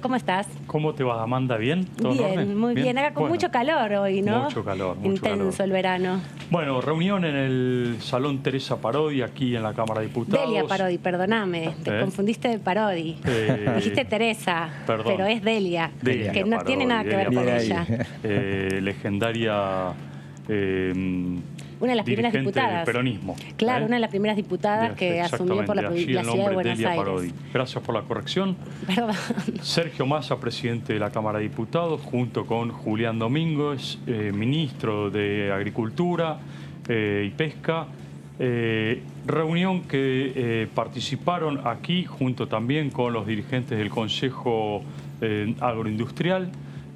¿Cómo estás? ¿Cómo te va, Amanda? ¿Bien? ¿Todo en Bien, orden? muy bien. Acá con mucho calor hoy, ¿no? Mucho calor, Intenso el verano. Bueno, reunión en el Salón Teresa Parodi, aquí en la Cámara de Diputados. Delia Parodi, perdóname. Te confundiste de Parodi. Dijiste Teresa, perdón. Pero es Delia, Delia que no Parodi, tiene nada que ver con ella. Legendaria una de las primeras dirigente diputadas. del peronismo. Claro, una de las primeras diputadas que asumió por la ciudad de Buenos Delia Aires. Parodi. Gracias por la corrección. Perdón. Sergio Massa, presidente de la Cámara de Diputados, junto con Julián Domínguez, ministro de Agricultura y Pesca. Reunión que participaron aquí, junto también con los dirigentes del Consejo Agroindustrial,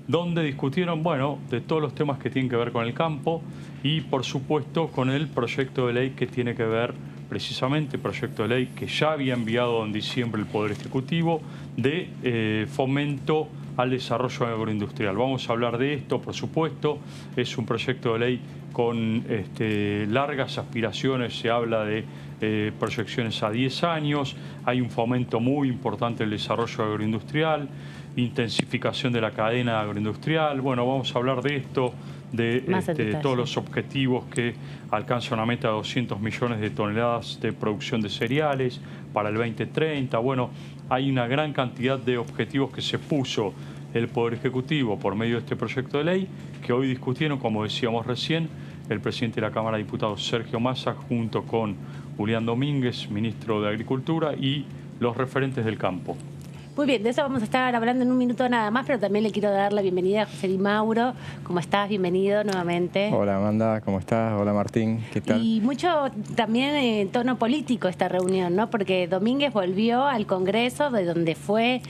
donde discutieron, bueno, de todos los temas que tienen que ver con el campo y, por supuesto, con el proyecto de ley que tiene que ver, precisamente, proyecto de ley que ya había enviado en diciembre el Poder Ejecutivo, de fomento al desarrollo agroindustrial. Vamos a hablar de esto, por supuesto. Es un proyecto de ley con largas aspiraciones, se habla de proyecciones a 10 años, hay un fomento muy importante del desarrollo agroindustrial, intensificación de la cadena agroindustrial. Bueno, vamos a hablar de esto, de todos los objetivos que alcanzan una meta de 200 millones de toneladas de producción de cereales para el 2030. Bueno, hay una gran cantidad de objetivos que se puso el Poder Ejecutivo por medio de este proyecto de ley, que hoy discutieron, como decíamos recién, el presidente de la Cámara de Diputados, Sergio Massa, junto con Julián Domínguez, ministro de Agricultura, y los referentes del campo. Muy bien, de eso vamos a estar hablando en un minuto nada más, pero también le quiero dar la bienvenida a José Di Mauro. ¿Cómo estás? Bienvenido nuevamente. Hola Amanda, ¿cómo estás? Hola Martín, ¿qué tal? Y mucho también en tono político esta reunión, ¿no? Porque Domínguez volvió al Congreso, de donde fue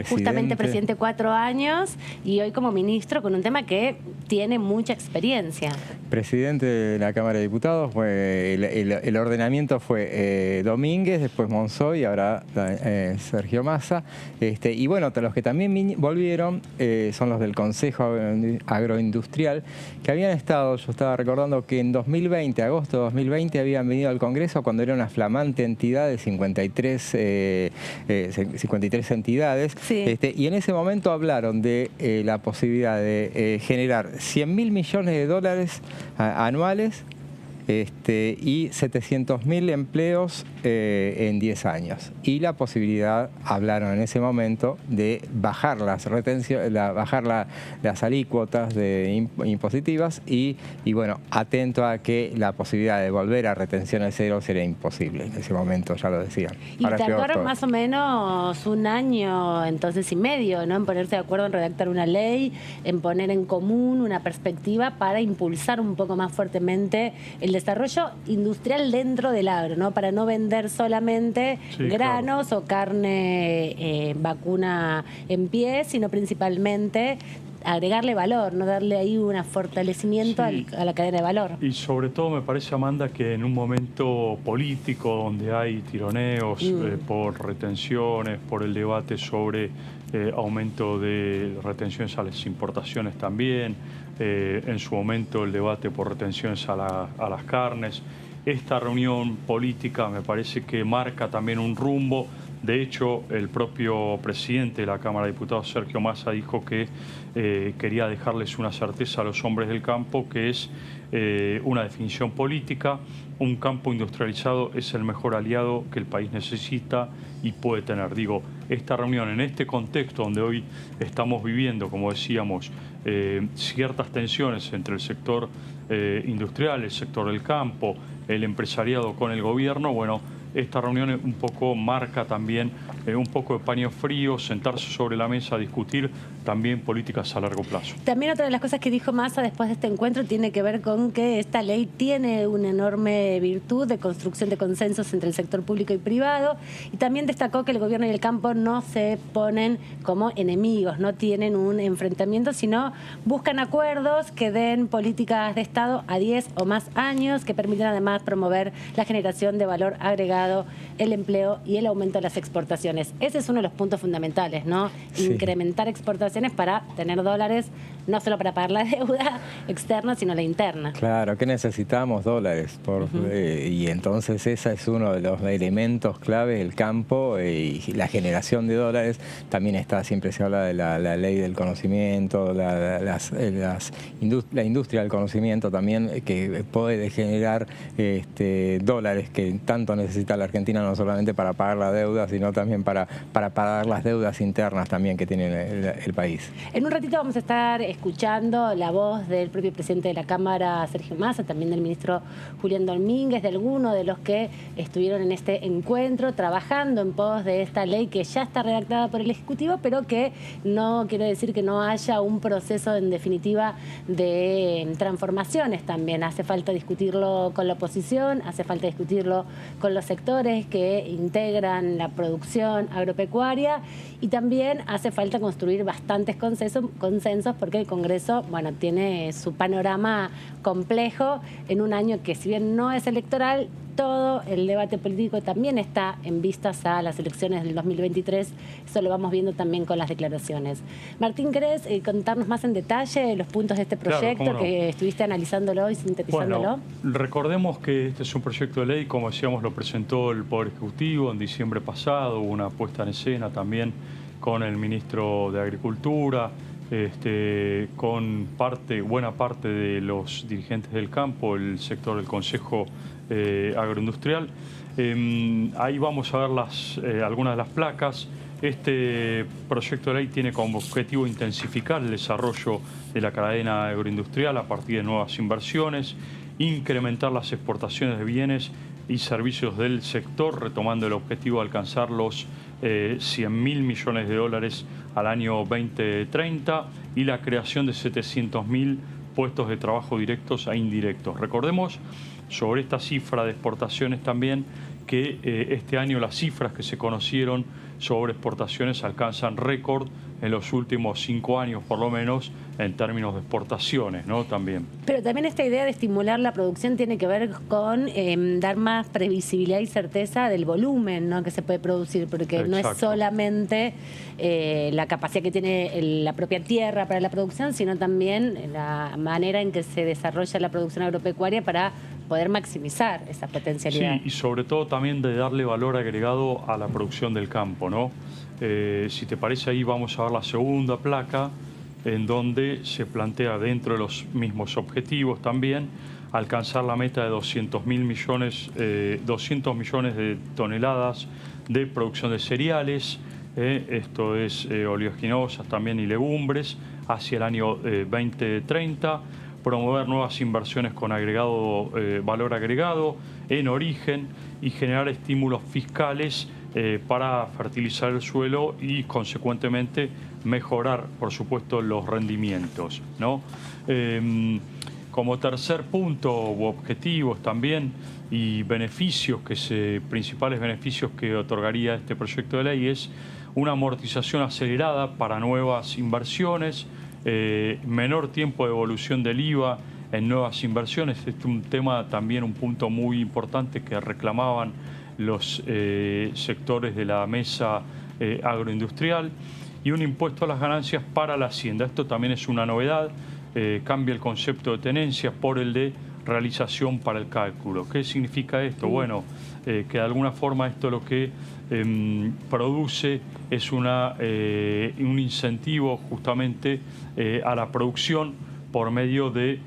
justamente presidente 4 años, y hoy como ministro con un tema que tiene mucha experiencia. Presidente de la Cámara de Diputados, el ordenamiento fue Domínguez, después Monzó y ahora Sergio Massa. Y bueno, los que también volvieron son los del Consejo Agroindustrial, que habían estado, yo estaba recordando que en 2020, agosto de 2020, habían venido al Congreso cuando era una flamante entidad de 53 entidades. Sí. Y en ese momento hablaron de la posibilidad de generar 100.000 millones de dólares anuales y 700.000 empleos en 10 años. Y la posibilidad, hablaron en ese momento, de bajar las las alícuotas impositivas y bueno, atento a que la posibilidad de volver a retenciones cero sería imposible. En ese momento ya lo decían. Y tardaron más o menos un año, entonces y medio, ¿no? En ponerse de acuerdo en redactar una ley, en poner en común una perspectiva para impulsar un poco más fuertemente el desarrollo industrial dentro del agro, ¿no? Para no vender solamente granos o carne vacuna en pie, sino principalmente agregarle valor, no darle ahí un fortalecimiento a la cadena de valor. Y sobre todo me parece, Amanda, que en un momento político donde hay tironeos por retenciones, por el debate sobre aumento de retenciones a las importaciones también, en su momento el debate por retenciones a las carnes. Esta reunión política me parece que marca también un rumbo. De hecho, el propio presidente de la Cámara de Diputados, Sergio Massa, dijo que quería dejarles una certeza a los hombres del campo, que es una definición política. Un campo industrializado es el mejor aliado que el país necesita y puede tener. Digo, esta reunión en este contexto donde hoy estamos viviendo, como decíamos, ciertas tensiones entre el sector industrial, el sector del campo, el empresariado con el gobierno, bueno, esta reunión un poco marca también un poco de paño frío, sentarse sobre la mesa, discutir también políticas a largo plazo. También otra de las cosas que dijo Massa después de este encuentro tiene que ver con que esta ley tiene una enorme virtud de construcción de consensos entre el sector público y privado, y también destacó que el gobierno y el campo no se ponen como enemigos, no tienen un enfrentamiento, sino buscan acuerdos que den políticas de Estado a 10 o más años, que permitan además promover la generación de valor agregado mercado, el empleo y el aumento de las exportaciones. Ese es uno de los puntos fundamentales, ¿no? Sí. Incrementar exportaciones para tener dólares, no solo para pagar la deuda externa, sino la interna. Claro, que necesitamos dólares. Y entonces ese es uno de los elementos claves del campo y la generación de dólares. También está, siempre se habla de la ley del conocimiento, la industria del conocimiento también, que puede generar dólares que tanto necesita la Argentina, no solamente para pagar la deuda, sino también para pagar las deudas internas también que tiene el país. En un ratito vamos a estar escuchando la voz del propio presidente de la Cámara, Sergio Massa, también del ministro Julián Domínguez, de algunos de los que estuvieron en este encuentro trabajando en pos de esta ley que ya está redactada por el Ejecutivo, pero que no quiere decir que no haya un proceso en definitiva de transformaciones también. Hace falta discutirlo con la oposición, hace falta discutirlo con los sectores que integran la producción agropecuaria y también hace falta construir bastantes consensos porque el Congreso, bueno, tiene su panorama complejo en un año que, si bien no es electoral, todo el debate político también está en vistas a las elecciones del 2023. Eso lo vamos viendo también con las declaraciones. Martín, ¿querés contarnos más en detalle los puntos de este proyecto, claro, que estuviste analizándolo y sintetizándolo? Bueno, recordemos que este es un proyecto de ley, como decíamos, lo presentó el Poder Ejecutivo en diciembre pasado, hubo una puesta en escena también con el ministro de Agricultura, con buena parte de los dirigentes del campo, el sector del Consejo Agroindustrial. Ahí vamos a ver algunas de las placas. Este proyecto de ley tiene como objetivo intensificar el desarrollo de la cadena agroindustrial a partir de nuevas inversiones, incrementar las exportaciones de bienes y servicios del sector, retomando el objetivo de alcanzar los 100.000 millones de dólares al año 2030 y la creación de 700.000 puestos de trabajo directos e indirectos. Recordemos sobre esta cifra de exportaciones también que este año las cifras que se conocieron sobre exportaciones alcanzan récord en los últimos 5 años, por lo menos, en términos de exportaciones, ¿no? También. Pero también esta idea de estimular la producción tiene que ver con dar más previsibilidad y certeza del volumen, ¿no?, que se puede producir, porque Exacto. no es solamente la capacidad que tiene la propia tierra para la producción, sino también la manera en que se desarrolla la producción agropecuaria para poder maximizar esa potencialidad. Sí, y sobre todo también de darle valor agregado a la producción del campo, ¿no? Si te parece, ahí vamos a ver la segunda placa, en donde se plantea, dentro de los mismos objetivos también, alcanzar la meta de 200 millones de toneladas de producción de cereales, esto es oleaginosas también y legumbres, hacia el año 2030, promover nuevas inversiones con valor agregado en origen y generar estímulos fiscales para fertilizar el suelo y, consecuentemente, mejorar, por supuesto, los rendimientos, ¿no? Como tercer punto u objetivos también y principales beneficios que otorgaría este proyecto de ley es una amortización acelerada para nuevas inversiones, menor tiempo de evolución del IVA en nuevas inversiones. Este es un tema también, un punto muy importante que reclamaban los sectores de la mesa agroindustrial, y un impuesto a las ganancias para la hacienda. Esto también es una novedad, cambia el concepto de tenencia por el de realización para el cálculo. ¿Qué significa esto? Bueno, que de alguna forma esto lo que produce es un incentivo justamente a la producción por medio de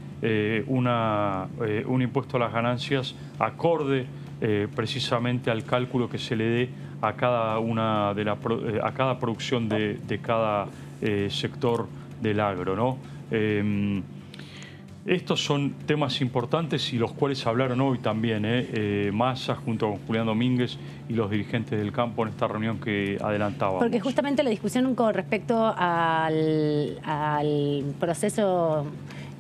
un impuesto a las ganancias acorde precisamente al cálculo que se le dé a cada producción de cada sector del agro, ¿no? Estos son temas importantes y los cuales hablaron hoy también Massa junto con Julián Domínguez y los dirigentes del campo en esta reunión que adelantábamos. Porque justamente la discusión con respecto al proceso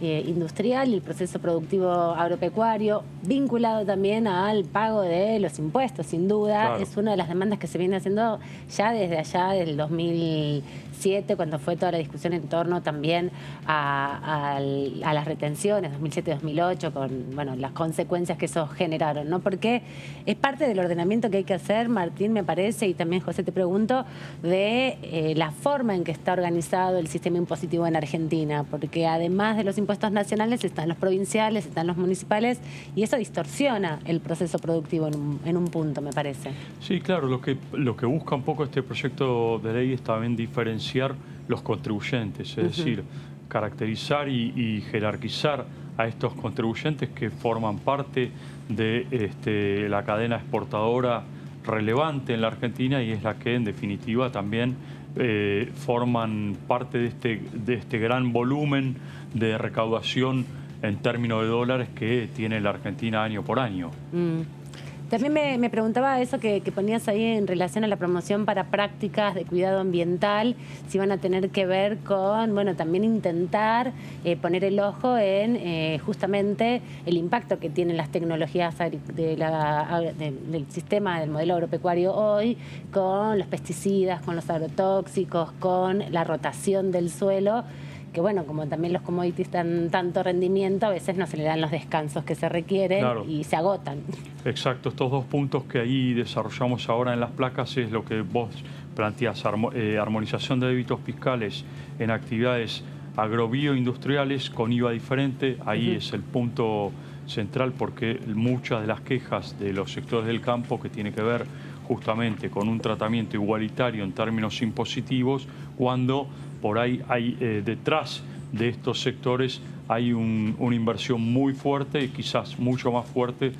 industrial y el proceso productivo agropecuario, vinculado también al pago de los impuestos, sin duda. Claro. Es una de las demandas que se viene haciendo ya desde allá, del 2007, cuando fue toda la discusión en torno también a las retenciones, 2007-2008, con bueno, las consecuencias que eso generaron, ¿no? Porque es parte del ordenamiento que hay que hacer, Martín, me parece, y también, José, te pregunto, de la forma en que está organizado el sistema impositivo en Argentina, porque además de los impuestos nacionales están los provinciales, están los municipales, y eso distorsiona el proceso productivo en un punto, me parece. Sí, claro, lo que busca un poco este proyecto de ley es también diferenciar los contribuyentes, es decir, caracterizar y jerarquizar a estos contribuyentes que forman parte de la cadena exportadora relevante en la Argentina y es la que en definitiva también forman parte de este gran volumen de recaudación en términos de dólares que tiene la Argentina año por año. También me preguntaba eso que ponías ahí en relación a la promoción para prácticas de cuidado ambiental, si van a tener que ver con, bueno, también intentar poner el ojo en justamente el impacto que tienen las tecnologías del sistema, del modelo agropecuario hoy, con los pesticidas, con los agrotóxicos, con la rotación del suelo, que bueno, como también los commodities dan tanto rendimiento, a veces no se le dan los descansos que se requieren. Claro. Y se agotan. Exacto, estos dos puntos que ahí desarrollamos ahora en las placas es lo que vos planteás, armonización de débitos fiscales en actividades agrobioindustriales con IVA diferente, ahí es el punto central porque muchas de las quejas de los sectores del campo que tiene que ver justamente con un tratamiento igualitario en términos impositivos, cuando por ahí hay detrás de estos sectores hay una inversión muy fuerte y quizás mucho más fuerte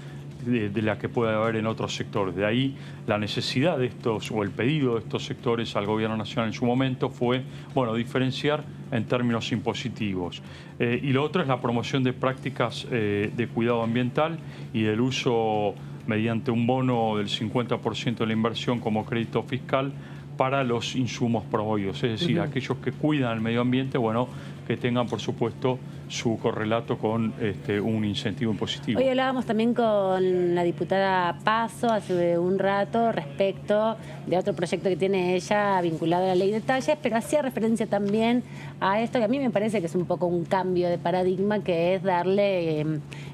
de la que puede haber en otros sectores. De ahí la necesidad de estos o el pedido de estos sectores al Gobierno Nacional en su momento fue, bueno, diferenciar en términos impositivos. Y lo otro es la promoción de prácticas de cuidado ambiental y del uso mediante un bono del 50% de la inversión como crédito fiscal para los insumos promovidos, es decir, aquellos que cuidan el medio ambiente, bueno, que tengan, por supuesto, su correlato con un incentivo impositivo. Hoy hablábamos también con la diputada Paso hace un rato respecto de otro proyecto que tiene ella vinculado a la ley de talles, pero hacía referencia también a esto que a mí me parece que es un poco un cambio de paradigma, que es darle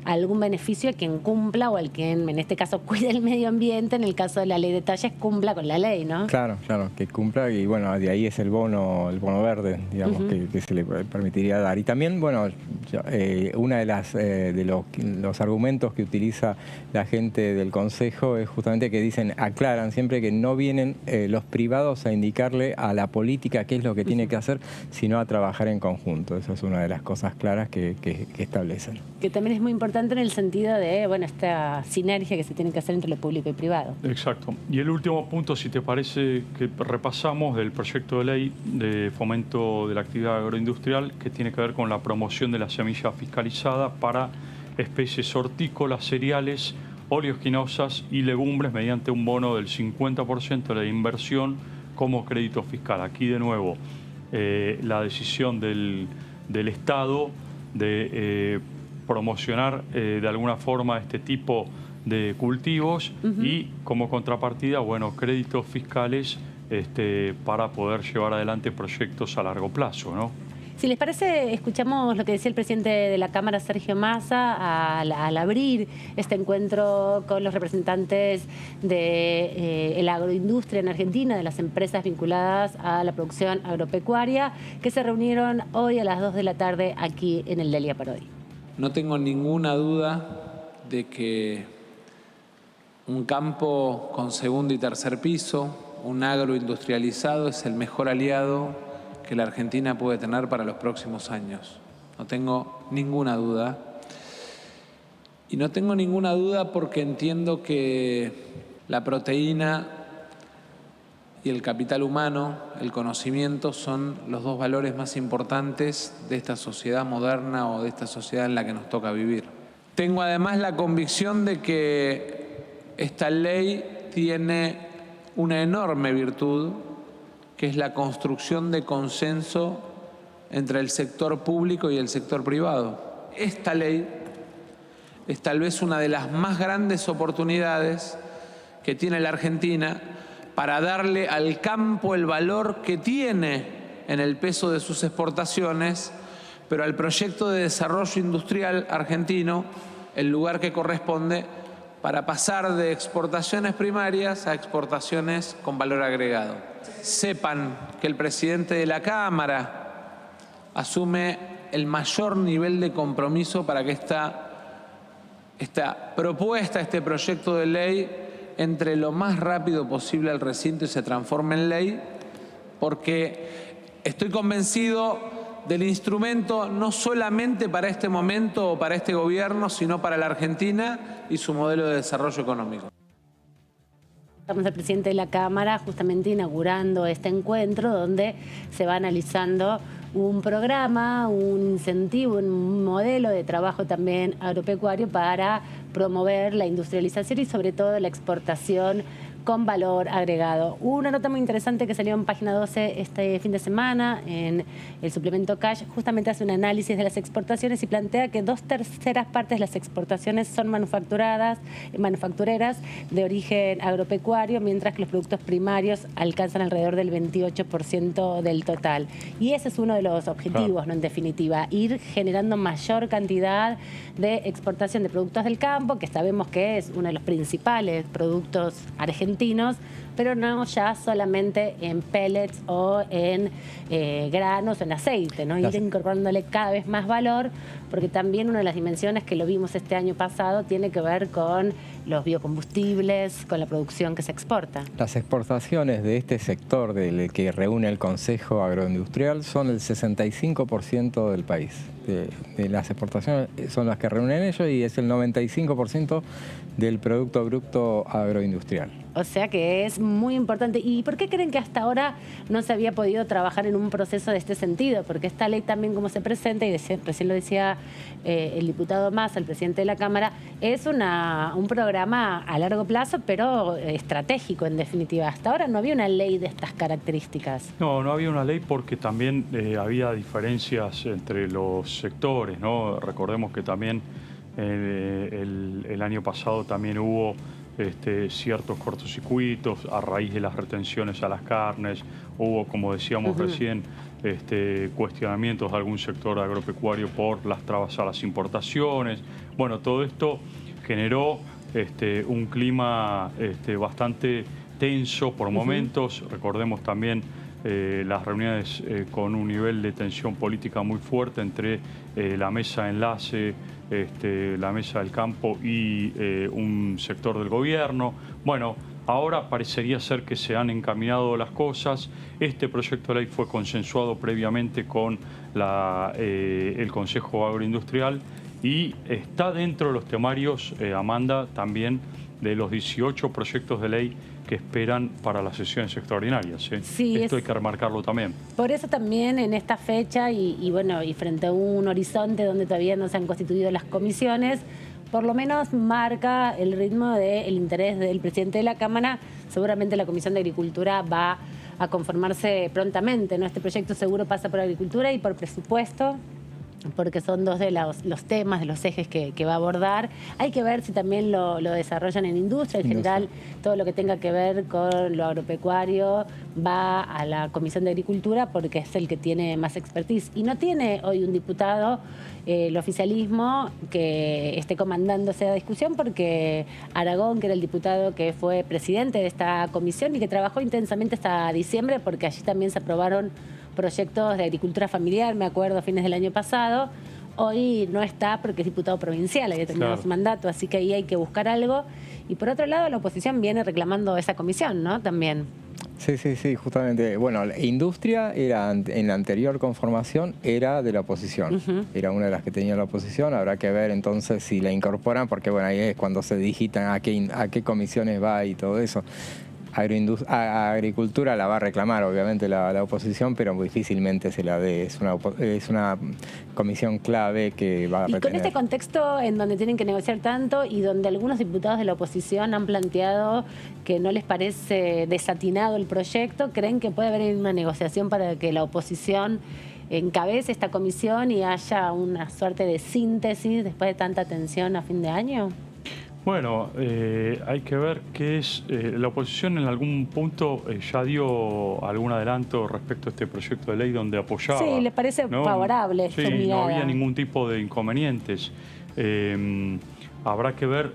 algún beneficio a quien cumpla o al quien, en este caso, cuide el medio ambiente, en el caso de la ley de talles, cumpla con la ley, ¿no? Claro, claro, que cumpla y bueno, de ahí es el bono verde, digamos, que se le permitiría dar. Y también, bueno, una de los argumentos que utiliza la gente del Consejo es justamente que dicen, aclaran siempre que no vienen los privados a indicarle a la política qué es lo que tiene que hacer, sino a trabajar en conjunto. Esa es una de las cosas claras que establecen. Que también es muy importante en el sentido de, bueno, esta sinergia que se tiene que hacer entre lo público y privado. Exacto. Y el último punto, si te parece, que repasamos del proyecto de ley de fomento de la actividad agroindustrial, que tiene que ver con la promoción de la semilla fiscalizada para especies hortícolas, cereales, oleaginosas y legumbres mediante un bono del 50% de la inversión como crédito fiscal. Aquí de nuevo la decisión del Estado de promocionar de alguna forma este tipo de cultivos y como contrapartida, bueno, créditos fiscales para poder llevar adelante proyectos a largo plazo, ¿no? Si les parece, escuchamos lo que decía el presidente de la Cámara, Sergio Massa, al abrir este encuentro con los representantes de la agroindustria en Argentina, de las empresas vinculadas a la producción agropecuaria, que se reunieron hoy a las 2 de la tarde aquí en el Delia Parodi. No tengo ninguna duda de que un campo con segundo y tercer piso, un agroindustrializado, es el mejor aliado que la Argentina puede tener para los próximos años. No tengo ninguna duda. Y no tengo ninguna duda porque entiendo que la proteína y el capital humano, el conocimiento, son los dos valores más importantes de esta sociedad moderna o de esta sociedad en la que nos toca vivir. Tengo además la convicción de que esta ley tiene una enorme virtud, que es la construcción de consenso entre el sector público y el sector privado. Esta ley es tal vez una de las más grandes oportunidades que tiene la Argentina para darle al campo el valor que tiene en el peso de sus exportaciones, pero al proyecto de desarrollo industrial argentino el lugar que corresponde para pasar de exportaciones primarias a exportaciones con valor agregado. Sepan que el presidente de la Cámara asume el mayor nivel de compromiso para que esta propuesta, este proyecto de ley, entre lo más rápido posible al recinto y se transforme en ley, porque estoy convencido del instrumento no solamente para este momento o para este gobierno, sino para la Argentina y su modelo de desarrollo económico. Estamos al presidente de la Cámara justamente inaugurando este encuentro donde se va analizando un programa, un incentivo, un modelo de trabajo también agropecuario para promover la industrialización y sobre todo la exportación con valor agregado. Una nota muy interesante que salió en Página 12 este fin de semana en el suplemento Cash, justamente hace un análisis de las exportaciones y plantea que 2/3 partes de las exportaciones son manufactureras de origen agropecuario, mientras que los productos primarios alcanzan alrededor del 28% del total. Y ese es uno de los objetivos, ¿no? En definitiva, ir generando mayor cantidad de exportación de productos del campo, que sabemos que es uno de los principales productos argentinos, pero no ya solamente en pellets o en granos o en aceite, ¿no? Ir incorporándole cada vez más valor, porque también una de las dimensiones que lo vimos este año pasado tiene que ver con los biocombustibles, con la producción que se exporta. Las exportaciones de este sector del que reúne el Consejo Agroindustrial son el 65% del país. De las exportaciones son las que reúnen ellos y es el 95% del Producto Bruto Agroindustrial. O sea que es muy importante. ¿Y por qué creen que hasta ahora no se había podido trabajar en un proceso de este sentido? Porque esta ley también, como se presenta, y recién lo decía el diputado Massa, el presidente de la Cámara, es un programa a largo plazo, pero estratégico en definitiva. Hasta ahora no había una ley de estas características. No había una ley porque también había diferencias entre los sectores, ¿no? Recordemos que también el año pasado también hubo ciertos cortocircuitos a raíz de las retenciones a las carnes, hubo, como decíamos recién, cuestionamientos de algún sector agropecuario por las trabas a las importaciones. Bueno, todo esto generó un clima bastante tenso por momentos. Recordemos también las reuniones con un nivel de tensión política muy fuerte entre la mesa de enlace, la mesa del campo y un sector del gobierno. Bueno, ahora parecería ser que se han encaminado las cosas. Este proyecto de ley fue consensuado previamente con el Consejo Agroindustrial y está dentro de los temarios, Amanda, también de los 18 proyectos de ley que esperan para las sesiones extraordinarias. Sí, esto hay que remarcarlo también. Por eso también en esta fecha y frente a un horizonte donde todavía no se han constituido las comisiones, por lo menos marca el ritmo del interés del presidente de la Cámara. Seguramente la Comisión de Agricultura va a conformarse prontamente, ¿no? Este proyecto seguro pasa por Agricultura y por Presupuesto, porque son dos de los temas, de los ejes que va a abordar. Hay que ver si también lo desarrollan en industria. En general, todo lo que tenga que ver con lo agropecuario va a la Comisión de Agricultura porque es el que tiene más expertise. Y no tiene hoy un diputado, el oficialismo, que esté comandando esa discusión, porque Aragón, que era el diputado que fue presidente de esta comisión y que trabajó intensamente hasta diciembre, porque allí también se aprobaron proyectos de agricultura familiar, me acuerdo, a fines del año pasado. Hoy no está porque es diputado provincial, había terminado su mandato, así que ahí hay que buscar algo. Y por otro lado, la oposición viene reclamando esa comisión, ¿no? También. Sí, justamente. Bueno, la industria era en la anterior conformación era de la oposición. Era una de las que tenía la oposición. Habrá que ver entonces si la incorporan, porque bueno, ahí es cuando se digitan a qué comisiones va y todo eso. Agricultura la va a reclamar, obviamente, la oposición, pero muy difícilmente se la dé. Es una comisión clave que va a retener. Y con este contexto en donde tienen que negociar tanto y donde algunos diputados de la oposición han planteado que no les parece desatinado el proyecto, ¿creen que puede haber una negociación para que la oposición encabece esta comisión y haya una suerte de síntesis después de tanta tensión a fin de año? Bueno, hay que ver qué es... la oposición en algún punto ya dio algún adelanto respecto a este proyecto de ley donde apoyaba. Sí, le parece favorable su mirada. No había ningún tipo de inconvenientes. Habrá que ver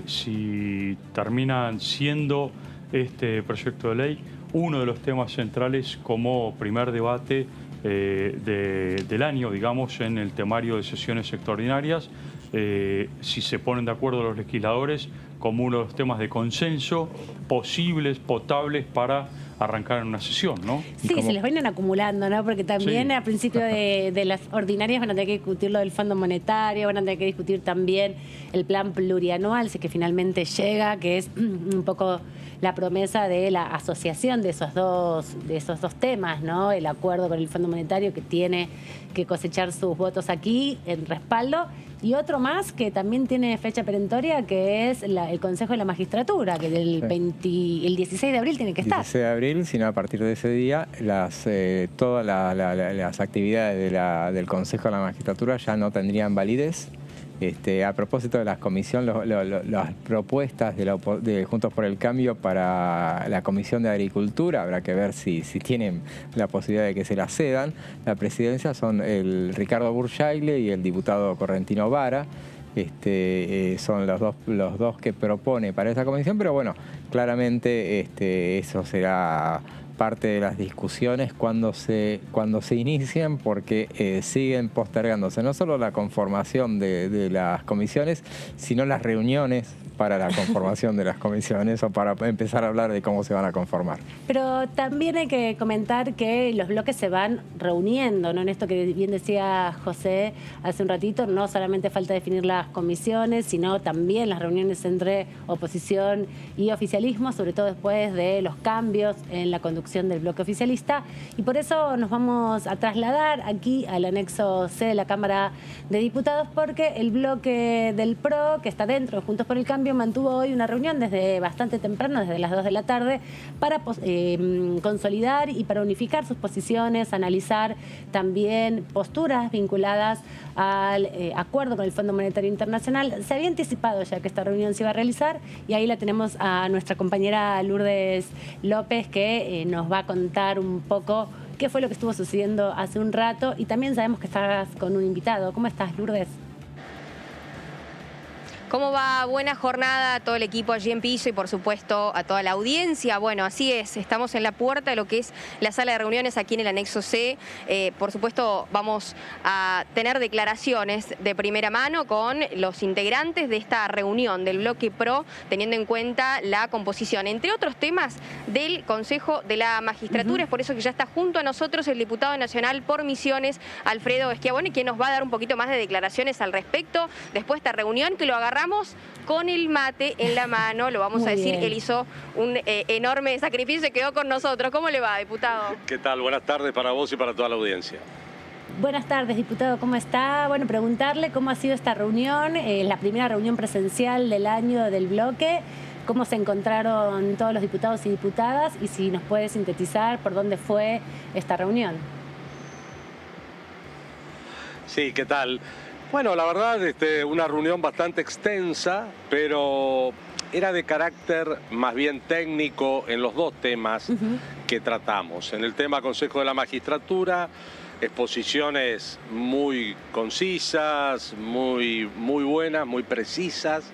si terminan siendo este proyecto de ley uno de los temas centrales como primer debate del año, digamos, en el temario de sesiones extraordinarias. Si se ponen de acuerdo los legisladores como uno de los temas de consenso posibles, potables para arrancar en una sesión, ¿no? Sí, se les vienen acumulando, ¿no? Porque también a principio de las ordinarias van a tener que discutir lo del Fondo Monetario, van a tener que discutir también el plan plurianual, si es que finalmente llega, que es un poco la promesa de la asociación de esos dos temas, ¿no? El acuerdo con el Fondo Monetario que tiene que cosechar sus votos aquí en respaldo, y otro más que también tiene fecha perentoria, que es el Consejo de la Magistratura, que el 16 de abril tiene que estar. 16 de abril, sino a partir de ese día todas las actividades del Consejo de la Magistratura ya no tendrían validez. A propósito de las comisiones, las propuestas de Juntos por el Cambio para la Comisión de Agricultura, habrá que ver si tienen la posibilidad de que se las cedan. La presidencia son el Ricardo Burjaile y el diputado Correntino Vara. Son los dos que propone para esa comisión, pero bueno, claramente eso será parte de las discusiones cuando se inicien, porque siguen postergándose no solo la conformación de las comisiones, sino las reuniones para la conformación de las comisiones o para empezar a hablar de cómo se van a conformar. Pero también hay que comentar que los bloques se van reuniendo, ¿no? En esto que bien decía José hace un ratito, no solamente falta definir las comisiones, sino también las reuniones entre oposición y oficialismo, sobre todo después de los cambios en la conducción del bloque oficialista. Y por eso nos vamos a trasladar aquí al anexo C de la Cámara de Diputados, porque el bloque del PRO, que está dentro de Juntos por el Cambio, mantuvo hoy una reunión desde bastante temprano, desde las 2 de la tarde, para consolidar y para unificar sus posiciones, analizar también posturas vinculadas al acuerdo con el Fondo Monetario Internacional. Se había anticipado ya que esta reunión se iba a realizar, y ahí la tenemos a nuestra compañera Lourdes López, que nos va a contar un poco qué fue lo que estuvo sucediendo hace un rato, y también sabemos que estás con un invitado. ¿Cómo estás, Lourdes? ¿Cómo va? Buena jornada a todo el equipo allí en piso y por supuesto a toda la audiencia. Bueno, así es, estamos en la puerta de lo que es la sala de reuniones aquí en el anexo C. Por supuesto vamos a tener declaraciones de primera mano con los integrantes de esta reunión del bloque PRO, teniendo en cuenta la composición, entre otros temas, del Consejo de la Magistratura. Es por eso que ya está junto a nosotros el diputado nacional por Misiones, Alfredo Schiavone, quien nos va a dar un poquito más de declaraciones al respecto después de esta reunión, que lo agarramos con el mate en la mano, lo vamos a decir. Él hizo un enorme sacrificio y se quedó con nosotros. ¿Cómo le va, diputado? ¿Qué tal? Buenas tardes para vos y para toda la audiencia. Buenas tardes, diputado, ¿cómo está? Bueno, preguntarle cómo ha sido esta reunión, la primera reunión presencial del año del bloque, cómo se encontraron todos los diputados y diputadas, y si nos puede sintetizar por dónde fue esta reunión. Sí, ¿qué tal? Bueno, la verdad, una reunión bastante extensa, pero era de carácter más bien técnico en los dos temas que tratamos. En el tema Consejo de la Magistratura, exposiciones muy concisas, muy buenas, muy precisas,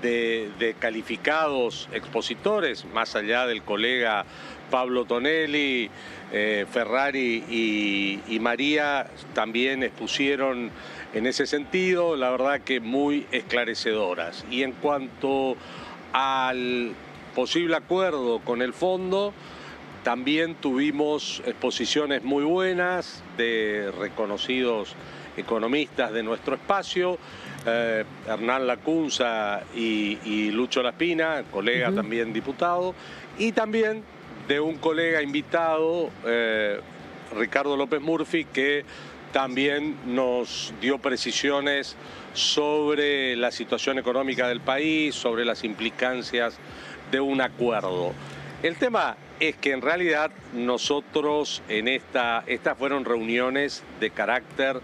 de calificados expositores, más allá del colega Pablo Tonelli, Ferrari y María, también expusieron en ese sentido, la verdad que muy esclarecedoras. Y en cuanto al posible acuerdo con el fondo, también tuvimos exposiciones muy buenas de reconocidos economistas de nuestro espacio, Hernán Lacunza y Lucho Laspina, colega también diputado, y también de un colega invitado, Ricardo López Murphy, que también nos dio precisiones sobre la situación económica del país, sobre las implicancias de un acuerdo. El tema es que en realidad nosotros estas fueron reuniones de carácter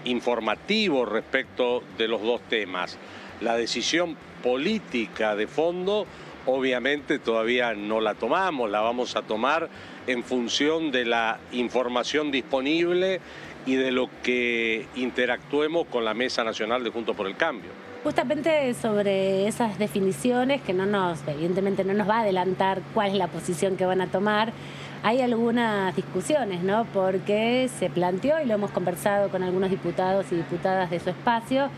informativo respecto de los dos temas. La decisión política de fondo obviamente todavía no la tomamos, la vamos a tomar en función de la información disponible y de lo que interactuemos con la Mesa Nacional de Juntos por el Cambio. Justamente sobre esas definiciones, que evidentemente no nos va a adelantar cuál es la posición que van a tomar, hay algunas discusiones, ¿no? Porque se planteó, y lo hemos conversado con algunos diputados y diputadas de su espacio,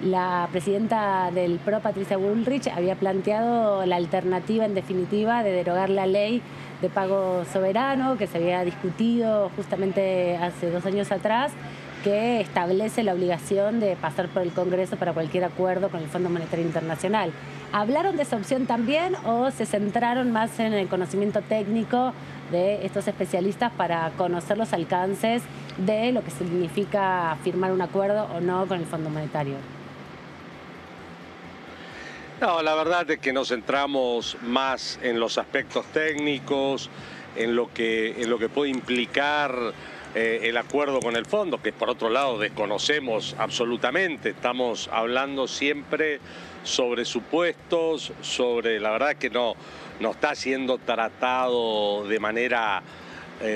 la presidenta del PRO, Patricia Bullrich, había planteado la alternativa, en definitiva, de derogar la ley de pago soberano, que se había discutido justamente hace 2 años atrás, que establece la obligación de pasar por el Congreso para cualquier acuerdo con el Fondo Monetario Internacional. ¿Hablaron de esa opción también o se centraron más en el conocimiento técnico de estos especialistas para conocer los alcances de lo que significa firmar un acuerdo o no con el Fondo Monetario? No, la verdad es que nos centramos más en los aspectos técnicos, en lo que puede implicar el acuerdo con el fondo, que por otro lado desconocemos absolutamente. Estamos hablando siempre sobre supuestos, la verdad que no está siendo tratado de manera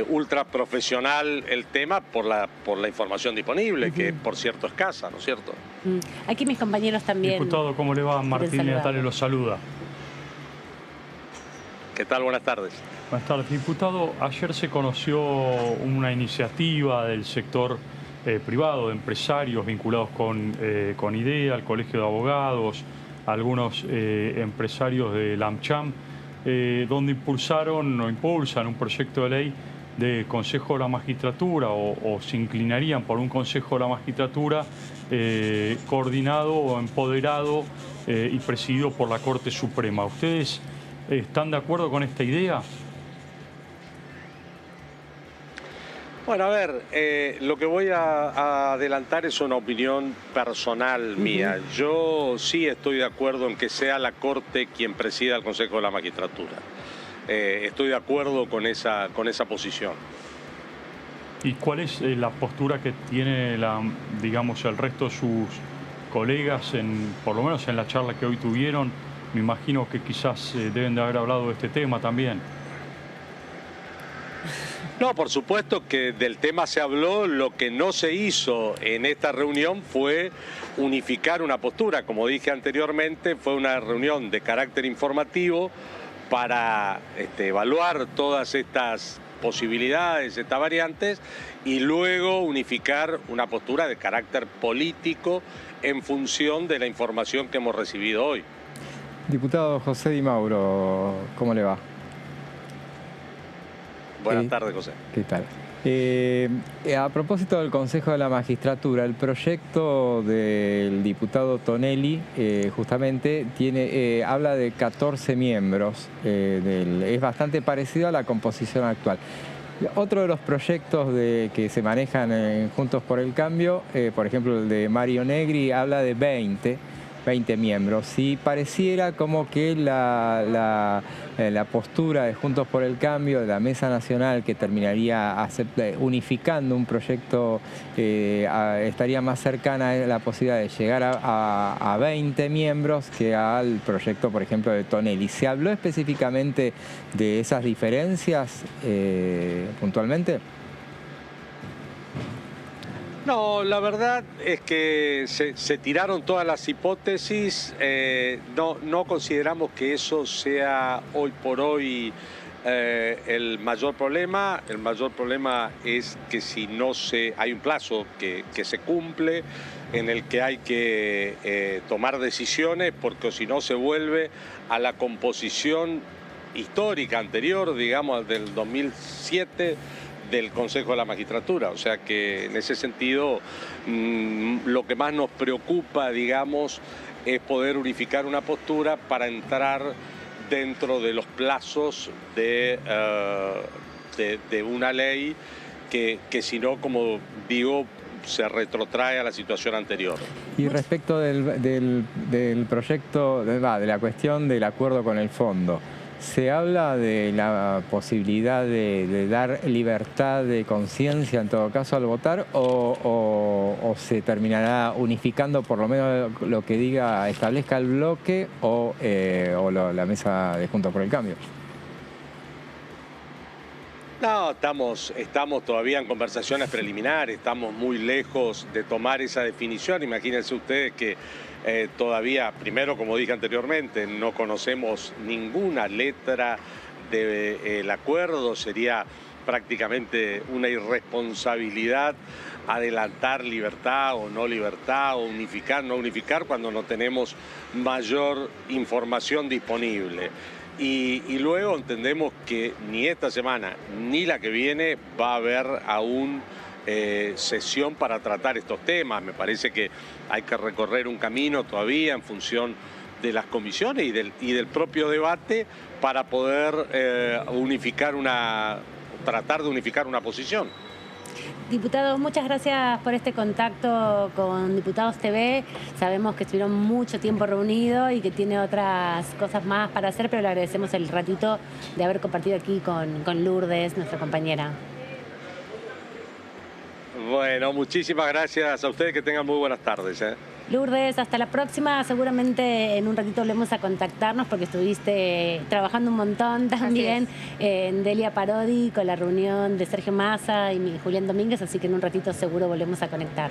ultra profesional el tema por la información disponible, que es por cierto escasa, ¿no es cierto? Aquí mis compañeros también. Diputado, ¿cómo le va? Martín Natale los saluda. ¿Qué tal? Buenas tardes. Buenas tardes. Diputado, ayer se conoció una iniciativa del sector privado, de empresarios vinculados con IDEA, el Colegio de Abogados, algunos empresarios de la AmCham, donde impulsan un proyecto de ley de Consejo de la Magistratura o se inclinarían por un Consejo de la Magistratura coordinado o empoderado y presidido por la Corte Suprema. ¿Ustedes están de acuerdo con esta idea? Bueno, a ver, lo que voy a adelantar es una opinión personal mía. Yo sí estoy de acuerdo en que sea la Corte quien presida el Consejo de la Magistratura. Estoy de acuerdo con esa posición. ¿Y cuál es la postura que tiene digamos, el resto de sus colegas, por lo menos en la charla que hoy tuvieron? Me imagino que quizás deben de haber hablado de este tema también. No, por supuesto que del tema se habló. Lo que no se hizo en esta reunión fue unificar una postura. Como dije anteriormente, fue una reunión de carácter informativo para evaluar todas estas posibilidades, estas variantes, y luego unificar una postura de carácter político en función de la información que hemos recibido hoy. Diputado José Di Mauro, ¿cómo le va? Buenas tardes, José. ¿Qué tal? A propósito del Consejo de la Magistratura, el proyecto del diputado Tonelli justamente habla de 14 miembros, es bastante parecido a la composición actual. Otro de los proyectos que se manejan en Juntos por el Cambio, por ejemplo el de Mario Negri, habla de 20 miembros, y pareciera como que la postura de Juntos por el Cambio, de la Mesa Nacional, que terminaría unificando un proyecto, estaría más cercana a la posibilidad de llegar a 20 miembros que al proyecto, por ejemplo, de Tonelli. ¿Se habló específicamente de esas diferencias puntualmente? No, la verdad es que se tiraron todas las hipótesis. No consideramos que eso sea hoy por hoy el mayor problema. El mayor problema es que hay un plazo que se cumple, en el que hay que tomar decisiones, porque si no se vuelve a la composición histórica anterior, digamos, del 2007, del Consejo de la Magistratura. O sea que en ese sentido lo que más nos preocupa, digamos, es poder unificar una postura para entrar dentro de los plazos de una ley que si no, como digo, se retrotrae a la situación anterior. Y respecto del proyecto, de la cuestión del acuerdo con el fondo, ¿Se habla de la posibilidad de dar libertad de conciencia en todo caso al votar o se terminará unificando por lo menos lo que establezca el bloque o la mesa de Juntos por el Cambio? No, estamos todavía en conversaciones preliminares, estamos muy lejos de tomar esa definición. Imagínense ustedes que todavía, primero, como dije anteriormente, no conocemos ninguna letra del acuerdo. Sería prácticamente una irresponsabilidad adelantar libertad, o unificar, no unificar, cuando no tenemos mayor información disponible. Y luego entendemos que ni esta semana ni la que viene va a haber aún sesión para tratar estos temas. Me parece que hay que recorrer un camino todavía en función de las comisiones y del propio debate para poder tratar de unificar una posición. Diputado, muchas gracias por este contacto con Diputados TV. Sabemos que estuvieron mucho tiempo reunidos y que tiene otras cosas más para hacer, pero le agradecemos el ratito de haber compartido aquí con Lourdes, nuestra compañera. Bueno, muchísimas gracias a ustedes, que tengan muy buenas tardes. Lourdes, hasta la próxima. Seguramente en un ratito volvemos a contactarnos porque estuviste trabajando un montón también en Delia Parodi con la reunión de Sergio Massa y Julián Domínguez, así que en un ratito seguro volvemos a conectar.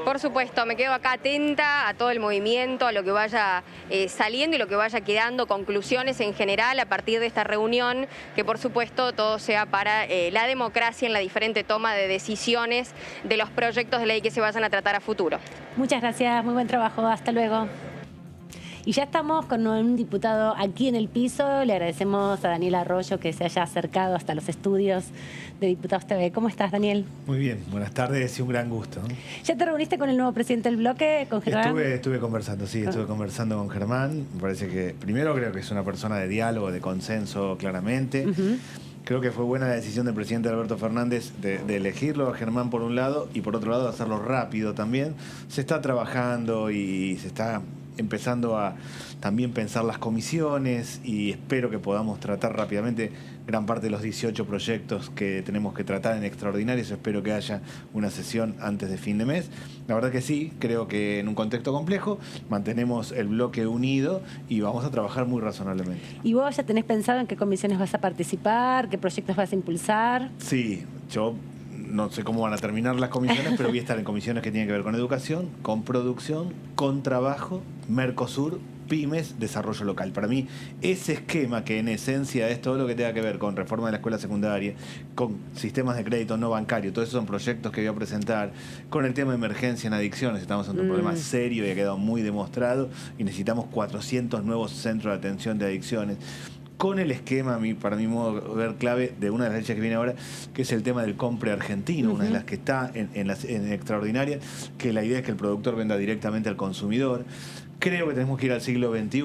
Por supuesto, me quedo acá atenta a todo el movimiento, a lo que vaya saliendo y lo que vaya quedando, conclusiones en general a partir de esta reunión, que por supuesto todo sea para la democracia en la diferente toma de decisiones de los proyectos de ley que se vayan a tratar a futuro. Muchas gracias, muy buen trabajo, hasta luego. Y ya estamos con un diputado aquí en el piso. Le agradecemos a Daniel Arroyo que se haya acercado hasta los estudios de Diputados TV. ¿Cómo estás, Daniel? Muy bien, buenas tardes y un gran gusto. ¿Ya te reuniste con el nuevo presidente del bloque, con Germán? Estuve conversando, sí, estuve conversando con Germán. Me parece que, primero, creo que es una persona de diálogo, de consenso, claramente. Creo que fue buena la decisión del presidente Alberto Fernández de elegirlo a Germán por un lado y por otro lado de hacerlo rápido también. Se está trabajando y se está empezando a también pensar las comisiones y espero que podamos tratar rápidamente gran parte de los 18 proyectos que tenemos que tratar en extraordinarios. Espero que haya una sesión antes de fin de mes. La verdad que sí, creo que en un contexto complejo mantenemos el bloque unido y vamos a trabajar muy razonablemente. ¿Y vos ya tenés pensado en qué comisiones vas a participar, qué proyectos vas a impulsar? Sí, yo no sé cómo van a terminar las comisiones, pero voy a estar en comisiones que tienen que ver con educación, con producción, con trabajo, Mercosur, pymes, desarrollo local. Para mí, ese esquema que en esencia es todo lo que tenga que ver con reforma de la escuela secundaria, con sistemas de crédito no bancario, todos esos son proyectos que voy a presentar, con el tema de emergencia en adicciones, estamos ante un problema serio y ha quedado muy demostrado y necesitamos 400 nuevos centros de atención de adicciones. Con el esquema, para mi modo de ver, clave de una de las leyes que viene ahora, que es el tema del compre argentino, una de las que está en extraordinaria, que la idea es que el productor venda directamente al consumidor. Creo que tenemos que ir al siglo XXI.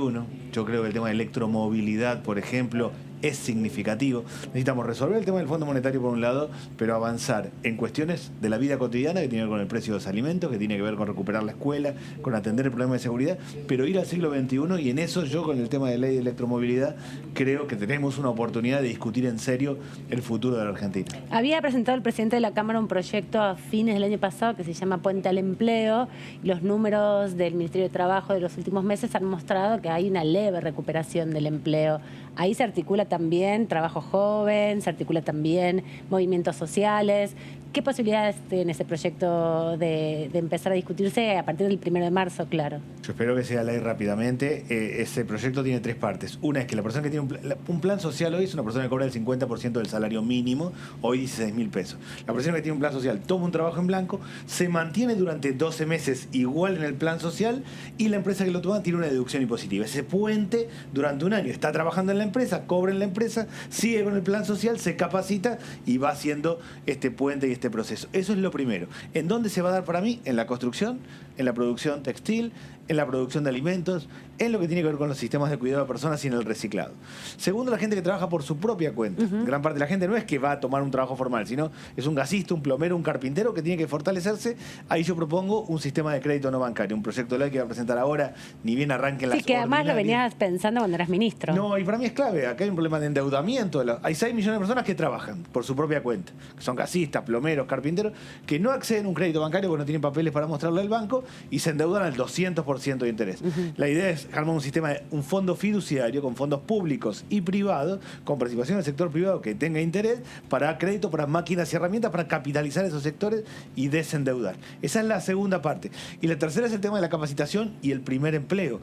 Yo creo que el tema de electromovilidad, por ejemplo, es significativo. Necesitamos resolver el tema del Fondo Monetario por un lado, pero avanzar en cuestiones de la vida cotidiana que tiene que ver con el precio de los alimentos, que tiene que ver con recuperar la escuela, con atender el problema de seguridad, pero ir al siglo XXI y en eso yo con el tema de ley de electromovilidad creo que tenemos una oportunidad de discutir en serio el futuro de la Argentina. Había presentado el presidente de la Cámara un proyecto a fines del año pasado que se llama Puente al Empleo y los números del Ministerio de Trabajo de los últimos meses han mostrado que hay una leve recuperación del empleo. Ahí se articula también trabajo joven, se articula también movimientos sociales. ¿Qué posibilidades tiene ese proyecto de empezar a discutirse a partir del 1 de marzo, claro? Yo espero que sea ley rápidamente. Ese proyecto tiene tres partes. Una es que la persona que tiene un plan social hoy es una persona que cobra el 50% del salario mínimo, hoy 16.000 pesos. La persona que tiene un plan social toma un trabajo en blanco, se mantiene durante 12 meses igual en el plan social y la empresa que lo toma tiene una deducción impositiva. Ese puente durante un año está trabajando en la empresa, cobra en la empresa, sigue con el plan social, se capacita y va haciendo este puente y este proceso. Eso es lo primero. ¿En dónde se va a dar para mí? En la construcción, en la producción textil, en la producción de alimentos, en lo que tiene que ver con los sistemas de cuidado de personas y en el reciclado. Segundo, la gente que trabaja por su propia cuenta. Gran parte de la gente no es que va a tomar un trabajo formal, sino es un gasista, un plomero, un carpintero que tiene que fortalecerse. Ahí yo propongo un sistema de crédito no bancario, un proyecto de ley que voy a presentar ahora, ni bien arranquen las Sí, que además lo ordinarias. venías pensando cuando eras ministro. No, y para mí es clave. Acá hay un problema de endeudamiento. Hay 6 millones de personas que trabajan por su propia cuenta, que son gasistas, plomeros, carpinteros, que no acceden a un crédito bancario porque no tienen papeles para mostrarle al banco y se endeudan al 200% de interés. La idea es armar un sistema, un fondo fiduciario con fondos públicos y privados, con participación del sector privado que tenga interés para crédito, para máquinas y herramientas, para capitalizar esos sectores y desendeudar. Esa es la segunda parte. Y la tercera es el tema de la capacitación y el primer empleo.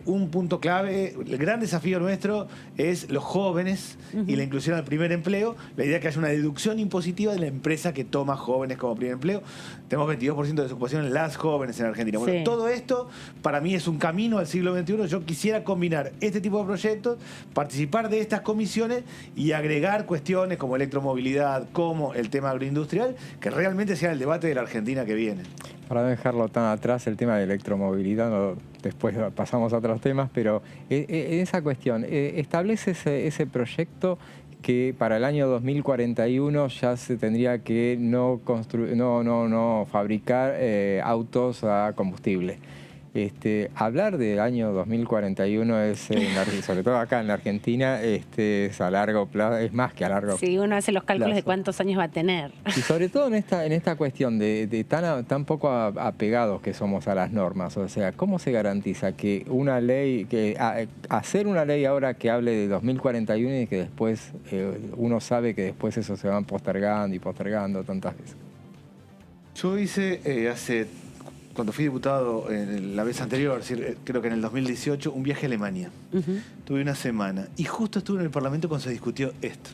Un punto clave, el gran desafío nuestro es los jóvenes y la inclusión al primer empleo. La idea es que haya una deducción impositiva de la empresa que toma jóvenes como primer empleo. Tenemos 22% de desocupación en las jóvenes en Argentina. Bueno, todo esto para mí es un camino al siglo XXI. Yo quisiera combinar este tipo de proyectos, participar de estas comisiones y agregar cuestiones como electromovilidad, como el tema agroindustrial, que realmente sea el debate de la Argentina que viene. Para no dejarlo tan atrás, el tema de electromovilidad, después pasamos a otros temas, pero en esa cuestión, establece ese proyecto que para el año 2041 ya se tendría que no fabricar autos a combustible. Hablar del año 2041 es, sobre todo acá en la Argentina, es a largo plazo, es más que a largo plazo. Sí, uno hace los cálculos de cuántos años va a tener. Y sobre todo en esta cuestión de tan poco apegados que somos a las normas. O sea, ¿cómo se garantiza que una ley, hacer una ley ahora que hable de 2041 y que después uno sabe que después eso se van postergando y postergando tantas veces? Yo hice cuando fui diputado la vez anterior, es decir, creo que en el 2018, un viaje a Alemania. Tuve una semana y justo estuve en el Parlamento cuando se discutió esto.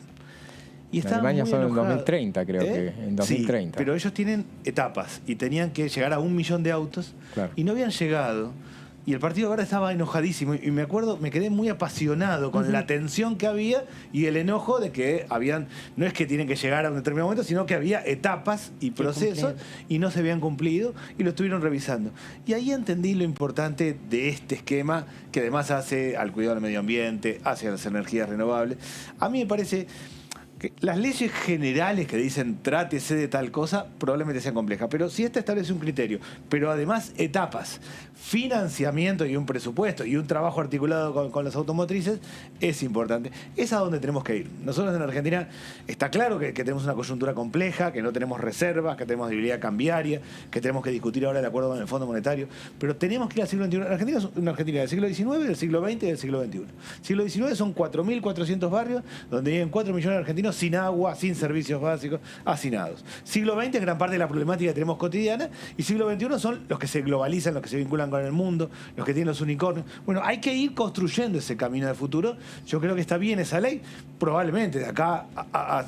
Y en Alemania son en 2030, creo que, en 2030. Sí, pero ellos tienen etapas y tenían que llegar a 1 millón de autos y no habían llegado. Y el Partido Verde estaba enojadísimo. Y me acuerdo, me quedé muy apasionado con la tensión que había y el enojo de que no es que tienen que llegar a un determinado momento, sino que había etapas y procesos y no se habían cumplido y lo estuvieron revisando. Y ahí entendí lo importante de este esquema que además hace al cuidado del medio ambiente, hacia las energías renovables. A mí me parece que las leyes generales que dicen trátese de tal cosa probablemente sean complejas, pero si esta establece un criterio, pero además etapas, financiamiento y un presupuesto y un trabajo articulado con las automotrices, es importante. Es a donde tenemos que ir. Nosotros en Argentina está claro que tenemos una coyuntura compleja, que no tenemos reservas, que tenemos debilidad cambiaria, que tenemos que discutir ahora el acuerdo con el Fondo Monetario, pero tenemos que ir al siglo XXI. Argentina es una Argentina del siglo XIX, del siglo XX y del siglo XXI. Siglo XIX son 4.400 barrios donde viven 4 millones de argentinos sin agua, sin servicios básicos, hacinados. Siglo XX es gran parte de la problemática que tenemos cotidiana y siglo XXI son los que se globalizan, los que se vinculan con el mundo, los que tienen los unicornios. Bueno, hay que ir construyendo ese camino de futuro. Yo creo que está bien esa ley. Probablemente de acá a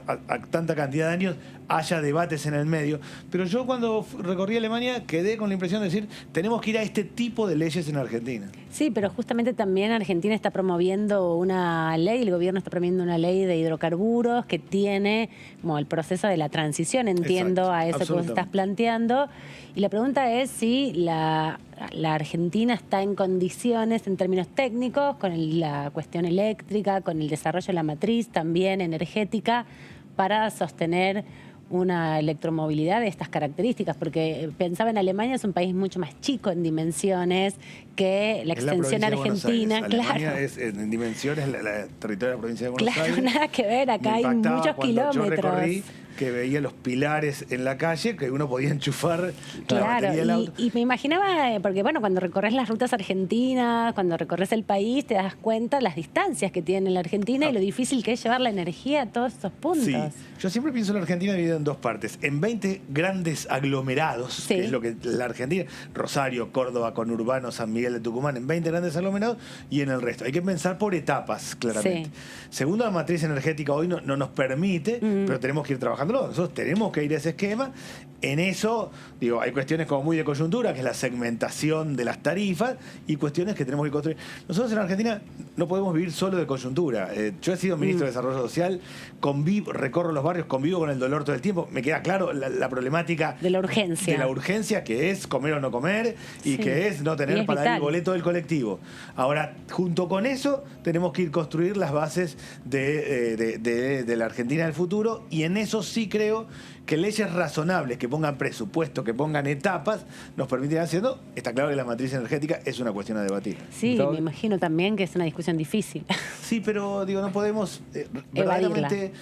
tanta cantidad de años haya debates en el medio. Pero yo cuando recorrí Alemania quedé con la impresión de decir, tenemos que ir a este tipo de leyes en Argentina. Sí, pero justamente también Argentina está promoviendo una ley, el gobierno está promoviendo una ley de hidrocarburos que tiene como el proceso de la transición, entiendo, a eso que vos estás planteando. Y la pregunta es si la Argentina está en condiciones, en términos técnicos, con la cuestión eléctrica, con el desarrollo de la matriz también energética, para sostener una electromovilidad de estas características, porque pensaba en Alemania, es un país mucho más chico en dimensiones que la extensión argentina. Alemania es en dimensiones la territorio de la provincia de Buenos Aires. Claro, nada que ver, acá hay muchos kilómetros. Yo recorrí que veía los pilares en la calle que uno podía enchufar la batería del auto. Y me imaginaba, porque bueno, cuando recorres las rutas argentinas, cuando recorres el país, te das cuenta las distancias que tiene la Argentina y lo difícil que es llevar la energía a todos esos puntos. Sí, yo siempre pienso en la Argentina dividida en dos partes, en 20 grandes aglomerados, que es lo que la Argentina, Rosario, Córdoba, Conurbano, San Miguel de Tucumán, en 20 grandes aglomerados y en el resto. Hay que pensar por etapas, claramente. Segundo, la matriz energética hoy no nos permite, pero tenemos que ir trabajando trabajándolo. Nosotros tenemos que ir a ese esquema. En eso, digo, hay cuestiones como muy de coyuntura, que es la segmentación de las tarifas, y cuestiones que tenemos que construir. Nosotros en Argentina no podemos vivir solo de coyuntura. Yo he sido ministro de Desarrollo Social, recorro los barrios, convivo con el dolor todo el tiempo. Me queda claro la problemática de la urgencia. De la urgencia, que es comer o no comer, y que es no tener para dar el boleto del colectivo. Ahora, junto con eso, tenemos que ir construir las bases de la Argentina del futuro, y en eso sí creo que leyes razonables, que pongan presupuesto, que pongan etapas, nos permiten haciendo. Está claro que la matriz energética es una cuestión a debatir. Sí, me imagino también que es una discusión difícil. Sí, pero digo, no podemos verdaderamente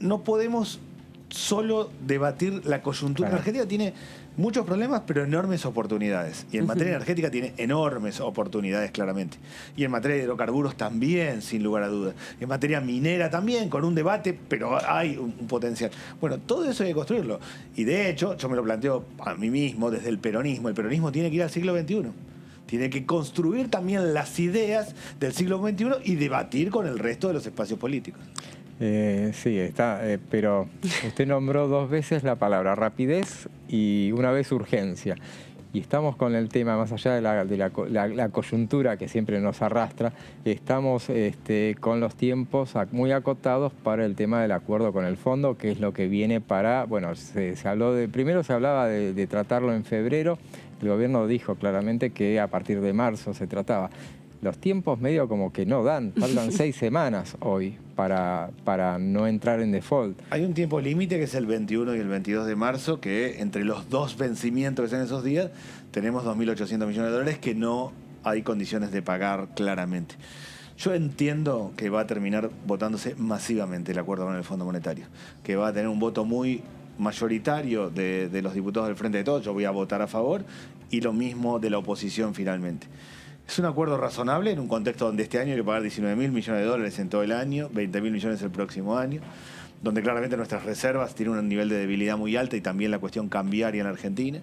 no podemos solo debatir la coyuntura. Claro. La Argentina tiene muchos problemas, pero enormes oportunidades. Y en materia energética tiene enormes oportunidades, claramente. Y en materia de hidrocarburos también, sin lugar a dudas. En materia minera también, con un debate, pero hay un potencial. Bueno, todo eso hay que construirlo. Y de hecho, yo me lo planteo a mí mismo desde el peronismo. El peronismo tiene que ir al siglo XXI. Tiene que construir también las ideas del siglo XXI y debatir con el resto de los espacios políticos. Sí, está, pero usted nombró 2 veces la palabra rapidez y una vez urgencia. Y estamos con el tema, más allá de la coyuntura que siempre nos arrastra, estamos con los tiempos muy acotados para el tema del acuerdo con el fondo, que es lo que viene para, bueno, primero se hablaba de tratarlo en febrero, el gobierno dijo claramente que a partir de marzo se trataba. Los tiempos medio como que no dan, faltan 6 semanas hoy para no entrar en default. Hay un tiempo límite que es el 21 y el 22 de marzo, que entre los 2 vencimientos que son esos días, tenemos 2.800 millones de dólares que no hay condiciones de pagar claramente. Yo entiendo que va a terminar votándose masivamente el acuerdo con el Fondo Monetario, que va a tener un voto muy mayoritario de los diputados del Frente de Todos. Yo voy a votar a favor, y lo mismo de la oposición finalmente. Es un acuerdo razonable en un contexto donde este año hay que pagar 19.000 millones de dólares en todo el año, 20.000 millones el próximo año, donde claramente nuestras reservas tienen un nivel de debilidad muy alta, y también la cuestión cambiaria en Argentina,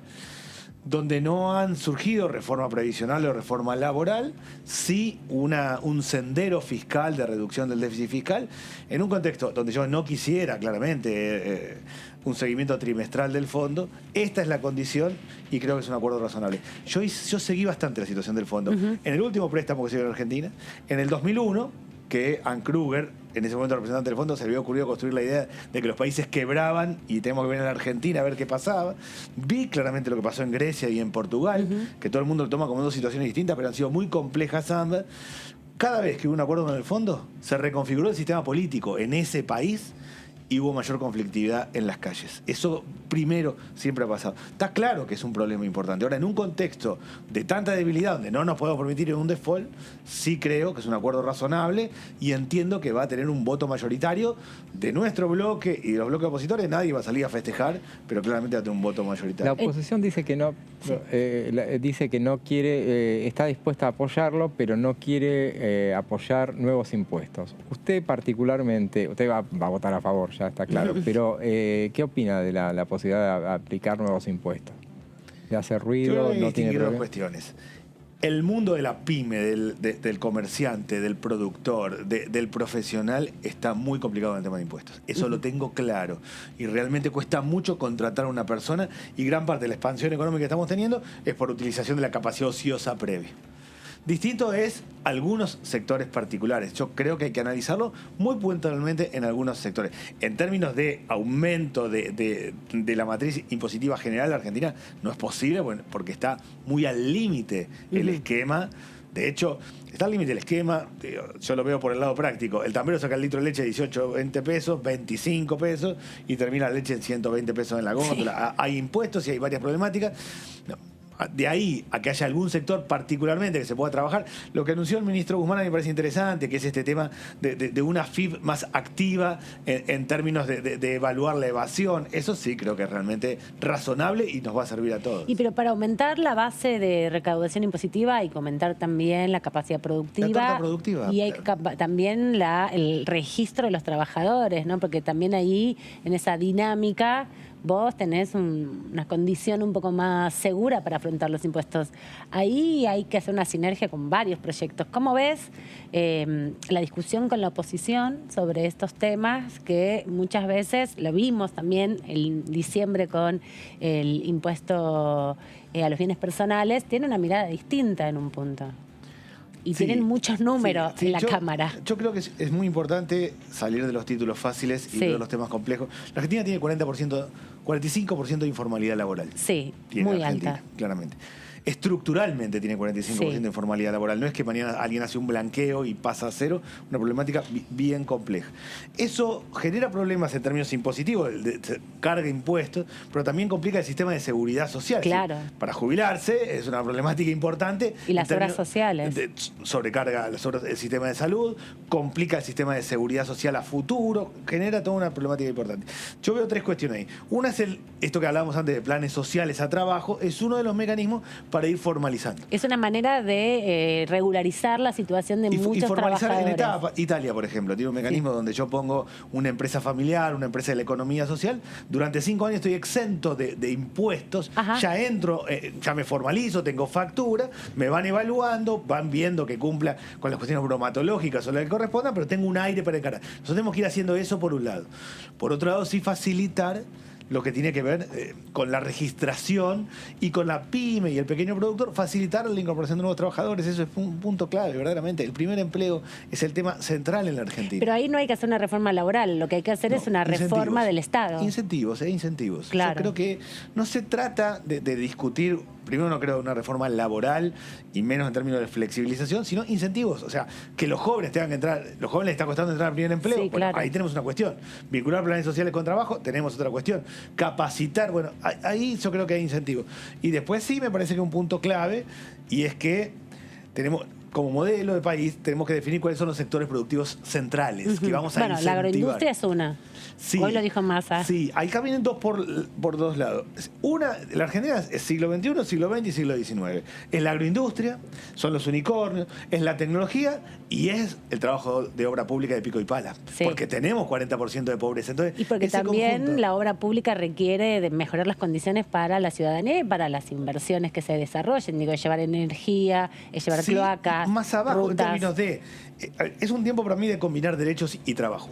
donde no han surgido reforma previsional o reforma laboral, sí un sendero fiscal de reducción del déficit fiscal, en un contexto donde yo no quisiera claramente un seguimiento trimestral del fondo. Esta es la condición, y creo que es un acuerdo razonable. Yo seguí bastante la situación del fondo. En el último préstamo que se dio en Argentina, en el 2001, que Ann Kruger, en ese momento representante del fondo, se le había ocurrido construir la idea de que los países quebraban y tenemos que venir a la Argentina a ver qué pasaba. Vi claramente lo que pasó en Grecia y en Portugal, que todo el mundo lo toma como 2 situaciones distintas, pero han sido muy complejas ambas. Cada vez que hubo un acuerdo con el fondo, se reconfiguró el sistema político en ese país y hubo mayor conflictividad en las calles. Eso primero siempre ha pasado. Está claro que es un problema importante. Ahora, en un contexto de tanta debilidad, donde no nos podemos permitir un default, sí creo que es un acuerdo razonable, y entiendo que va a tener un voto mayoritario de nuestro bloque y de los bloques opositores. Nadie va a salir a festejar, pero claramente va a tener un voto mayoritario. La oposición dice que no quiere, está dispuesta a apoyarlo, pero no quiere apoyar nuevos impuestos. Usted particularmente, usted va a votar a favor, ya está claro, pero ¿qué opina de la posibilidad de aplicar nuevos impuestos? ¿Le hace ruido? ¿No tiene problema? 2 cuestiones. El mundo de la pyme, del comerciante, del productor, del profesional, está muy complicado en el tema de impuestos. Eso lo tengo claro. Y realmente cuesta mucho contratar a una persona, y gran parte de la expansión económica que estamos teniendo es por utilización de la capacidad ociosa previa. Distinto es algunos sectores particulares. Yo creo que hay que analizarlo muy puntualmente en algunos sectores. En términos de aumento de la matriz impositiva general de Argentina, no es posible, bueno, porque está muy al límite el esquema. De hecho, está al límite el esquema. Yo lo veo por el lado práctico. El tambero saca el litro de leche de 18, 20 pesos, 25 pesos, y termina la leche en 120 pesos en la góndola. Sí. Hay impuestos y hay varias problemáticas. No. De ahí a que haya algún sector particularmente que se pueda trabajar, lo que anunció el ministro Guzmán a mí me parece interesante, que es este tema de una FIP más activa en términos de evaluar la evasión. Eso sí creo que es realmente razonable y nos va a servir a todos. Pero para aumentar la base de recaudación impositiva hay que aumentar también la capacidad productiva. La torta productiva. Y hay también el registro de los trabajadores, ¿no? Porque también ahí, en esa dinámica, vos tenés una condición un poco más segura para afrontar los impuestos. Ahí hay que hacer una sinergia con varios proyectos. ¿Cómo ves la discusión con la oposición sobre estos temas que muchas veces, lo vimos también en diciembre con el impuesto a los bienes personales, tiene una mirada distinta en un punto? Y Sí, tienen muchos números sí, en la yo- Cámara. Yo creo que es muy importante salir de los títulos fáciles y Sí. de los temas complejos. La Argentina tiene 45% de informalidad laboral. Sí, Tiene muy la Argentina, alta. claramente. Estructuralmente tiene 45% Sí. de informalidad laboral. No es que mañana alguien hace un blanqueo y pasa a cero, una problemática bien compleja. Eso genera problemas en términos impositivos, carga impuestos, pero también complica el sistema de seguridad social. Claro. ¿Sí? Para jubilarse es una problemática importante. Y las en obras términos sociales. Sobrecarga el sistema de salud, complica el sistema de seguridad social a futuro, genera toda una problemática importante. Yo veo tres cuestiones ahí. Una es esto que hablábamos antes de planes sociales a trabajo, es uno de los mecanismos para ir formalizando. Es una manera de regularizar la situación de Y muchos formalizar en trabajadores. etapa. Italia, por ejemplo, tiene un mecanismo donde yo pongo una empresa familiar, una empresa de la economía social. Durante 5 años estoy exento de impuestos. Ajá. Ya entro, ya me formalizo, tengo factura, me van evaluando, van viendo que cumpla con las cuestiones bromatológicas o lo que corresponda, pero tengo un aire para encarar. Nosotros tenemos que ir haciendo eso por un lado. Por otro lado, sí facilitar lo que tiene que ver con la registración y con la pyme y el pequeño productor, facilitar la incorporación de nuevos trabajadores. Eso es un punto clave, verdaderamente. El primer empleo es el tema central en la Argentina. Pero ahí no hay que hacer una reforma laboral, lo que hay que hacer No, es una incentivos. reforma del Estado. Incentivos. Claro. Yo creo que no se trata de discutir, primero no creo una reforma laboral y menos en términos de flexibilización, sino incentivos. O sea, que los jóvenes tengan que entrar, los jóvenes les está costando entrar al primer empleo. Sí, Bueno, claro. ahí tenemos una cuestión. Vincular planes sociales con trabajo, tenemos otra cuestión. Capacitar, bueno, ahí yo creo que hay incentivos. Y después sí me parece que un punto clave, y es que tenemos, como modelo de país, tenemos que definir cuáles son los sectores productivos centrales que vamos a Bueno, la incentivar. agroindustria es una. Sí, Hoy lo dijo Massa. Sí, ahí caminan dos por dos lados. Una, la Argentina es siglo XXI, siglo XX y siglo XIX. Es la agroindustria, son los unicornios, es la tecnología y es el trabajo de obra pública de pico y pala. Sí. Porque tenemos 40% de pobreza. Entonces, Y porque ese también conjunto- la obra pública requiere de mejorar las condiciones para la ciudadanía y para las inversiones que se desarrollen. Digo, llevar energía, llevar Sí, clacas, más abajo, en rutas. términos de... es un tiempo para mí de combinar derechos y trabajo.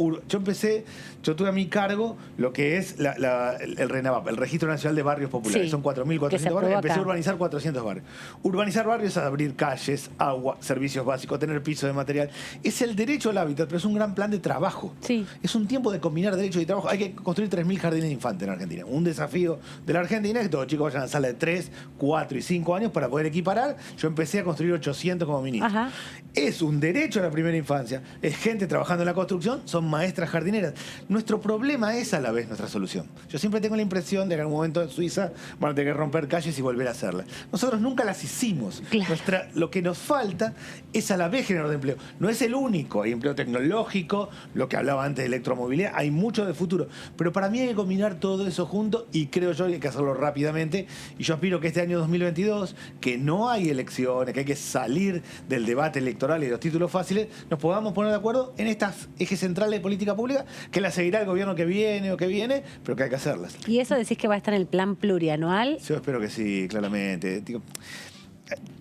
Yo tuve a mi cargo lo que es el RENAVAP, el Registro Nacional de Barrios Populares. Sí, Son que se 4.400 barrios. aprobó Empecé acá. a urbanizar 400 barrios. Urbanizar barrios es abrir calles, agua, servicios básicos, tener piso de material. Es el derecho al hábitat, pero es un gran plan de trabajo. Sí. Es un tiempo de combinar derechos y trabajo. Hay que construir 3.000 jardines de infantes en Argentina. Un desafío de la Argentina es que todos los chicos vayan a la sala de 3, 4 y 5 años para poder equiparar. Yo empecé a construir 800 como ministro. Ajá. Es un derecho a la primera infancia. Es gente trabajando en la construcción, son maestras jardineras. Nuestro problema es a la vez nuestra solución. Yo siempre tengo la impresión de que en algún momento en Suiza van a tener que romper calles y volver a hacerlas. Nosotros nunca las hicimos. Claro. Lo que nos falta es a la vez generar de empleo. No es el único. Hay empleo tecnológico, lo que hablaba antes de electromovilidad, hay mucho de futuro. Pero para mí hay que combinar todo eso junto y creo yo que hay que hacerlo rápidamente. Y yo aspiro que este año 2022, que no hay elecciones, que hay que salir del debate electoral y de los títulos fáciles, nos podamos poner de acuerdo en estas ejes centrales de política pública, que las seguirá el gobierno que viene, pero que hay que hacerlas. Y eso decís que va a estar en el plan plurianual. Yo espero que sí, claramente. Digo,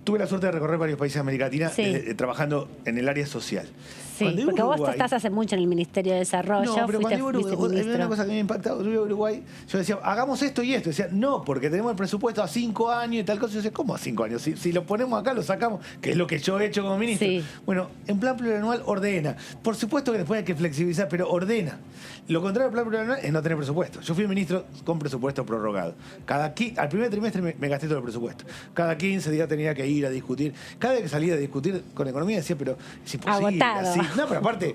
tuve la suerte de recorrer varios países de América Latina Sí. Trabajando en el área social. Sí, Cuando iba porque a vos Uruguay- estás hace mucho en el Ministerio de Desarrollo, No, pero fuiste cuando iba a Uruguay, había una viceministro. cosa que me ha impactado. Yo iba a Uruguay, yo decía, hagamos esto y esto. Decía, no, porque tenemos el presupuesto a 5 años y tal cosa. Yo decía, ¿cómo a 5 años? Si lo ponemos acá, lo sacamos, que es lo que yo he hecho como ministro. Sí. Bueno, en plan plurianual ordena. Por supuesto que después hay que flexibilizar, pero ordena. Lo contrario del plan plurianual es no tener presupuesto. Yo fui ministro con presupuesto prorrogado. Al primer trimestre me gasté todo el presupuesto. Cada 15 días tenía que ir a discutir. Cada vez que salía a discutir con economía decía, pero es imposible. Agotado. Así. No, pero aparte,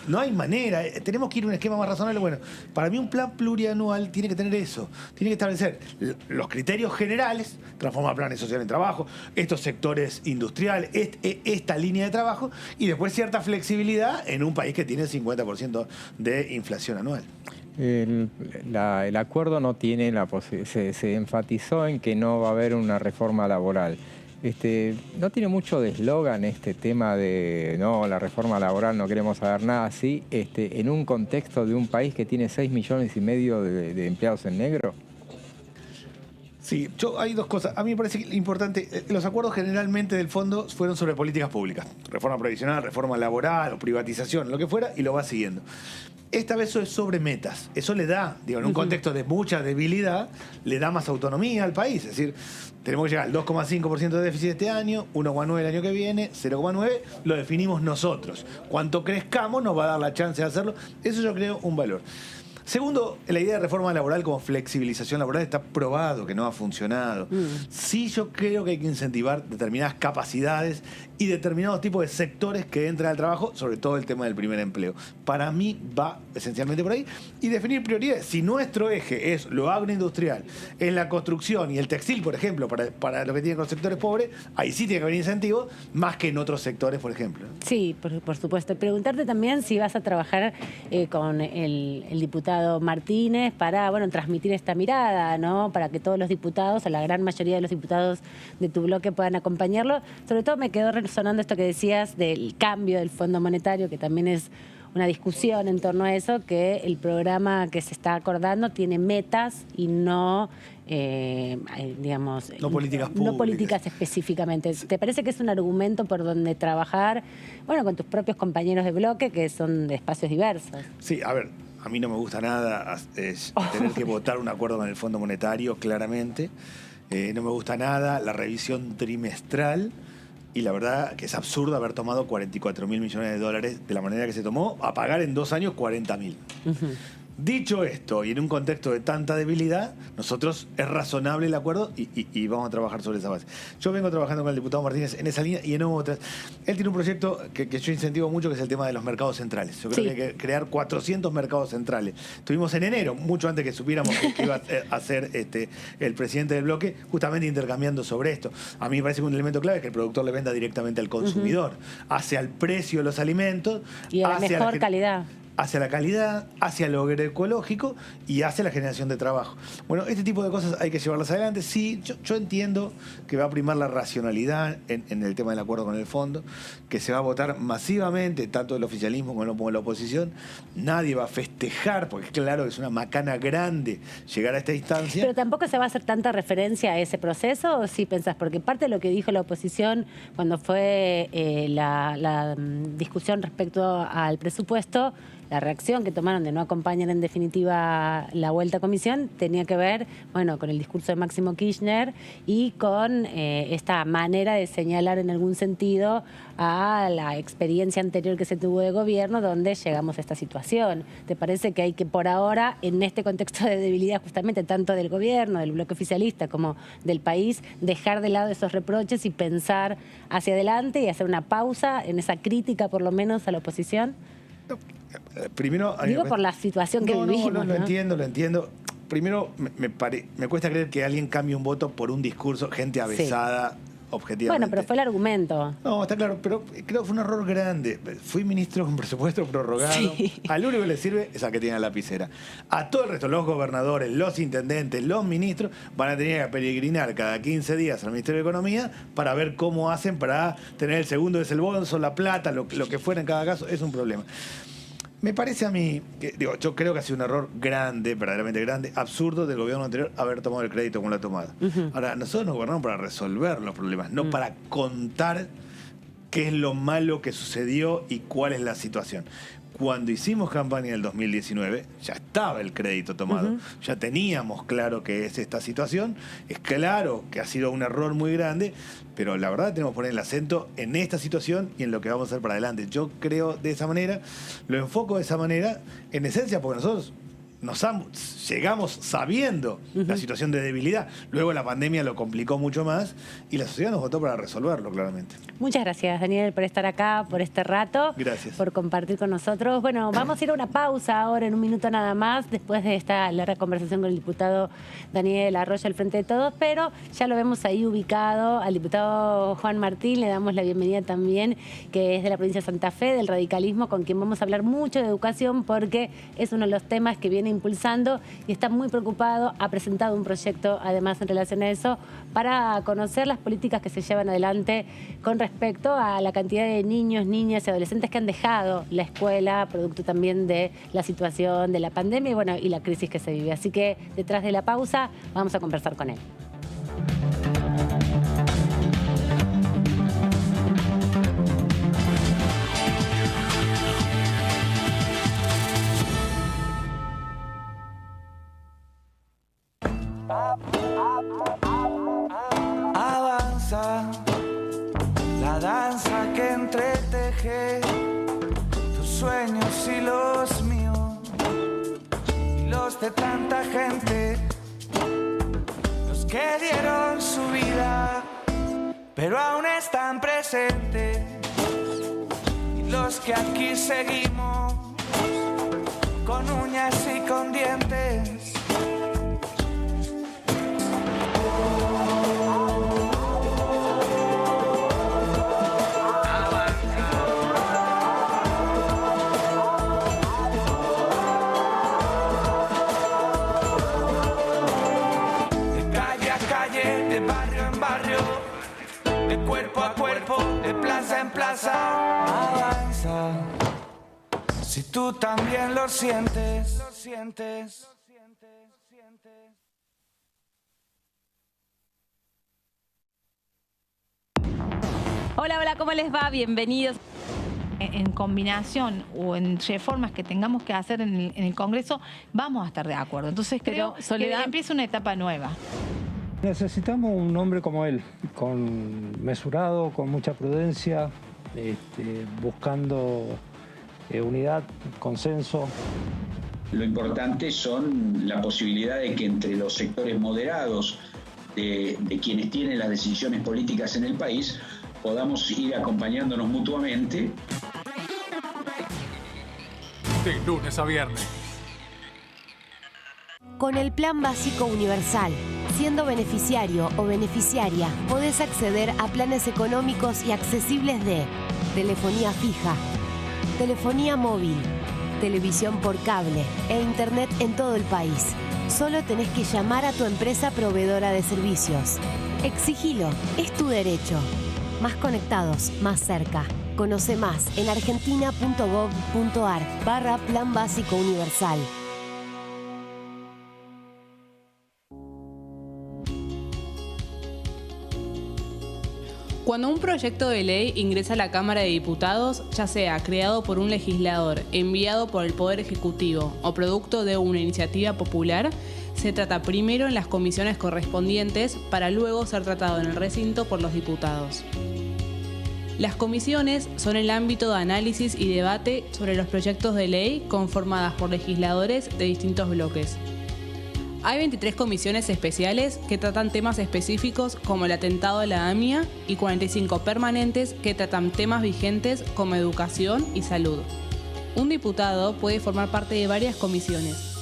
no hay manera. Tenemos que ir a un esquema más razonable. Bueno, para mí un plan plurianual tiene que tener eso. Tiene que establecer los criterios generales, transformar planes sociales en trabajo, estos sectores industriales, esta línea de trabajo, y después cierta flexibilidad en un país que tiene 50% de inflación anual. El acuerdo no tiene se enfatizó en que no va a haber una reforma laboral. no tiene mucho de eslogan este tema de no, la reforma laboral, no queremos saber nada así, en un contexto de un país que tiene 6,5 millones de empleados en negro. Sí, hay dos cosas. A mí me parece importante, los acuerdos generalmente del fondo fueron sobre políticas públicas, reforma previsional, reforma laboral o privatización, lo que fuera, y lo va siguiendo. Esta vez eso es sobre metas. Eso le da, digo, en un contexto de mucha debilidad, le da más autonomía al país. Es decir, tenemos que llegar al 2,5% de déficit este año, 1,9% el año que viene, 0,9%, lo definimos nosotros. Cuanto crezcamos nos va a dar la chance de hacerlo. Eso yo creo un valor. Segundo, la idea de reforma laboral como flexibilización laboral está probado que no ha funcionado. Sí, yo creo que hay que incentivar determinadas capacidades y determinados tipos de sectores que entran al trabajo, sobre todo el tema del primer empleo. Para mí va esencialmente por ahí. Y definir prioridades. Si nuestro eje es lo agroindustrial, es la construcción y el textil, por ejemplo, para lo que tiene con los sectores pobres, ahí sí tiene que haber incentivos, más que en otros sectores, por ejemplo. Sí, por supuesto. Preguntarte también si vas a trabajar con el diputado Martínez para, bueno, transmitir esta mirada, ¿no? Para que todos los diputados, o la gran mayoría de los diputados de tu bloque puedan acompañarlo. Sobre todo me quedó resonando esto que decías del cambio del Fondo Monetario, que también es una discusión en torno a eso, que el programa que se está acordando tiene metas y no, digamos... No políticas públicas. No políticas específicamente. ¿Te parece que es un argumento por donde trabajar, bueno, con tus propios compañeros de bloque, que son de espacios diversos? Sí, a ver, a mí no me gusta nada tener que votar un acuerdo con el Fondo Monetario, claramente. No me gusta nada la revisión trimestral. Y la verdad que es absurdo haber tomado 44.000 millones de dólares de la manera que se tomó, a pagar en 2 años 40.000. Dicho esto, y en un contexto de tanta debilidad, nosotros es razonable el acuerdo y vamos a trabajar sobre esa base. Yo vengo trabajando con el diputado Martínez en esa línea y en otras. Él tiene un proyecto que yo incentivo mucho, que es el tema de los mercados centrales. Yo creo que hay que crear 400 mercados centrales. Estuvimos en enero, mucho antes que supiéramos que iba a ser el presidente del bloque, justamente intercambiando sobre esto. A mí me parece que un elemento clave es que el productor le venda directamente al consumidor, hacia el precio de los alimentos. Y a la mejor calidad. Hacia la calidad, hacia lo agroecológico y hacia la generación de trabajo. Bueno, este tipo de cosas hay que llevarlas adelante. Sí, yo entiendo que va a primar la racionalidad en el tema del acuerdo con el fondo, que se va a votar masivamente, tanto el oficialismo como la oposición. Nadie va a festejar, porque claro que es una macana grande llegar a esta instancia. Pero tampoco se va a hacer tanta referencia a ese proceso, ¿o sí pensás? Porque parte de lo que dijo la oposición cuando fue la discusión respecto al presupuesto, la reacción que tomaron de no acompañar en definitiva la vuelta a comisión tenía que ver, bueno, con el discurso de Máximo Kirchner y con esta manera de señalar en algún sentido a la experiencia anterior que se tuvo de gobierno donde llegamos a esta situación. ¿Te parece que hay que por ahora, en este contexto de debilidad justamente tanto del gobierno, del bloque oficialista como del país, dejar de lado esos reproches y pensar hacia adelante y hacer una pausa en esa crítica por lo menos a la oposición? Primero, digo por la situación que vivimos. Lo entiendo. Primero, me cuesta creer que alguien cambie un voto por un discurso, gente avesada, objetivamente. Bueno, pero fue el argumento. No, está claro, pero creo que fue un error grande. Fui ministro con presupuesto prorrogado. Sí. Al único que le sirve es al que tiene la lapicera. A todo el resto, los gobernadores, los intendentes, los ministros, van a tener que peregrinar cada 15 días al Ministerio de Economía para ver cómo hacen para tener el segundo desembolso, la plata, lo que fuera en cada caso. Es un problema. Me parece a mí, yo creo que ha sido un error grande, verdaderamente grande, absurdo del gobierno anterior haber tomado el crédito como lo ha tomado. Ahora, nosotros nos gobernamos para resolver los problemas, no para contar qué es lo malo que sucedió y cuál es la situación. Cuando hicimos campaña en el 2019, ya estaba el crédito tomado, ya teníamos claro que es esta situación, es claro que ha sido un error muy grande, pero la verdad tenemos que poner el acento en esta situación y en lo que vamos a hacer para adelante. Yo creo de esa manera, lo enfoco de esa manera, en esencia porque nosotros llegamos sabiendo la situación de debilidad. Luego la pandemia lo complicó mucho más y la sociedad nos votó para resolverlo, claramente. Muchas gracias, Daniel, por estar acá, por este rato. Gracias. Por compartir con nosotros. Bueno, vamos a ir a una pausa ahora, en un minuto nada más, después de esta larga conversación con el diputado Daniel Arroyo al Frente de Todos, pero ya lo vemos ahí ubicado al diputado Juan Martín. Le damos la bienvenida también, que es de la provincia de Santa Fe, del radicalismo, con quien vamos a hablar mucho de educación, porque es uno de los temas que viene viene impulsando y está muy preocupado. Ha presentado un proyecto, además, en relación a eso, para conocer las políticas que se llevan adelante con respecto a la cantidad de niños, niñas y adolescentes que han dejado la escuela, producto también de la situación de la pandemia y, bueno, y la crisis que se vive. Así que, detrás de la pausa, vamos a conversar con él. Avanza la danza que entreteje tus sueños y los míos y los de tanta gente, los que dieron su vida pero aún están presentes, y los que aquí seguimos con uñas y con dientes. Cuerpo a cuerpo, de plaza en plaza, avanza. Si tú también lo sientes, lo sientes. Hola, hola, ¿cómo les va? Bienvenidos. En combinación o en reformas que tengamos que hacer en el Congreso, vamos a estar de acuerdo. Entonces creo que empieza una etapa nueva. Necesitamos un hombre como él, mesurado, con mucha prudencia, buscando unidad, consenso. Lo importante son la posibilidad de que entre los sectores moderados de quienes tienen las decisiones políticas en el país podamos ir acompañándonos mutuamente. De lunes a viernes. Con el Plan Básico Universal, siendo beneficiario o beneficiaria, podés acceder a planes económicos y accesibles de telefonía fija, telefonía móvil, televisión por cable e internet en todo el país. Solo tenés que llamar a tu empresa proveedora de servicios. Exigilo, es tu derecho. Más conectados, más cerca. Conoce más en argentina.gov.ar/Plan Básico Universal. Cuando un proyecto de ley ingresa a la Cámara de Diputados, ya sea creado por un legislador, enviado por el Poder Ejecutivo o producto de una iniciativa popular, se trata primero en las comisiones correspondientes para luego ser tratado en el recinto por los diputados. Las comisiones son el ámbito de análisis y debate sobre los proyectos de ley conformadas por legisladores de distintos bloques. Hay 23 comisiones especiales que tratan temas específicos como el atentado de la AMIA y 45 permanentes que tratan temas vigentes como educación y salud. Un diputado puede formar parte de varias comisiones.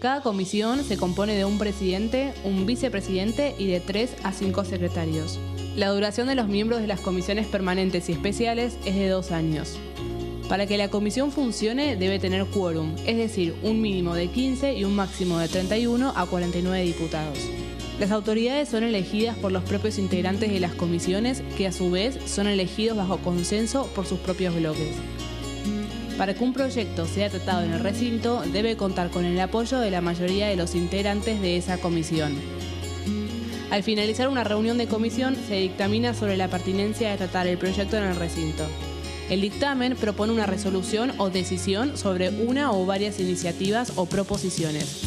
Cada comisión se compone de un presidente, un vicepresidente y de 3 a 5 secretarios. La duración de los miembros de las comisiones permanentes y especiales es de 2 años. Para que la comisión funcione debe tener quórum, es decir, un mínimo de 15 y un máximo de 31 a 49 diputados. Las autoridades son elegidas por los propios integrantes de las comisiones, que a su vez son elegidos bajo consenso por sus propios bloques. Para que un proyecto sea tratado en el recinto, debe contar con el apoyo de la mayoría de los integrantes de esa comisión. Al finalizar una reunión de comisión, se dictamina sobre la pertinencia de tratar el proyecto en el recinto. El dictamen propone una resolución o decisión sobre una o varias iniciativas o proposiciones.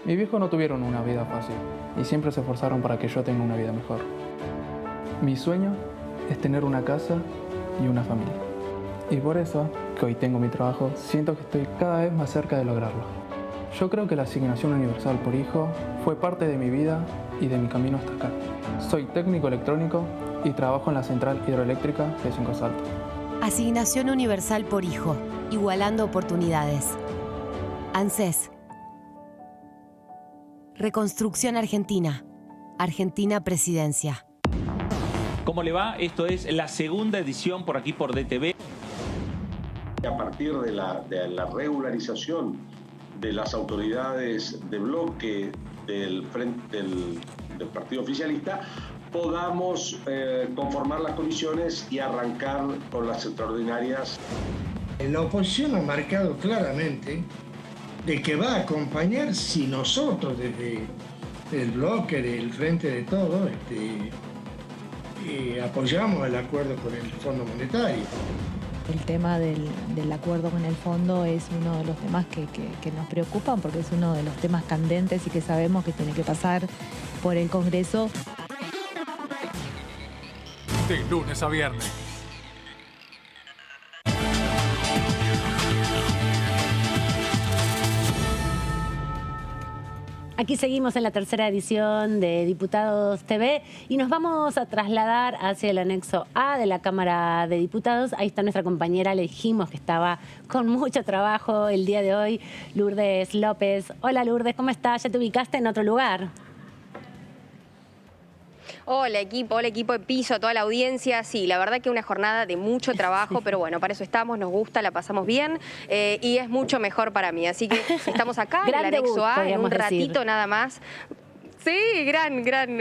Mis viejos no tuvieron una vida fácil y siempre se esforzaron para que yo tenga una vida mejor. Mi sueño es tener una casa y una familia. Y por eso, que hoy tengo mi trabajo, siento que estoy cada vez más cerca de lograrlo. Yo creo que la asignación universal por hijo fue parte de mi vida y de mi camino hasta acá. Soy técnico electrónico y trabajo en la central hidroeléctrica de Cinco Saltos. Asignación universal por hijo, igualando oportunidades. ANSES. Reconstrucción Argentina. Argentina Presidencia. ¿Cómo le va? Esto es la segunda edición por aquí por DTV. A partir de la regularización de las autoridades de bloque del partido oficialista, podamos conformar las comisiones y arrancar con las extraordinarias. La oposición ha marcado claramente de que va a acompañar si nosotros desde el bloque, del Frente de Todos, apoyamos el acuerdo con el Fondo Monetario. El tema del acuerdo con el fondo es uno de los temas que nos preocupan porque es uno de los temas candentes y que sabemos que tiene que pasar por el Congreso. De lunes a viernes. Aquí seguimos en la tercera edición de Diputados TV y nos vamos a trasladar hacia el anexo A de la Cámara de Diputados. Ahí está nuestra compañera, le dijimos que estaba con mucho trabajo el día de hoy, Lourdes López. Hola Lourdes, ¿cómo estás? ¿Ya te ubicaste en otro lugar? Hola equipo de piso, toda la audiencia. Sí, la verdad que una jornada de mucho trabajo, pero bueno, para eso estamos, nos gusta, la pasamos bien y es mucho mejor para mí. Así que estamos acá en el anexo A, en un ratito nada más. Sí,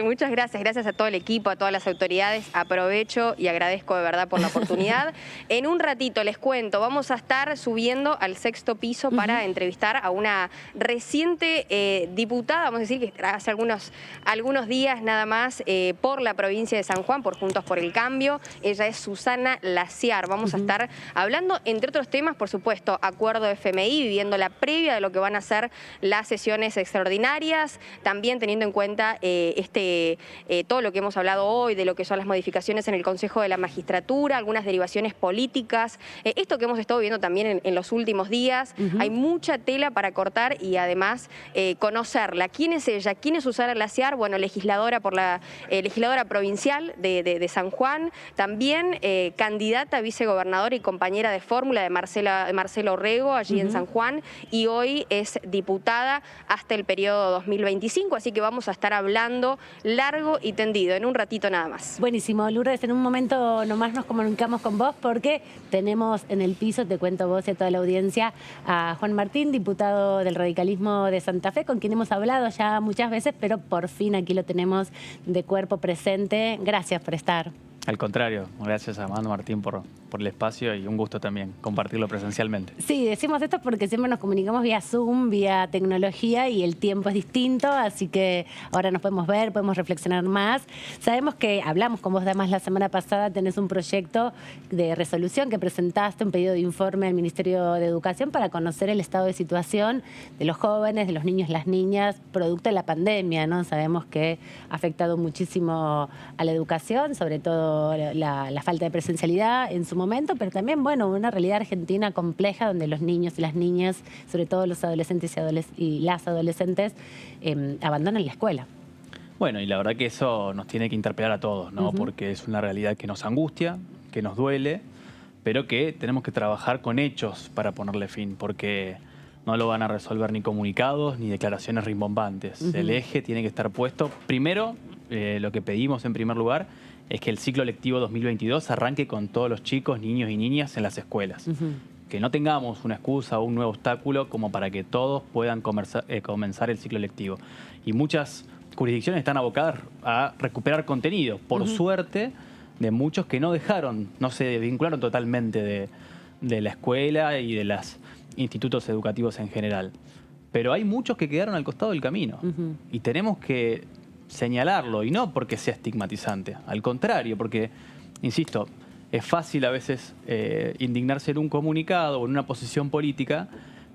muchas gracias. Gracias a todo el equipo, a todas las autoridades. Aprovecho y agradezco de verdad por la oportunidad. En un ratito, les cuento, vamos a estar subiendo al 6º piso para entrevistar a una reciente diputada, vamos a decir que hace algunos días nada más, por la provincia de San Juan, por Juntos por el Cambio. Ella es Susana Laciar. Vamos a estar hablando, entre otros temas, por supuesto, acuerdo FMI, viviendo la previa de lo que van a ser las sesiones extraordinarias, también teniendo en cuenta todo lo que hemos hablado hoy, de lo que son las modificaciones en el Consejo de la Magistratura, algunas derivaciones políticas, esto que hemos estado viendo también en los últimos días. Hay mucha tela para cortar y además conocerla. ¿Quién es ella? ¿Quién es Susana Laciar? Bueno, legisladora por la legisladora provincial de San Juan, también candidata a vicegobernadora y compañera de fórmula de Marcelo Orrego allí en San Juan, y hoy es diputada hasta el periodo 2025, así que vamos a estar hablando largo y tendido en un ratito nada más. Buenísimo, Lourdes, en un momento nomás nos comunicamos con vos porque tenemos en el piso, te cuento vos y a toda la audiencia, a Juan Martín, diputado del radicalismo de Santa Fe, con quien hemos hablado ya muchas veces, pero por fin aquí lo tenemos de cuerpo presente. Gracias por estar. Al contrario, gracias a Amando Martín por el espacio y un gusto también compartirlo presencialmente. Sí, decimos esto porque siempre nos comunicamos vía Zoom, vía tecnología y el tiempo es distinto, así que ahora nos podemos ver, podemos reflexionar más. Sabemos que hablamos con vos además la semana pasada, tenés un proyecto de resolución que presentaste, un pedido de informe al Ministerio de Educación para conocer el estado de situación de los jóvenes, de los niños, las niñas, producto de la pandemia, ¿no? Sabemos que ha afectado muchísimo a la educación, sobre todo la falta de presencialidad en su momento, pero también, bueno, una realidad argentina compleja donde los niños y las niñas, sobre todo los adolescentes y las adolescentes, abandonan la escuela. Bueno, y la verdad que eso nos tiene que interpelar a todos, ¿no? Porque es una realidad que nos angustia, que nos duele, pero que tenemos que trabajar con hechos para ponerle fin, porque no lo van a resolver ni comunicados ni declaraciones rimbombantes. El eje tiene que estar puesto. Primero, lo que pedimos en primer lugar es que el ciclo lectivo 2022 arranque con todos los chicos, niños y niñas en las escuelas. Que no tengamos una excusa o un nuevo obstáculo como para que todos puedan comenzar el ciclo lectivo. Y muchas jurisdicciones están abocadas a recuperar contenido. Por suerte, de muchos que no se vincularon totalmente de la escuela y de los institutos educativos en general. Pero hay muchos que quedaron al costado del camino. Y tenemos que señalarlo, y no porque sea estigmatizante, al contrario, porque, insisto, es fácil a veces indignarse en un comunicado o en una posición política,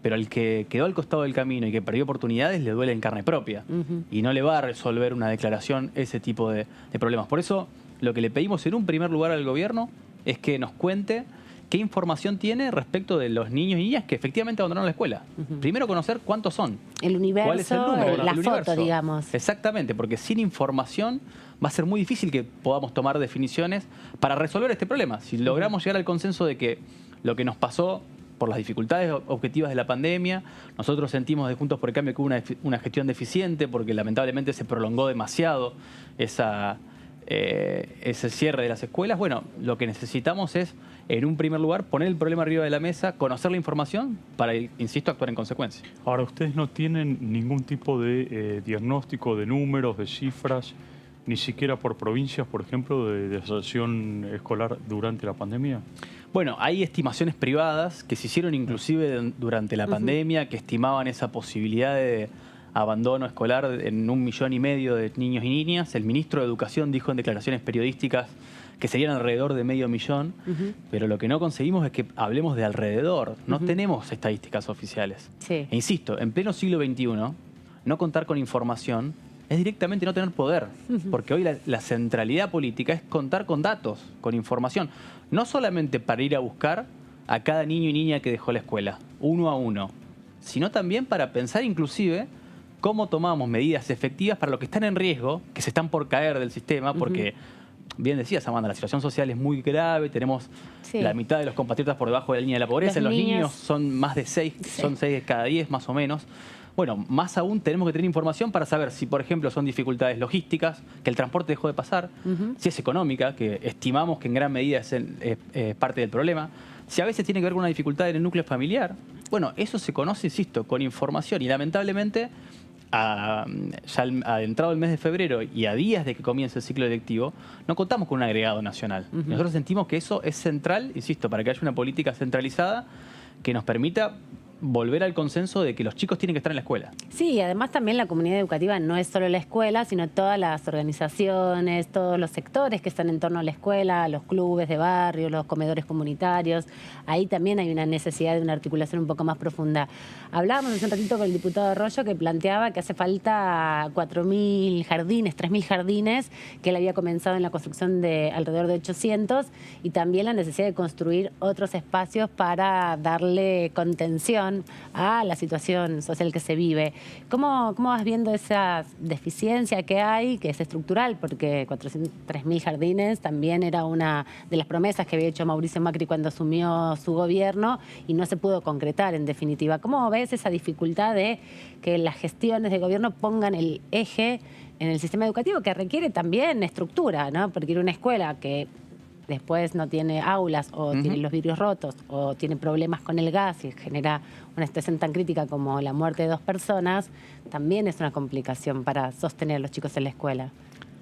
pero al que quedó al costado del camino y que perdió oportunidades le duele en carne propia y no le va a resolver una declaración ese tipo de problemas. Por eso, lo que le pedimos en un primer lugar al gobierno es que nos cuente qué información tiene respecto de los niños y niñas que efectivamente abandonaron la escuela. Primero conocer cuántos son. El universo, ¿cuál es el número? La el foto, universo. digamos. Exactamente, porque sin información va a ser muy difícil que podamos tomar definiciones para resolver este problema. Si logramos llegar al consenso de que lo que nos pasó por las dificultades objetivas de la pandemia, nosotros sentimos de Juntos por el Cambio que hubo una gestión deficiente porque lamentablemente se prolongó demasiado esa ese cierre de las escuelas, bueno, lo que necesitamos es, en un primer lugar, poner el problema arriba de la mesa, conocer la información para, insisto, actuar en consecuencia. Ahora, ¿ustedes no tienen ningún tipo de diagnóstico de números, de cifras, ni siquiera por provincias, por ejemplo, de deserción escolar durante la pandemia? Bueno, hay estimaciones privadas que se hicieron inclusive durante la pandemia, que estimaban esa posibilidad de abandono escolar en 1,5 millones de niños y niñas. El ministro de Educación dijo en declaraciones periodísticas que serían alrededor de 500,000, pero lo que no conseguimos es que hablemos de alrededor. No tenemos estadísticas oficiales. Sí. E insisto, en pleno siglo XXI, no contar con información es directamente no tener poder, porque hoy la centralidad política es contar con datos, con información, no solamente para ir a buscar a cada niño y niña que dejó la escuela, uno a uno, sino también para pensar inclusive cómo tomamos medidas efectivas para los que están en riesgo, que se están por caer del sistema, porque, bien decías, Amanda, la situación social es muy grave, tenemos la mitad de los compatriotas por debajo de la línea de la pobreza, los niños son más de 6, son 6 de cada 10 más o menos. Bueno, más aún tenemos que tener información para saber si, por ejemplo, son dificultades logísticas, que el transporte dejó de pasar, si es económica, que estimamos que en gran medida es parte del problema, si a veces tiene que ver con una dificultad en el núcleo familiar. Bueno, eso se conoce, insisto, con información y lamentablemente, ya adentrado el mes de febrero y a días de que comience el ciclo lectivo, no contamos con un agregado nacional. Nosotros sentimos que eso es central, insisto, para que haya una política centralizada que nos permita volver al consenso de que los chicos tienen que estar en la escuela. Sí, y además también la comunidad educativa no es solo la escuela, sino todas las organizaciones, todos los sectores que están en torno a la escuela, los clubes de barrio, los comedores comunitarios. Ahí también hay una necesidad de una articulación un poco más profunda. Hablábamos hace un ratito con el diputado Arroyo que planteaba que hace falta 4.000 jardines, 3.000 jardines, que él había comenzado en la construcción de alrededor de 800, y también la necesidad de construir otros espacios para darle contención a la situación social que se vive. ¿Cómo vas viendo esa deficiencia que hay, que es estructural? Porque 3.000 jardines también era una de las promesas que había hecho Mauricio Macri cuando asumió su gobierno y no se pudo concretar en definitiva. ¿Cómo ves esa dificultad de que las gestiones de gobierno pongan el eje en el sistema educativo, que requiere también estructura, ¿no? Porque ir a una escuela que después no tiene aulas o tiene los vidrios rotos o tiene problemas con el gas y genera una situación tan crítica como la muerte de 2 personas, también es una complicación para sostener a los chicos en la escuela.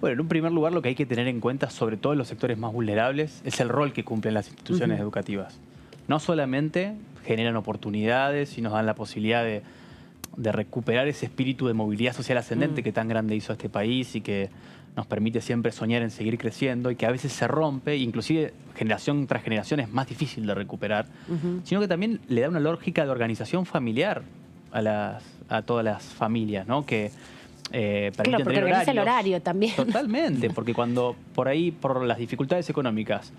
Bueno, en un primer lugar lo que hay que tener en cuenta, sobre todo en los sectores más vulnerables, es el rol que cumplen las instituciones educativas. No solamente generan oportunidades y nos dan la posibilidad de recuperar ese espíritu de movilidad social ascendente que tan grande hizo este país y que nos permite siempre soñar en seguir creciendo y que a veces se rompe, inclusive generación tras generación es más difícil de recuperar, sino que también le da una lógica de organización familiar a todas las familias, ¿no? Que permiten claro, porque organiza el horario también. Totalmente, porque cuando por ahí, por las dificultades económicas,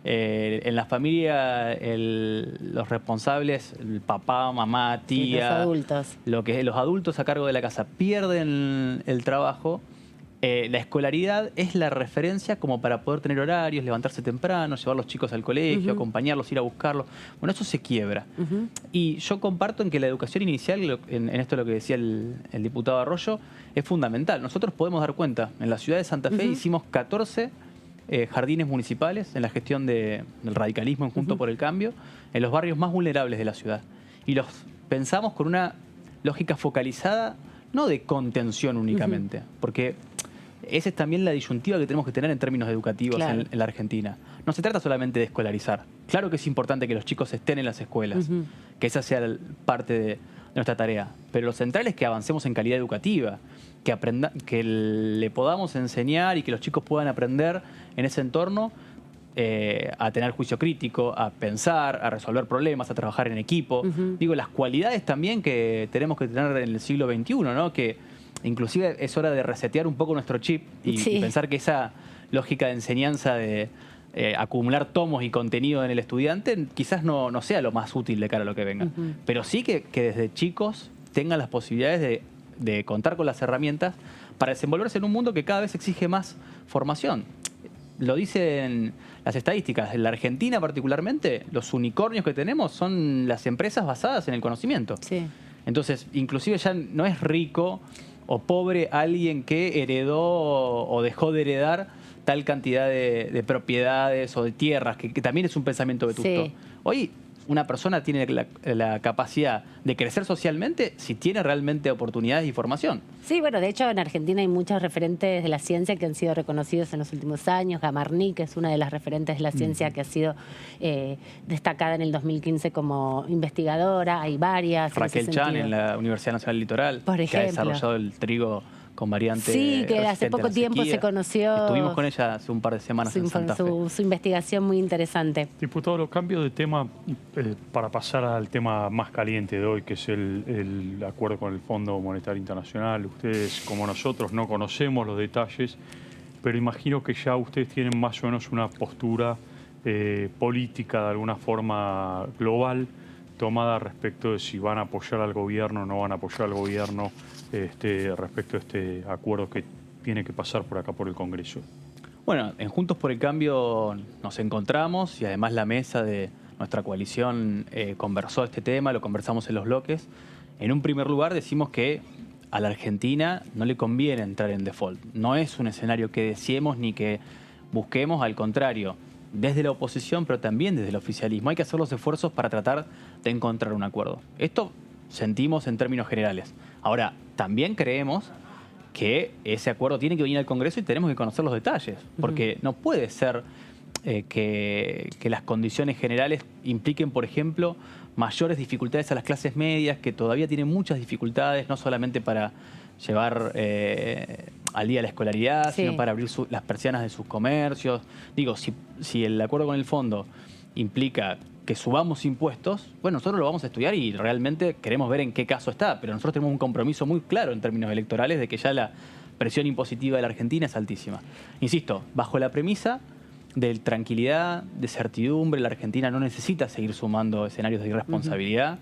en la familia los responsables, el papá, mamá, tía, los adultos. Los adultos a cargo de la casa pierden el trabajo. La escolaridad es la referencia como para poder tener horarios, levantarse temprano, llevar a los chicos al colegio, acompañarlos, ir a buscarlos. Bueno, eso se quiebra. Y yo comparto en que la educación inicial, en esto lo que decía el diputado Arroyo, es fundamental. Nosotros podemos dar cuenta, en la ciudad de Santa Fe hicimos 14 jardines municipales en la gestión del radicalismo en Juntos por el Cambio, en los barrios más vulnerables de la ciudad. Y los pensamos con una lógica focalizada, no de contención únicamente, porque esa es también la disyuntiva que tenemos que tener en términos educativos en la Argentina. No se trata solamente de escolarizar. Claro que es importante que los chicos estén en las escuelas, que esa sea parte de nuestra tarea. Pero lo central es que avancemos en calidad educativa, que le podamos enseñar y que los chicos puedan aprender en ese entorno a tener juicio crítico, a pensar, a resolver problemas, a trabajar en equipo. Digo, las cualidades también que tenemos que tener en el siglo XXI, ¿no? Que inclusive es hora de resetear un poco nuestro chip y pensar que esa lógica de enseñanza de acumular tomos y contenido en el estudiante quizás no sea lo más útil de cara a lo que venga. Pero sí que desde chicos tengan las posibilidades de contar con las herramientas para desenvolverse en un mundo que cada vez exige más formación. Lo dicen las estadísticas. En la Argentina particularmente, los unicornios que tenemos son las empresas basadas en el conocimiento. Entonces, inclusive ya no es rico o pobre alguien que heredó o dejó de heredar tal cantidad de propiedades o de tierras, que también es un pensamiento vetusto. Sí. Hoy una persona tiene la capacidad de crecer socialmente si tiene realmente oportunidades y formación. Sí, bueno, de hecho en Argentina hay muchos referentes de la ciencia que han sido reconocidos en los últimos años. Gamarni, que es una de las referentes de la ciencia que ha sido destacada en el 2015 como investigadora. Hay varias. Raquel Chan en la Universidad Nacional Litoral, por ejemplo, que ha desarrollado el trigo con variante. Sí, que hace resistente a poco la tiempo sequía. se conoció. Estuvimos con ella hace un par de semanas en Santa Fe. Su investigación muy interesante. Diputado, los cambios de tema para pasar al tema más caliente de hoy, que es el acuerdo con el Fondo Monetario Internacional. Ustedes, como nosotros, no conocemos los detalles, pero imagino que ya ustedes tienen más o menos una postura política de alguna forma global tomada respecto de si van a apoyar al gobierno o no van a apoyar al gobierno respecto a este acuerdo que tiene que pasar por acá por el Congreso. Bueno, en Juntos por el Cambio nos encontramos y además la mesa de nuestra coalición conversó este tema, lo conversamos en los bloques. En un primer lugar decimos que a la Argentina no le conviene entrar en default. No es un escenario que deseemos ni que busquemos, al contrario, desde la oposición, pero también desde el oficialismo. Hay que hacer los esfuerzos para tratar de encontrar un acuerdo. Esto sentimos en términos generales. Ahora, también creemos que ese acuerdo tiene que venir al Congreso y tenemos que conocer los detalles, porque no puede ser que las condiciones generales impliquen, por ejemplo, mayores dificultades a las clases medias, que todavía tienen muchas dificultades, no solamente para llevar al día la escolaridad, sino para abrir las persianas de sus comercios. Digo, si el acuerdo con el fondo implica que subamos impuestos, bueno, nosotros lo vamos a estudiar y realmente queremos ver en qué caso está, pero nosotros tenemos un compromiso muy claro en términos electorales de que ya la presión impositiva de la Argentina es altísima. Insisto, bajo la premisa de tranquilidad, de certidumbre, la Argentina no necesita seguir sumando escenarios de irresponsabilidad.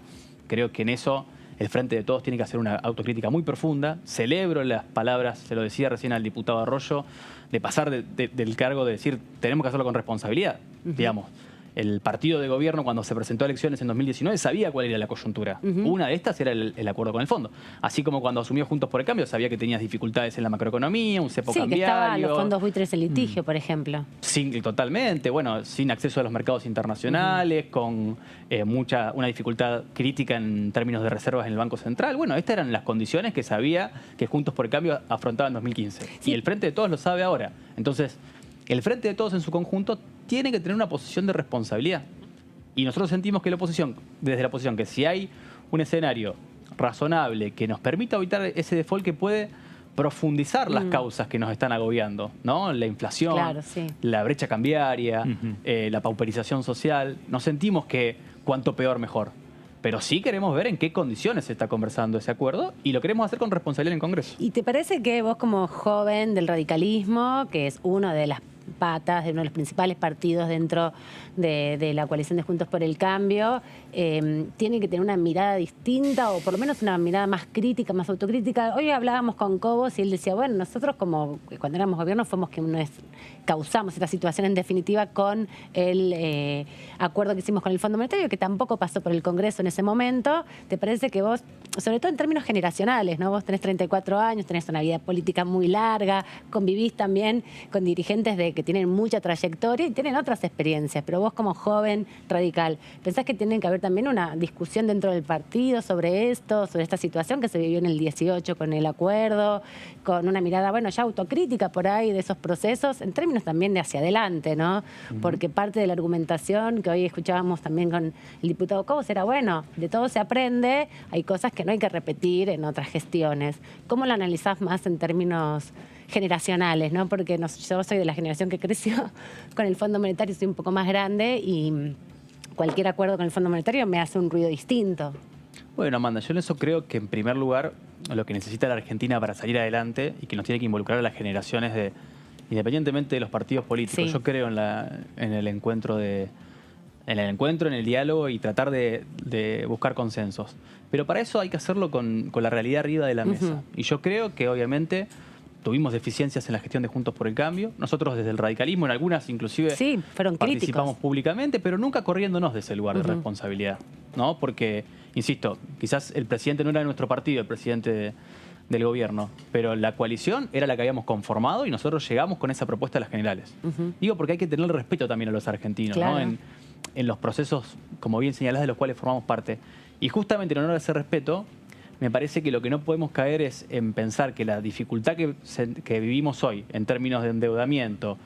Creo que en eso el Frente de Todos tiene que hacer una autocrítica muy profunda. Celebro las palabras, se lo decía recién al diputado Arroyo, de pasar del cargo de decir tenemos que hacerlo con responsabilidad, digamos. El partido de gobierno, cuando se presentó a elecciones en 2019, sabía cuál era la coyuntura. Una de estas era el acuerdo con el fondo. Así como cuando asumió Juntos por el Cambio, sabía que tenías dificultades en la macroeconomía, un cepo cambiario. Sí, que estaban los fondos buitres en litigio, por ejemplo. Totalmente. Bueno, sin acceso a los mercados internacionales, con una dificultad crítica en términos de reservas en el Banco Central. Bueno, estas eran las condiciones que sabía que Juntos por el Cambio afrontaba en 2015. Y el Frente de Todos lo sabe ahora. Entonces, el Frente de Todos en su conjunto tiene que tener una posición de responsabilidad. Y nosotros sentimos que desde la oposición, que si hay un escenario razonable que nos permita evitar ese default que puede profundizar las causas que nos están agobiando, ¿no? La inflación, la brecha cambiaria, la pauperización social. Nos sentimos que cuanto peor mejor. Pero sí queremos ver en qué condiciones se está conversando ese acuerdo y lo queremos hacer con responsabilidad en el Congreso. ¿Y te parece que vos como joven del radicalismo, que es una de las patas de uno de los principales partidos dentro de la coalición de Juntos por el Cambio, tiene que tener una mirada distinta o por lo menos una mirada más crítica, más autocrítica? Hoy hablábamos con Cobos y él decía, bueno, nosotros como cuando éramos gobierno fuimos quienes causamos esta situación en definitiva con el acuerdo que hicimos con el Fondo Monetario, que tampoco pasó por el Congreso en ese momento. ¿Te parece que vos, sobre todo en términos generacionales, ¿no? Vos tenés 34 años, tenés una vida política muy larga, convivís también con dirigentes que tienen mucha trayectoria y tienen otras experiencias, pero vos como joven radical, ¿pensás que tiene que haber también una discusión dentro del partido sobre esto, sobre esta situación que se vivió en el 18 con el acuerdo, con una mirada, bueno, ya autocrítica por ahí de esos procesos, en términos también de hacia adelante, ¿no? Porque parte de la argumentación que hoy escuchábamos también con el diputado Cobos era, bueno, de todo se aprende, hay cosas que no hay que repetir en otras gestiones. ¿Cómo lo analizás más en términos generacionales, ¿no? Porque yo soy de la generación que creció con el Fondo Monetario, soy un poco más grande y cualquier acuerdo con el Fondo Monetario me hace un ruido distinto. Bueno, Amanda, yo en eso creo que en primer lugar lo que necesita la Argentina para salir adelante y que nos tiene que involucrar a las generaciones independientemente de los partidos políticos, yo creo en el encuentro, en el diálogo y tratar de buscar consensos. Pero para eso hay que hacerlo con la realidad arriba de la mesa. Y yo creo que obviamente tuvimos deficiencias en la gestión de Juntos por el Cambio. Nosotros desde el radicalismo, en algunas inclusive participamos públicamente, pero nunca corriéndonos de ese lugar de responsabilidad, ¿no? Porque, insisto, quizás el presidente no era de nuestro partido, el presidente del gobierno, pero la coalición era la que habíamos conformado y nosotros llegamos con esa propuesta a las generales. Digo porque hay que tener respeto también a los argentinos, claro, ¿no? En los procesos, como bien señalás, de los cuales formamos parte. Y justamente en honor a ese respeto, me parece que lo que no podemos caer es en pensar que la dificultad que vivimos hoy en términos de endeudamiento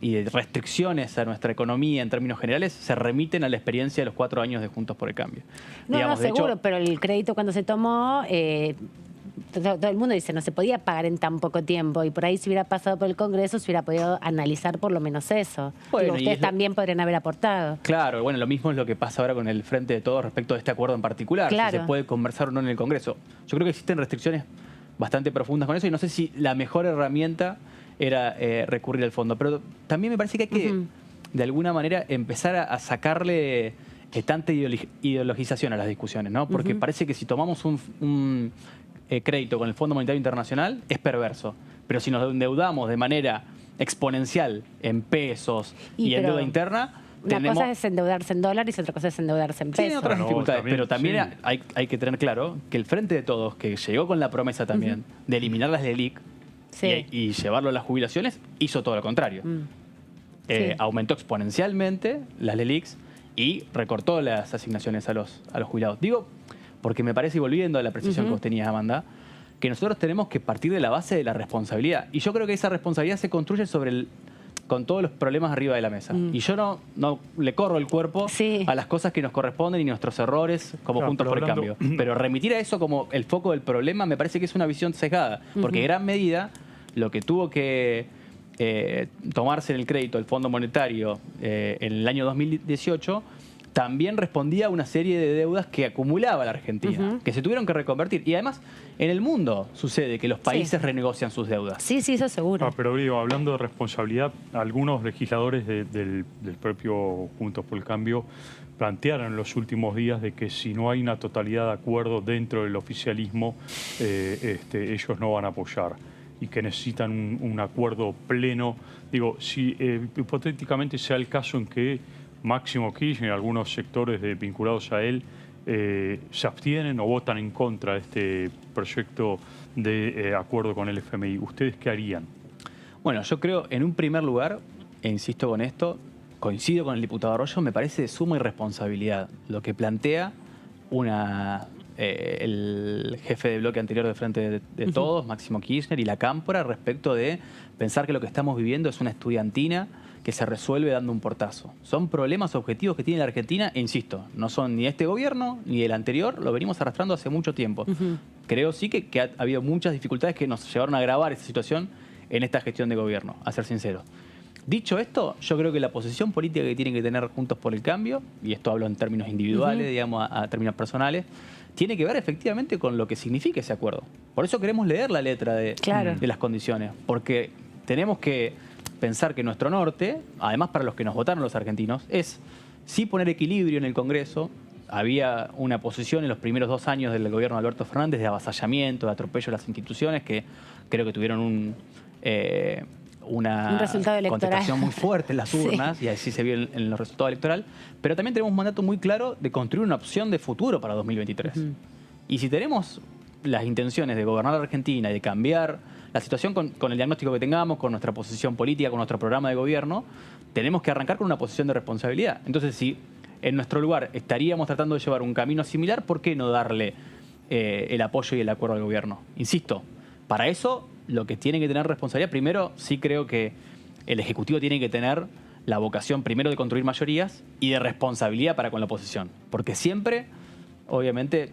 y de restricciones a nuestra economía en términos generales se remiten a la experiencia de los 4 años de Juntos por el Cambio. No, Digamos, no, seguro, pero el crédito cuando se tomó... todo el mundo dice, no se podía pagar en tan poco tiempo y por ahí si hubiera pasado por el Congreso se hubiera podido analizar por lo menos eso. Bueno, digo, ustedes también podrían haber aportado. Claro, bueno, lo mismo es lo que pasa ahora con el Frente de Todos respecto de este acuerdo en particular, claro, si se puede conversar o no en el Congreso. Yo creo que existen restricciones bastante profundas con eso y no sé si la mejor herramienta era recurrir al fondo, pero también me parece que hay que, de alguna manera, empezar a sacarle tanta ideologización a las discusiones, ¿no? Porque parece que si tomamos un crédito con el Fondo Monetario Internacional es perverso. Pero si nos endeudamos de manera exponencial en pesos y en deuda interna... Una cosa es endeudarse en dólares y otra cosa es endeudarse en pesos. Tiene otras dificultades, pero también hay que tener claro que el Frente de Todos, que llegó con la promesa también de eliminar las LELIC y llevarlo a las jubilaciones, hizo todo lo contrario. Aumentó exponencialmente las LELICs y recortó las asignaciones a los jubilados. Digo... porque me parece, y volviendo a la apreciación que vos tenías, Amanda, que nosotros tenemos que partir de la base de la responsabilidad. Y yo creo que esa responsabilidad se construye con todos los problemas arriba de la mesa. Y yo no le corro el cuerpo a las cosas que nos corresponden y nuestros errores como Juntos por el Cambio. Pero remitir a eso como el foco del problema me parece que es una visión sesgada. Porque en gran medida lo que tuvo que tomarse en el crédito el Fondo Monetario en el año 2018... también respondía a una serie de deudas que acumulaba la Argentina, que se tuvieron que reconvertir. Y además, en el mundo sucede que los países renegocian sus deudas. Sí, eso seguro. Pero digo, hablando de responsabilidad, algunos legisladores del propio Juntos por el Cambio plantearon en los últimos días de que si no hay una totalidad de acuerdo dentro del oficialismo, ellos no van a apoyar y que necesitan un acuerdo pleno. Digo, si hipotéticamente sea el caso en que Máximo Kirchner y algunos sectores vinculados a él se abstienen o votan en contra de este proyecto de acuerdo con el FMI. ¿Ustedes qué harían? Bueno, yo creo, en un primer lugar, e insisto con esto, coincido con el diputado Arroyo, me parece de suma irresponsabilidad lo que plantea el jefe de bloque anterior del Frente de Todos, Máximo Kirchner, y la Cámpora respecto de pensar que lo que estamos viviendo es una estudiantina que se resuelve dando un portazo. Son problemas objetivos que tiene la Argentina, e insisto, no son ni este gobierno ni el anterior, lo venimos arrastrando hace mucho tiempo. Creo sí que ha habido muchas dificultades que nos llevaron a agravar esa situación en esta gestión de gobierno, a ser sincero. Dicho esto, yo creo que la posición política que tienen que tener Juntos por el Cambio, y esto hablo en términos individuales, digamos, a términos personales, tiene que ver efectivamente con lo que significa ese acuerdo. Por eso queremos leer la letra de las condiciones, porque tenemos que pensar que nuestro norte, además para los que nos votaron los argentinos, es sí poner equilibrio en el Congreso. Había una posición en los primeros 2 años del gobierno de Alberto Fernández de avasallamiento, de atropello a las instituciones, que creo que tuvieron una resultado electoral, contestación muy fuerte en las urnas, y así se vio en los resultados electorales. Pero también tenemos un mandato muy claro de construir una opción de futuro para 2023. Y si tenemos las intenciones de gobernar la Argentina y de cambiar la situación con el diagnóstico que tengamos, con nuestra posición política, con nuestro programa de gobierno, tenemos que arrancar con una posición de responsabilidad. Entonces, si en nuestro lugar estaríamos tratando de llevar un camino similar, ¿por qué no darle el apoyo y el acuerdo al gobierno? Insisto, para eso lo que tiene que tener responsabilidad, primero sí creo que el Ejecutivo tiene que tener la vocación primero de construir mayorías y de responsabilidad para con la oposición. Porque siempre, obviamente,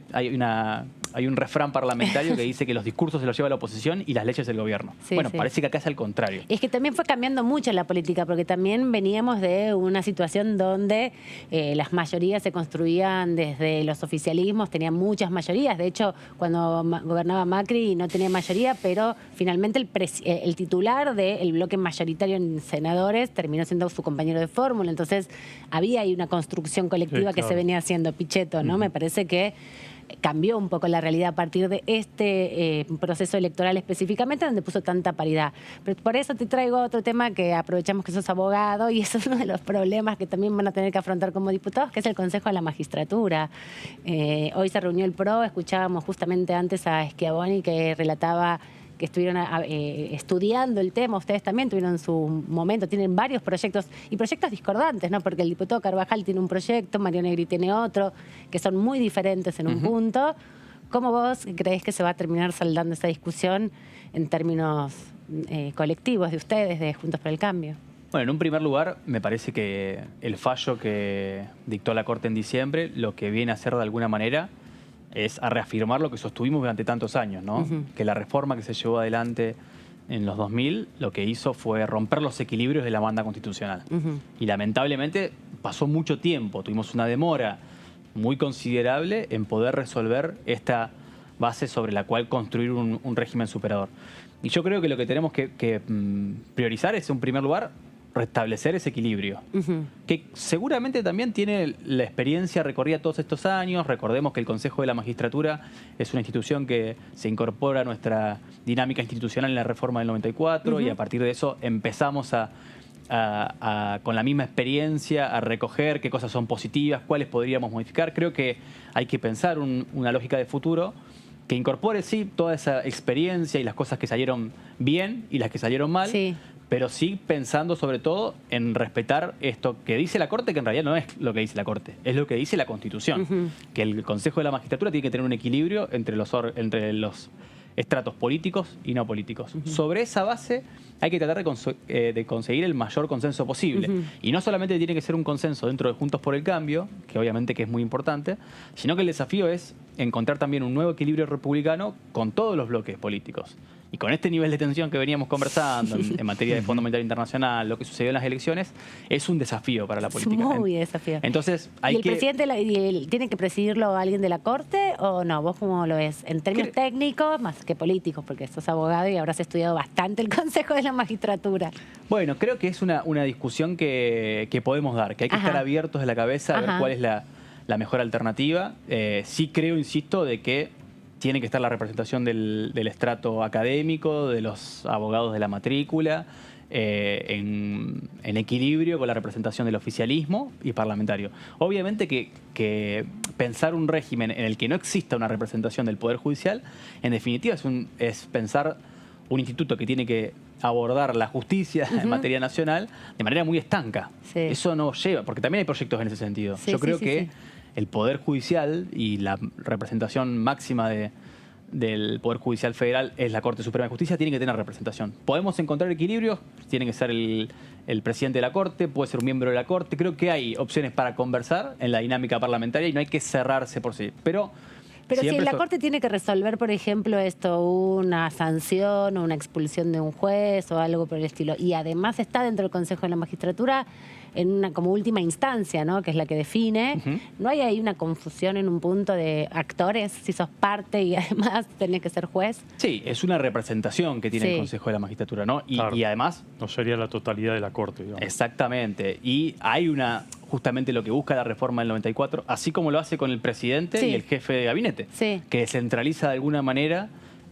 hay un refrán parlamentario que dice que los discursos se los lleva la oposición y las leyes el gobierno. Parece que acá es al contrario. Es que también fue cambiando mucho la política, porque también veníamos de una situación donde las mayorías se construían desde los oficialismos, tenían muchas mayorías. De hecho, cuando gobernaba Macri no tenía mayoría, pero finalmente el titular del bloque mayoritario en senadores terminó siendo su compañero de fórmula. Entonces, había ahí una construcción colectiva que se venía haciendo Pichetto, ¿no? Me parece que cambió un poco la realidad a partir de este proceso electoral específicamente, donde puso tanta paridad. Pero por eso te traigo otro tema que aprovechamos que sos abogado, y eso es uno de los problemas que también van a tener que afrontar como diputados, que es el Consejo de la Magistratura. Hoy se reunió el PRO, escuchábamos justamente antes a Schiavoni que relataba que estuvieron estudiando el tema. Ustedes también tuvieron su momento, tienen varios proyectos, y proyectos discordantes, ¿no? Porque el diputado Carvajal tiene un proyecto, Mario Negri tiene otro, que son muy diferentes en un punto. ¿Cómo vos creés que se va a terminar saldando esa discusión en términos colectivos de ustedes, de Juntos por el Cambio? Bueno, en un primer lugar, me parece que el fallo que dictó la Corte en diciembre, lo que viene a hacer de alguna manera es a reafirmar lo que sostuvimos durante tantos años, ¿no? Que la reforma que se llevó adelante en los 2000 lo que hizo fue romper los equilibrios de la banda constitucional. Y lamentablemente pasó mucho tiempo, tuvimos una demora muy considerable en poder resolver esta base sobre la cual construir un régimen superador. Y yo creo que lo que tenemos que priorizar es, en primer lugar, restablecer ese equilibrio, que seguramente también tiene la experiencia recorrida todos estos años. Recordemos que el Consejo de la Magistratura es una institución que se incorpora a nuestra dinámica institucional en la reforma del 94 y a partir de eso empezamos con la misma experiencia a recoger qué cosas son positivas, cuáles podríamos modificar. Creo que hay que pensar una lógica de futuro que incorpore, sí, toda esa experiencia y las cosas que salieron bien y las que salieron mal, pero sí pensando sobre todo en respetar esto que dice la Corte, que en realidad no es lo que dice la Corte, es lo que dice la Constitución, que el Consejo de la Magistratura tiene que tener un equilibrio entre los estratos políticos y no políticos. Sobre esa base hay que tratar de conseguir el mayor consenso posible. Y no solamente tiene que ser un consenso dentro de Juntos por el Cambio, que obviamente que es muy importante, sino que el desafío es encontrar también un nuevo equilibrio republicano con todos los bloques políticos. Y con este nivel de tensión que veníamos conversando en materia de Fondo Monetario Internacional, lo que sucedió en las elecciones, es un desafío para la política. Es muy desafío. Entonces, ¿Y el presidente tiene que presidirlo alguien de la Corte o no? ¿Vos cómo lo ves? En términos técnicos, más que políticos, porque sos abogado y habrás estudiado bastante el Consejo de la Magistratura. Bueno, creo que es una discusión que podemos dar, que hay que estar abiertos de la cabeza a ver cuál es la mejor alternativa. Sí creo, insisto, de que tiene que estar la representación del estrato académico, de los abogados de la matrícula, en equilibrio con la representación del oficialismo y parlamentario. Obviamente que pensar un régimen en el que no exista una representación del Poder Judicial, en definitiva es pensar un instituto que tiene que abordar la justicia en materia nacional de manera muy estanca. Eso no lleva, porque también hay proyectos en ese sentido. Yo creo que el Poder Judicial y la representación máxima del Poder Judicial Federal es la Corte Suprema de Justicia, tiene que tener representación. Podemos encontrar equilibrios, tiene que ser el presidente de la Corte, puede ser un miembro de la Corte. Creo que hay opciones para conversar en la dinámica parlamentaria y no hay que cerrarse por sí. Pero si la Corte tiene que resolver, por ejemplo, una sanción o una expulsión de un juez o algo por el estilo, y además está dentro del Consejo de la Magistratura como última instancia, ¿no? Que es la que define, ¿no hay ahí una confusión en un punto de actores, si sos parte y además tenés que ser juez? Sí, es una representación que tiene el Consejo de la Magistratura, ¿no? Y además... No sería la totalidad de la Corte, digamos. Exactamente. Y hay justamente lo que busca la reforma del 94, así como lo hace con el presidente y el jefe de gabinete, que centraliza de alguna manera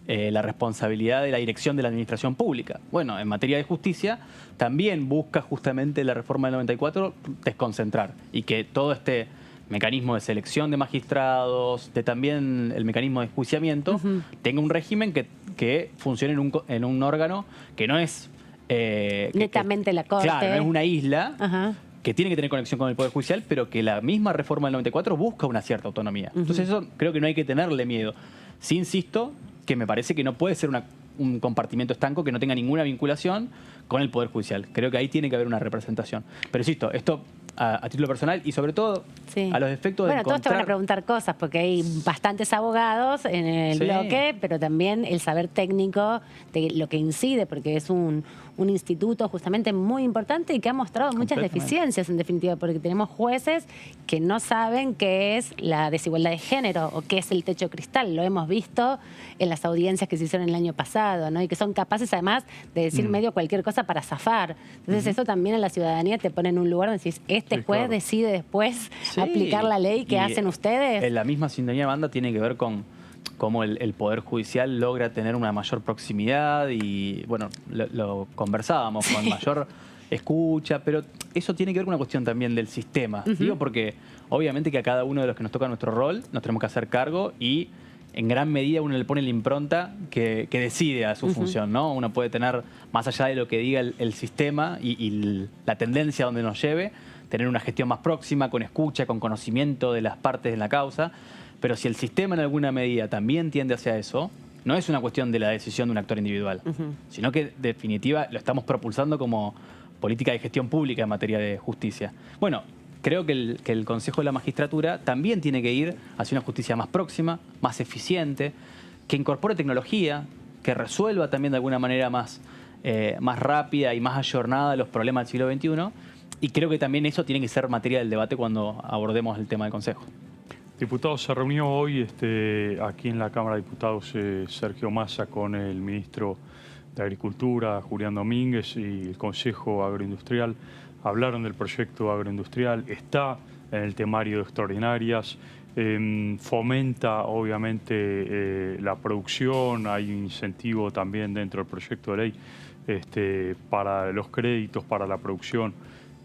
la responsabilidad de la dirección de la administración pública. Bueno, en materia de justicia también busca justamente la reforma del 94 desconcentrar y que todo este mecanismo de selección de magistrados, también el mecanismo de enjuiciamiento, tenga un régimen que funcione en un órgano que no es... netamente la Corte. Claro, no es una isla... que tiene que tener conexión con el Poder Judicial, pero que la misma reforma del 94 busca una cierta autonomía. Entonces eso creo que no hay que tenerle miedo. Sí insisto que me parece que no puede ser un compartimento estanco que no tenga ninguna vinculación con el Poder Judicial. Creo que ahí tiene que haber una representación. Pero insisto, esto a título personal y sobre todo a los efectos de todos te van a preguntar cosas porque hay bastantes abogados en el bloque, pero también el saber técnico de lo que incide, porque es un instituto justamente muy importante y que ha mostrado muchas deficiencias en definitiva, porque tenemos jueces que no saben qué es la desigualdad de género o qué es el techo cristal. Lo hemos visto en las audiencias que se hicieron el año pasado, ¿no? Y que son capaces además de decir medio cualquier cosa para zafar. Entonces eso también a la ciudadanía te pone en un lugar donde decís, este juez decide después aplicar la ley que hacen ustedes. En la misma sintonía de banda tiene que ver con cómo el Poder Judicial logra tener una mayor proximidad y, bueno, lo conversábamos con mayor escucha, pero eso tiene que ver con una cuestión también del sistema. Digo, porque obviamente que a cada uno de los que nos toca nuestro rol nos tenemos que hacer cargo y en gran medida uno le pone la impronta que decide a su función, ¿no? Uno puede tener, más allá de lo que diga el sistema y la tendencia a donde nos lleve, tener una gestión más próxima, con escucha, con conocimiento de las partes de la causa, pero si el sistema en alguna medida también tiende hacia eso, no es una cuestión de la decisión de un actor individual, sino que en definitiva lo estamos propulsando como política de gestión pública en materia de justicia. Bueno, creo que el Consejo de la Magistratura también tiene que ir hacia una justicia más próxima, más eficiente, que incorpore tecnología, que resuelva también de alguna manera más rápida y más ayornada los problemas del siglo XXI. Y creo que también eso tiene que ser materia del debate cuando abordemos el tema del Consejo. Diputados, se reunió hoy aquí en la Cámara de Diputados Sergio Massa con el ministro de Agricultura, Julián Domínguez, y el Consejo Agroindustrial. Hablaron del proyecto agroindustrial, está en el temario de extraordinarias, fomenta obviamente la producción, hay un incentivo también dentro del proyecto de ley para los créditos, para la producción.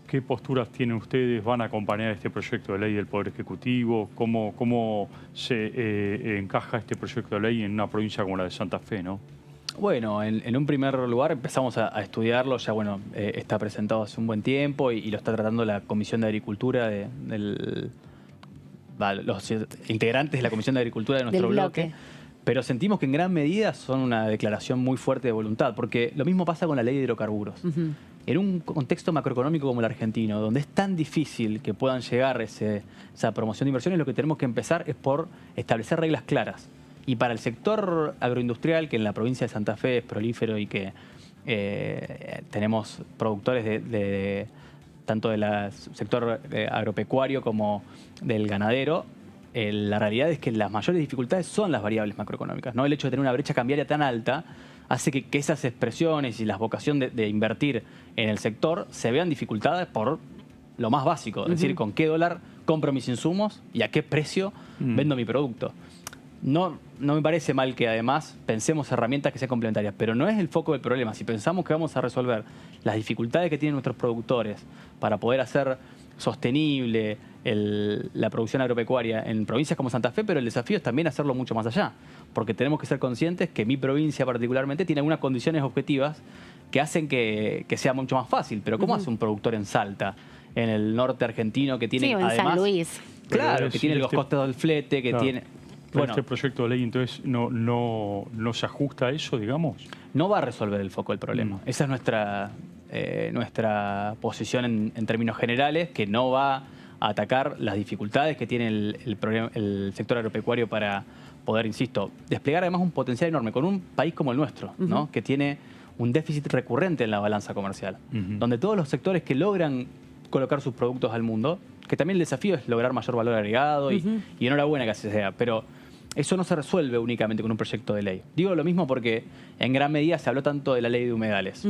¿Qué posturas tienen ustedes? ¿Van a acompañar este proyecto de ley del Poder Ejecutivo? ¿Cómo se encaja este proyecto de ley en una provincia como la de Santa Fe, no? Bueno, en un primer lugar empezamos a estudiarlo, ya bueno, está presentado hace un buen tiempo y lo está tratando la Comisión de Agricultura, los integrantes de la Comisión de Agricultura de nuestro bloque. Pero sentimos que en gran medida son una declaración muy fuerte de voluntad, porque lo mismo pasa con la ley de hidrocarburos. En un contexto macroeconómico como el argentino, donde es tan difícil que puedan llegar esa promoción de inversiones, lo que tenemos que empezar es por establecer reglas claras. Y para el sector agroindustrial, que en la provincia de Santa Fe es prolífero y que tenemos productores tanto del sector agropecuario como del ganadero, la realidad es que las mayores dificultades son las variables macroeconómicas, ¿no? El hecho de tener una brecha cambiaria tan alta hace que esas expresiones y la vocación de invertir en el sector se vean dificultadas por lo más básico, es decir, con qué dólar compro mis insumos y a qué precio vendo mi producto. No me parece mal que además pensemos herramientas que sean complementarias, pero no es el foco del problema. Si pensamos que vamos a resolver las dificultades que tienen nuestros productores para poder hacer sostenible la producción agropecuaria en provincias como Santa Fe, pero el desafío es también hacerlo mucho más allá, porque tenemos que ser conscientes que mi provincia particularmente tiene algunas condiciones objetivas que hacen que sea mucho más fácil. Pero ¿cómo hace un productor en Salta, en el norte argentino, que tiene en además... San Luis. Claro, que tiene los costos del flete, que tiene... Bueno, ¿este proyecto de ley entonces no se ajusta a eso, digamos? No va a resolver el foco del problema. Esa es nuestra posición en términos generales, que no va a atacar las dificultades que tiene el sector agropecuario para poder, insisto, desplegar además un potencial enorme con un país como el nuestro, ¿no? Que tiene un déficit recurrente en la balanza comercial, donde todos los sectores que logran colocar sus productos al mundo, que también el desafío es lograr mayor valor agregado y enhorabuena que así sea, pero eso no se resuelve únicamente con un proyecto de ley. Digo lo mismo porque en gran medida se habló tanto de la ley de humedales.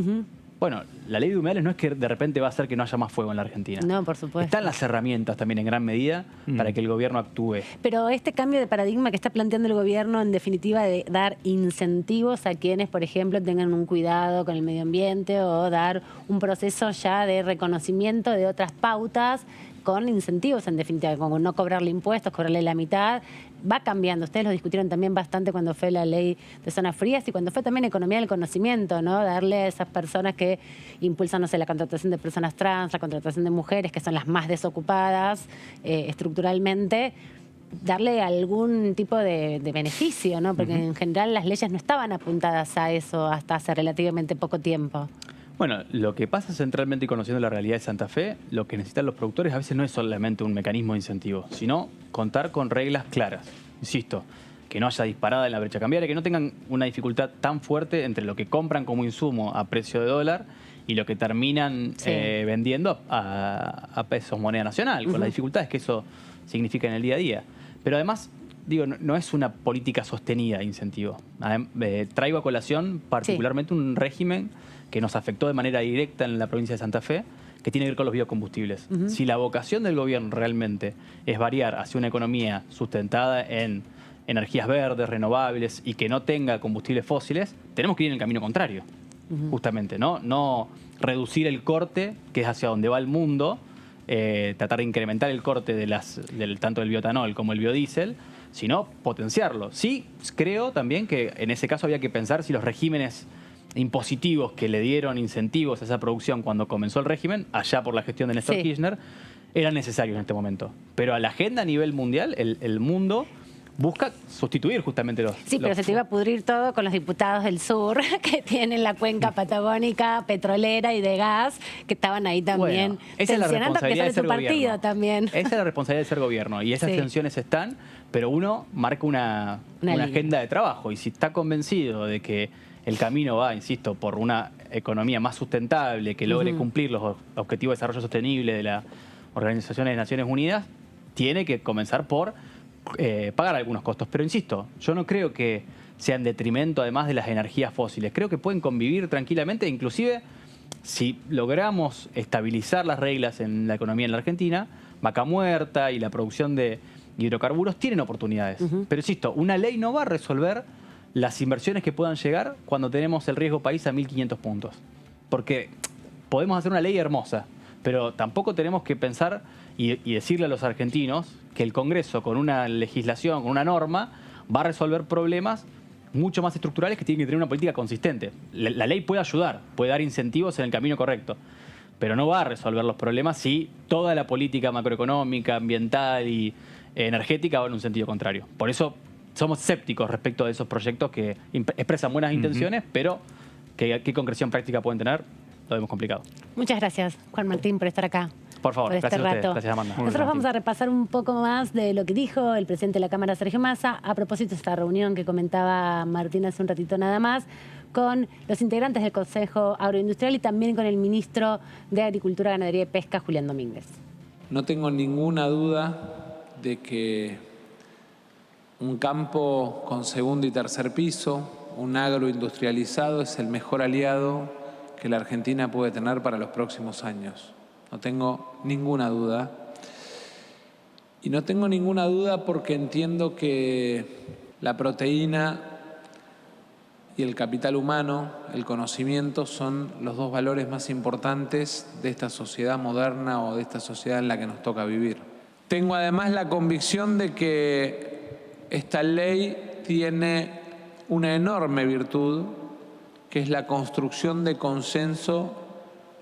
Bueno, la ley de humedales no es que de repente va a hacer que no haya más fuego en la Argentina. No, por supuesto. Están las herramientas también en gran medida para que el gobierno actúe. Pero este cambio de paradigma que está planteando el gobierno, en definitiva, de dar incentivos a quienes, por ejemplo, tengan un cuidado con el medio ambiente o dar un proceso ya de reconocimiento de otras pautas con incentivos, en definitiva, como no cobrarle impuestos, cobrarle la mitad, va cambiando. Ustedes lo discutieron también bastante cuando fue la ley de zonas frías y cuando fue también economía del conocimiento, ¿no? Darle a esas personas que impulsan, no sé, la contratación de personas trans, la contratación de mujeres, que son las más desocupadas estructuralmente, darle algún tipo de beneficio, ¿no? Porque en general las leyes no estaban apuntadas a eso hasta hace relativamente poco tiempo. Bueno, lo que pasa centralmente y conociendo la realidad de Santa Fe, lo que necesitan los productores a veces no es solamente un mecanismo de incentivo, sino contar con reglas claras. Insisto, que no haya disparada en la brecha cambiaria, que no tengan una dificultad tan fuerte entre lo que compran como insumo a precio de dólar y lo que terminan vendiendo a pesos moneda nacional, con las dificultades que eso significa en el día a día. Pero además, digo, no es una política sostenida de incentivo. Traigo a colación particularmente un régimen que nos afectó de manera directa en la provincia de Santa Fe, que tiene que ver con los biocombustibles. Si la vocación del gobierno realmente es variar hacia una economía sustentada en energías verdes, renovables y que no tenga combustibles fósiles, tenemos que ir en el camino contrario, justamente, ¿no? No reducir el corte, que es hacia donde va el mundo, tratar de incrementar el corte de tanto del bioetanol como el biodiesel, sino potenciarlo. Sí, creo también que en ese caso había que pensar si los regímenes impositivos que le dieron incentivos a esa producción cuando comenzó el régimen, allá por la gestión de Néstor Kirchner, eran necesarios en este momento. Pero a la agenda a nivel mundial, el mundo busca sustituir justamente los... Sí, pero se te iba a pudrir todo con los diputados del sur que tienen la cuenca patagónica petrolera y de gas, que estaban ahí también. Bueno, esa es la responsabilidad de ser partido gobierno. También. Esa es la responsabilidad de ser gobierno y esas tensiones están, pero uno marca una agenda de trabajo y si está convencido de que el camino va, insisto, por una economía más sustentable que logre cumplir los objetivos de desarrollo sostenible de la Organización de Naciones Unidas, tiene que comenzar por pagar algunos costos. Pero insisto, yo no creo que sea en detrimento además de las energías fósiles. Creo que pueden convivir tranquilamente, inclusive si logramos estabilizar las reglas en la economía en la Argentina, Vaca Muerta y la producción de hidrocarburos tienen oportunidades. Pero insisto, una ley no va a resolver las inversiones que puedan llegar cuando tenemos el riesgo país a 1.500 puntos. Porque podemos hacer una ley hermosa, pero tampoco tenemos que pensar y decirle a los argentinos que el Congreso con una legislación, con una norma, va a resolver problemas mucho más estructurales que tienen que tener una política consistente. La ley puede ayudar, puede dar incentivos en el camino correcto, pero no va a resolver los problemas si toda la política macroeconómica, ambiental y energética va en un sentido contrario. Por eso somos escépticos respecto de esos proyectos que expresan buenas intenciones, pero qué concreción práctica pueden tener, lo vemos complicado. Muchas gracias, Juan Martín, por estar acá. Por favor, por este gracias a rato. ustedes. Gracias, Amanda. Nosotros vamos a repasar un poco más de lo que dijo el presidente de la Cámara, Sergio Massa, a propósito de esta reunión que comentaba Martín hace un ratito nada más, con los integrantes del Consejo Agroindustrial y también con el ministro de Agricultura, Ganadería y Pesca, Julián Domínguez. No tengo ninguna duda de que un campo con segundo y tercer piso, un agroindustrializado, es el mejor aliado que la Argentina puede tener para los próximos años. No tengo ninguna duda. Y no tengo ninguna duda porque entiendo que la proteína y el capital humano, el conocimiento, son los dos valores más importantes de esta sociedad moderna o de esta sociedad en la que nos toca vivir. Tengo además la convicción de que esta ley tiene una enorme virtud, que es la construcción de consenso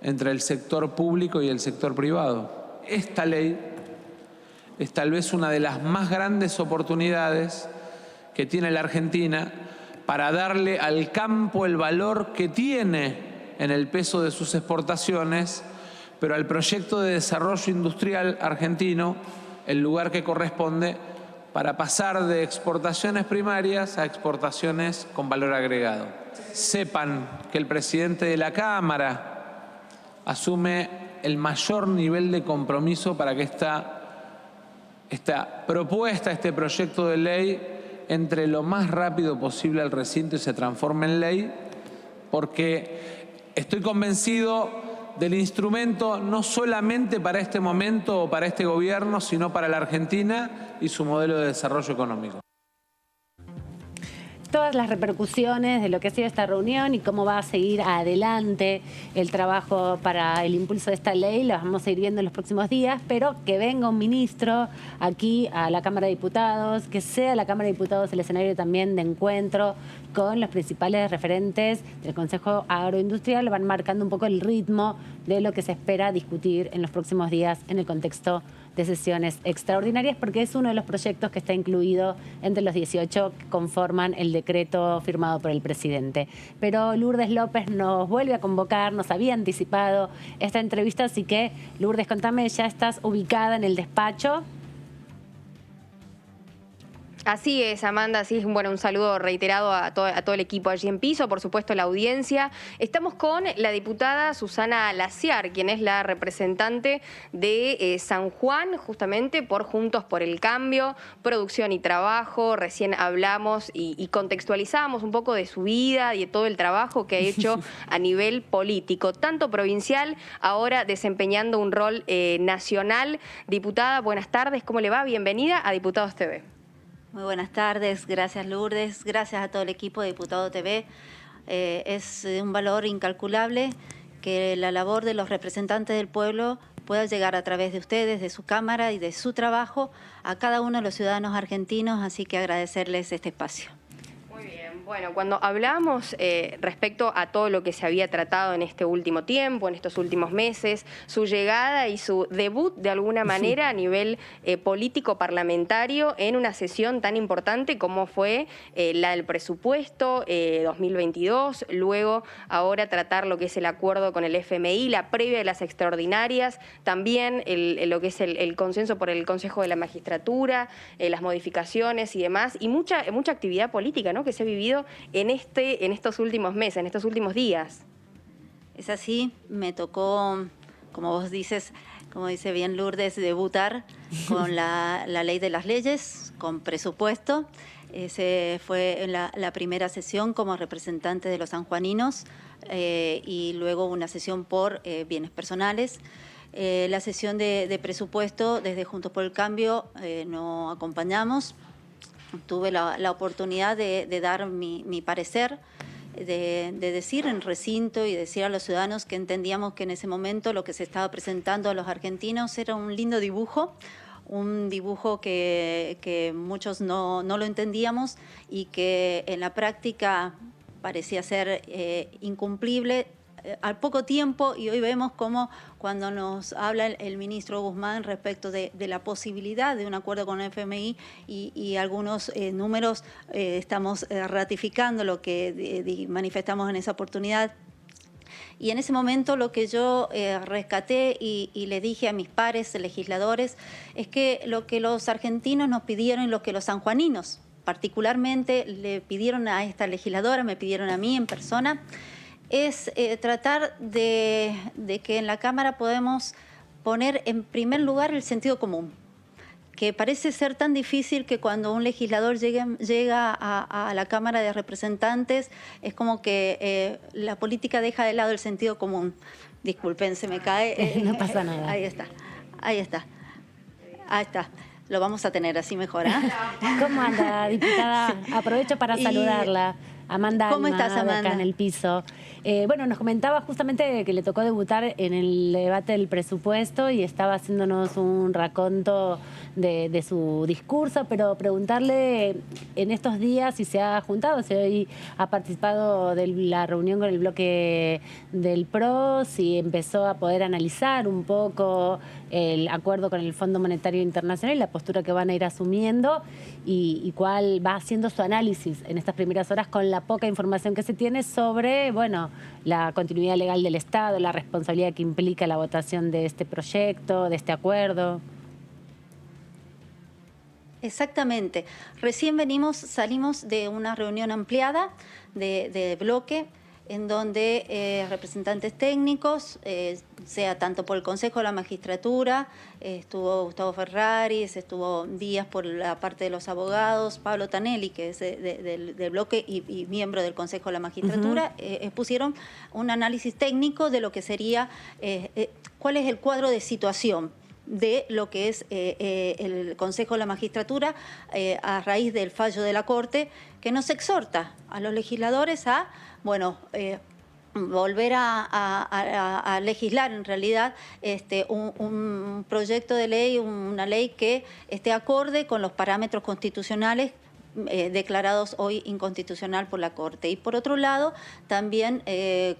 entre el sector público y el sector privado. Esta ley es tal vez una de las más grandes oportunidades que tiene la Argentina para darle al campo el valor que tiene en el peso de sus exportaciones, pero al proyecto de desarrollo industrial argentino el lugar que corresponde para pasar de exportaciones primarias a exportaciones con valor agregado. Sepan que el presidente de la Cámara asume el mayor nivel de compromiso para que esta propuesta, este proyecto de ley, entre lo más rápido posible al recinto y se transforme en ley, porque estoy convencido del instrumento no solamente para este momento o para este gobierno, sino para la Argentina y su modelo de desarrollo económico. Todas las repercusiones de lo que ha sido esta reunión y cómo va a seguir adelante el trabajo para el impulso de esta ley, lo vamos a ir viendo en los próximos días, pero que venga un ministro aquí a la Cámara de Diputados, que sea la Cámara de Diputados el escenario también de encuentro con los principales referentes del Consejo Agroindustrial, van marcando un poco el ritmo de lo que se espera discutir en los próximos días en el contexto de sesiones extraordinarias, porque es uno de los proyectos que está incluido entre los 18 que conforman el decreto firmado por el presidente. Pero Lourdes López nos vuelve a convocar, nos había anticipado esta entrevista, así que Lourdes, contame, ¿ya estás ubicada en el despacho? Así es, Amanda, así es. Bueno, un saludo reiterado a todo el equipo allí en piso, por supuesto la audiencia. Estamos con la diputada Susana Laciar, quien es la representante de San Juan, justamente por Juntos por el Cambio, Producción y Trabajo. Recién hablamos y contextualizamos un poco de su vida y de todo el trabajo que ha hecho a nivel político, tanto provincial, ahora desempeñando un rol nacional. Diputada, buenas tardes, ¿cómo le va? Bienvenida a Diputados TV. Muy buenas tardes, gracias Lourdes, gracias a todo el equipo de Diputado TV. Es un valor incalculable que la labor de los representantes del pueblo pueda llegar a través de ustedes, de su Cámara y de su trabajo a cada uno de los ciudadanos argentinos, así que agradecerles este espacio. Muy bien. Bueno, cuando hablamos respecto a todo lo que se había tratado en este último tiempo, en estos últimos meses, su llegada y su debut de alguna manera a nivel político parlamentario en una sesión tan importante como fue la del presupuesto 2022, luego ahora tratar lo que es el acuerdo con el FMI, la previa de las extraordinarias, también lo que es el consenso por el Consejo de la Magistratura, las modificaciones y demás, y mucha actividad política, ¿no?, que se ha vivido en estos últimos meses, en estos últimos días. Es así, me tocó, como vos dices, como dice bien Lourdes, debutar con la ley de las leyes, con presupuesto. Ese fue la primera sesión como representante de los sanjuaninos y luego una sesión por bienes personales. La sesión de presupuesto desde Juntos por el Cambio no acompañamos. Tuve la oportunidad de dar mi parecer, de decir en recinto y decir a los ciudadanos que entendíamos que en ese momento lo que se estaba presentando a los argentinos era un lindo dibujo, un dibujo que muchos no lo entendíamos y que en la práctica parecía ser incumplible al poco tiempo, y hoy vemos cómo cuando nos habla el ministro Guzmán respecto de la posibilidad de un acuerdo con el FMI y algunos números, estamos ratificando lo que manifestamos en esa oportunidad. Y en ese momento lo que yo rescaté y le dije a mis pares legisladores es que lo que los argentinos nos pidieron y lo que los sanjuaninos particularmente le pidieron a esta legisladora, me pidieron a mí en persona, es tratar de que en la Cámara podemos poner en primer lugar el sentido común, que parece ser tan difícil que cuando un legislador llega a la Cámara de Representantes es como que la política deja de lado el sentido común. Disculpen, se me cae. No pasa nada. Ahí está, ahí está, ahí está. Lo vamos a tener así mejor, ¿eh? ¿Cómo anda, diputada? Aprovecho para saludarla. Amanda, ¿cómo estás, Amanda? Acá en el piso. Bueno, nos comentaba justamente que le tocó debutar en el debate del presupuesto y estaba haciéndonos un raconto de su discurso, pero preguntarle en estos días si se ha juntado, si hoy ha participado de la reunión con el bloque del PRO, si empezó a poder analizar un poco el acuerdo con el Fondo Monetario Internacional y la postura que van a ir asumiendo y cuál va haciendo su análisis en estas primeras horas con la poca información que se tiene sobre, bueno, la continuidad legal del Estado, la responsabilidad que implica la votación de este proyecto, de este acuerdo. Exactamente. Recién salimos de una reunión ampliada de bloque en donde representantes técnicos, sea tanto por el Consejo de la Magistratura, estuvo Gustavo Ferraris, estuvo Díaz por la parte de los abogados, Pablo Tanelli, que es del bloque y miembro del Consejo de la Magistratura, expusieron un análisis técnico de lo que sería, cuál es el cuadro de situación de lo que es el Consejo de la Magistratura a raíz del fallo de la Corte, que nos exhorta a los legisladores a, bueno, volver a legislar en realidad un proyecto de ley, una ley que esté acorde con los parámetros constitucionales declarados hoy inconstitucional por la Corte. Y por otro lado, también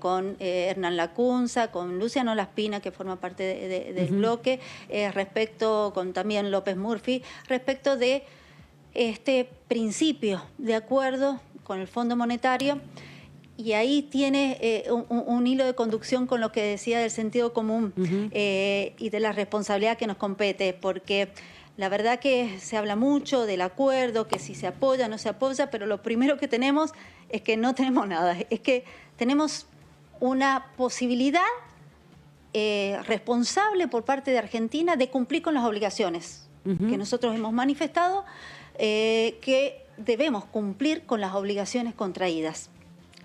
con Hernán Lacunza, con Luciano Laspina, que forma parte del bloque, respecto con también López Murphy, respecto de este principio de acuerdo con el Fondo Monetario. Y ahí tiene un hilo de conducción con lo que decía del sentido común y de la responsabilidad que nos compete, porque la verdad que se habla mucho del acuerdo, que si se apoya o no se apoya, pero lo primero que tenemos es que no tenemos nada. Es que tenemos una posibilidad responsable por parte de Argentina de cumplir con las obligaciones que nosotros hemos manifestado, que debemos cumplir con las obligaciones contraídas.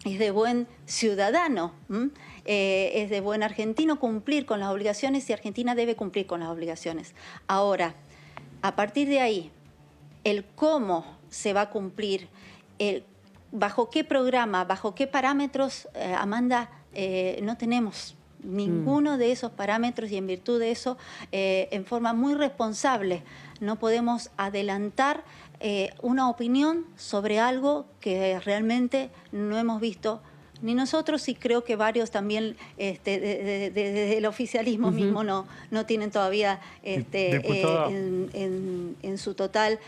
Es de buen ciudadano, es de buen argentino cumplir con las obligaciones y Argentina debe cumplir con las obligaciones. Ahora, a partir de ahí, el cómo se va a cumplir, bajo qué programa, bajo qué parámetros, Amanda, no tenemos ninguno de esos parámetros y en virtud de eso, en forma muy responsable, no podemos adelantar una opinión sobre algo que realmente no hemos visto ni nosotros y creo que varios también del oficialismo mismo no tienen todavía en su total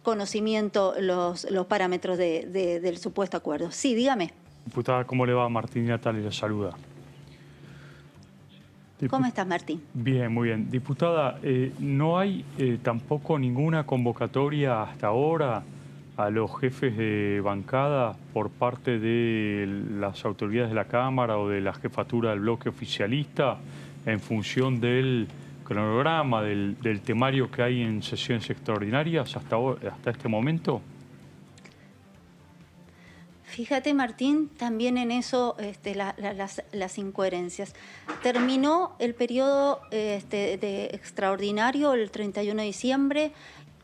conocimiento los parámetros del supuesto acuerdo. Sí, dígame. Diputada, ¿cómo le va? Martín Natali le saluda. ¿Cómo estás, Martín? Bien, muy bien. Diputada, ¿no hay tampoco ninguna convocatoria hasta ahora a los jefes de bancada por parte de las autoridades de la Cámara o de la jefatura del bloque oficialista en función del cronograma, del temario que hay en sesiones extraordinarias hasta este momento? Fíjate, Martín, también en eso las incoherencias. Terminó el periodo de extraordinario el 31 de diciembre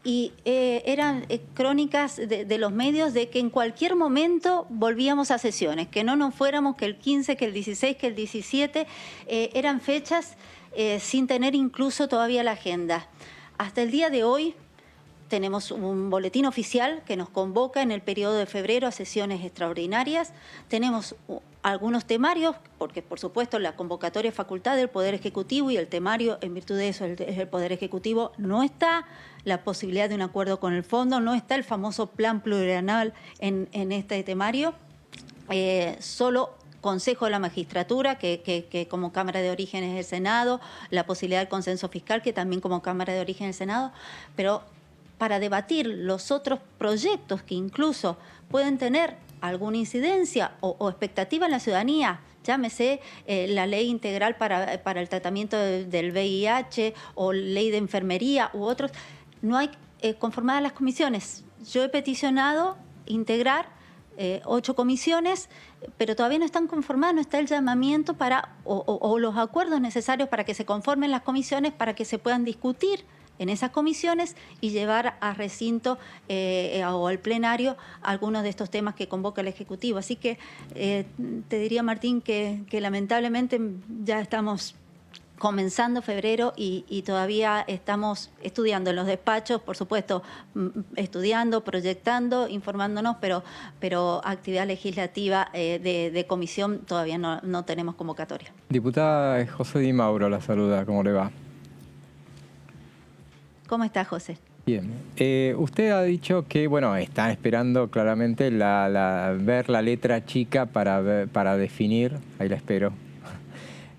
y eran crónicas de los medios de que en cualquier momento volvíamos a sesiones, que no nos fuéramos que el 15, que el 16, que el 17, eran fechas sin tener incluso todavía la agenda. Hasta el día de hoy tenemos un boletín oficial que nos convoca en el periodo de febrero a sesiones extraordinarias. Tenemos algunos temarios, porque por supuesto la convocatoria es facultad del Poder Ejecutivo y el temario, en virtud de eso, el Poder Ejecutivo no está, la posibilidad de un acuerdo con el fondo, no está el famoso plan plurianual en este temario. Solo Consejo de la Magistratura, que como Cámara de Origen es el Senado, la posibilidad del consenso fiscal, que también como Cámara de Origen es el Senado, pero para debatir los otros proyectos que incluso pueden tener alguna incidencia o expectativa en la ciudadanía, llámese la ley integral para el tratamiento del VIH o ley de enfermería u otros, no hay conformadas las comisiones. Yo he peticionado integrar 8 comisiones, pero todavía no están conformadas, no está el llamamiento o los acuerdos necesarios para que se conformen las comisiones, para que se puedan discutir en esas comisiones y llevar a recinto o al plenario algunos de estos temas que convoca el Ejecutivo. Así que te diría, Martín, que lamentablemente ya estamos comenzando febrero y todavía estamos estudiando en los despachos, por supuesto, estudiando, proyectando, informándonos, pero actividad legislativa de comisión todavía no tenemos convocatoria. Diputada José Di Mauro la saluda, ¿cómo le va? ¿Cómo está, José? Bien. Usted ha dicho que, bueno, están esperando claramente ver la letra chica para definir, ahí la espero.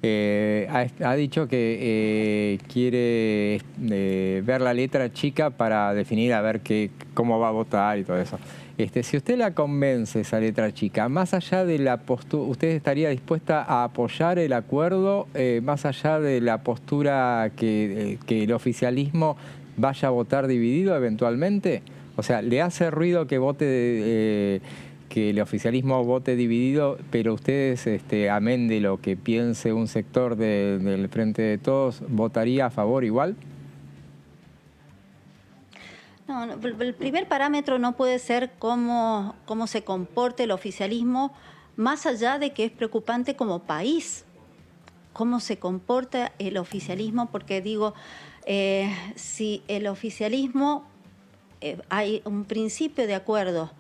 Ha dicho que quiere ver la letra chica para definir a ver cómo va a votar y todo eso. Si usted la convence, esa letra chica, más allá de la postura, ¿usted estaría dispuesta a apoyar el acuerdo, más allá de la postura que el oficialismo vaya a votar dividido eventualmente? O sea, ¿le hace ruido que vote que el oficialismo vote dividido, pero ustedes, amén de lo que piense un sector del Frente de Todos, votaría a favor igual? No, el primer parámetro no puede ser cómo se comporte el oficialismo, más allá de que es preocupante como país, cómo se comporta el oficialismo, porque digo, si el oficialismo hay un principio de acuerdo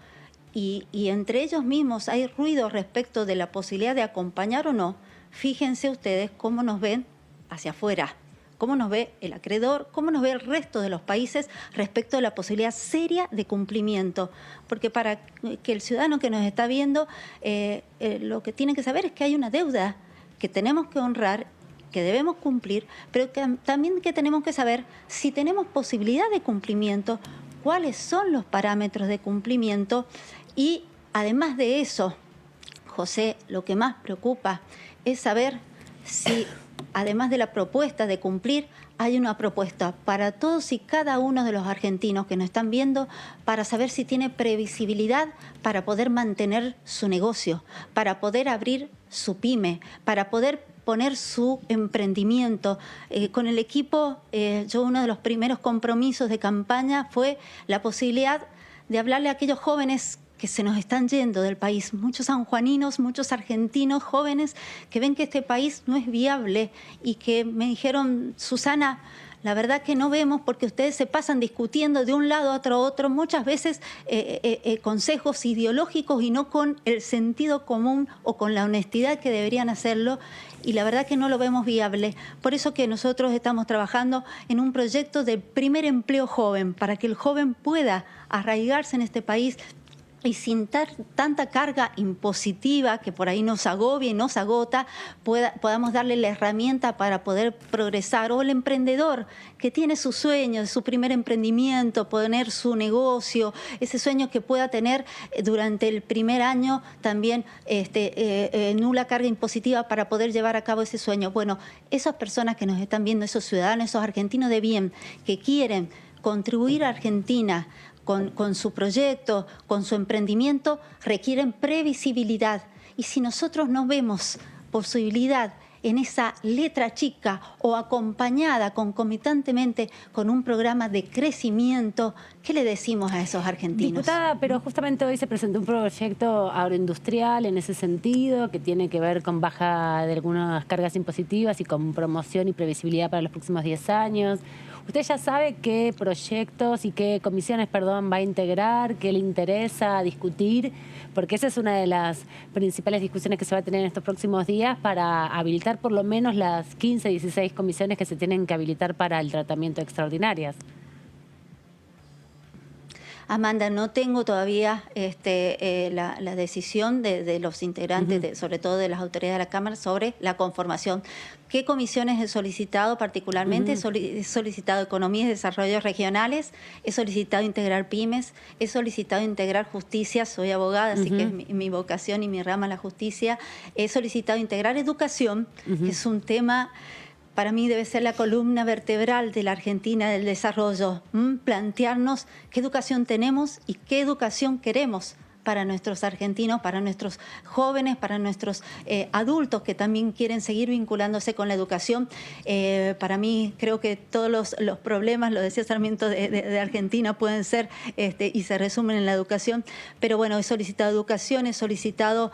y entre ellos mismos hay ruido respecto de la posibilidad de acompañar o no, fíjense ustedes cómo nos ven hacia afuera. Cómo nos ve el acreedor, cómo nos ve el resto de los países respecto de la posibilidad seria de cumplimiento. Porque para que el ciudadano que nos está viendo, lo que tiene que saber es que hay una deuda que tenemos que honrar que debemos cumplir, pero también que tenemos que saber si tenemos posibilidad de cumplimiento, cuáles son los parámetros de cumplimiento y además de eso, José, lo que más preocupa es saber si además de la propuesta de cumplir, hay una propuesta para todos y cada uno de los argentinos que nos están viendo para saber si tiene previsibilidad para poder mantener su negocio, para poder abrir su pyme, para poder poner su emprendimiento. Con el equipo, yo uno de los primeros compromisos de campaña fue la posibilidad de hablarle a aquellos jóvenes que se nos están yendo del país, muchos sanjuaninos, muchos argentinos jóvenes que ven que este país no es viable y que me dijeron, Susana, la verdad que no vemos porque ustedes se pasan discutiendo de un lado a otro, muchas veces consejos ideológicos y no con el sentido común o con la honestidad que deberían hacerlo, y la verdad que no lo vemos viable. Por eso que nosotros estamos trabajando en un proyecto de primer empleo joven, para que el joven pueda arraigarse en este país y sin tanta carga impositiva que por ahí nos agobia y nos agota, podamos darle la herramienta para poder progresar. O el emprendedor que tiene su sueño de su primer emprendimiento, poner su negocio, ese sueño que pueda tener durante el primer año también nula carga impositiva para poder llevar a cabo ese sueño. Bueno, esas personas que nos están viendo, esos ciudadanos, esos argentinos de bien que quieren contribuir a Argentina con su proyecto, con su emprendimiento, requieren previsibilidad. Y si nosotros no vemos posibilidad en esa letra chica o acompañada concomitantemente con un programa de crecimiento, ¿qué le decimos a esos argentinos? Diputada, pero justamente hoy se presentó un proyecto agroindustrial en ese sentido, que tiene que ver con baja de algunas cargas impositivas y con promoción y previsibilidad para los próximos 10 años. ¿Usted ya sabe qué proyectos y qué comisiones, va a integrar, qué le interesa discutir? Porque esa es una de las principales discusiones que se va a tener en estos próximos días para habilitar por lo menos las 15, 16 comisiones que se tienen que habilitar para el tratamiento de extraordinarias. Amanda, no tengo todavía la decisión de los integrantes, sobre todo de las autoridades de la Cámara, sobre la conformación. ¿Qué comisiones he solicitado particularmente? He solicitado Economía y Desarrollo Regionales, he solicitado integrar pymes, he solicitado integrar justicia, soy abogada, así que es mi vocación y mi rama la justicia. He solicitado integrar educación, que es un tema... Para mí debe ser la columna vertebral de la Argentina del desarrollo. Plantearnos qué educación tenemos y qué educación queremos para nuestros argentinos, para nuestros jóvenes, para nuestros adultos que también quieren seguir vinculándose con la educación. Para mí creo que todos los problemas, lo decía Sarmiento, de Argentina pueden ser y se resumen en la educación. Pero bueno, he solicitado educación, he solicitado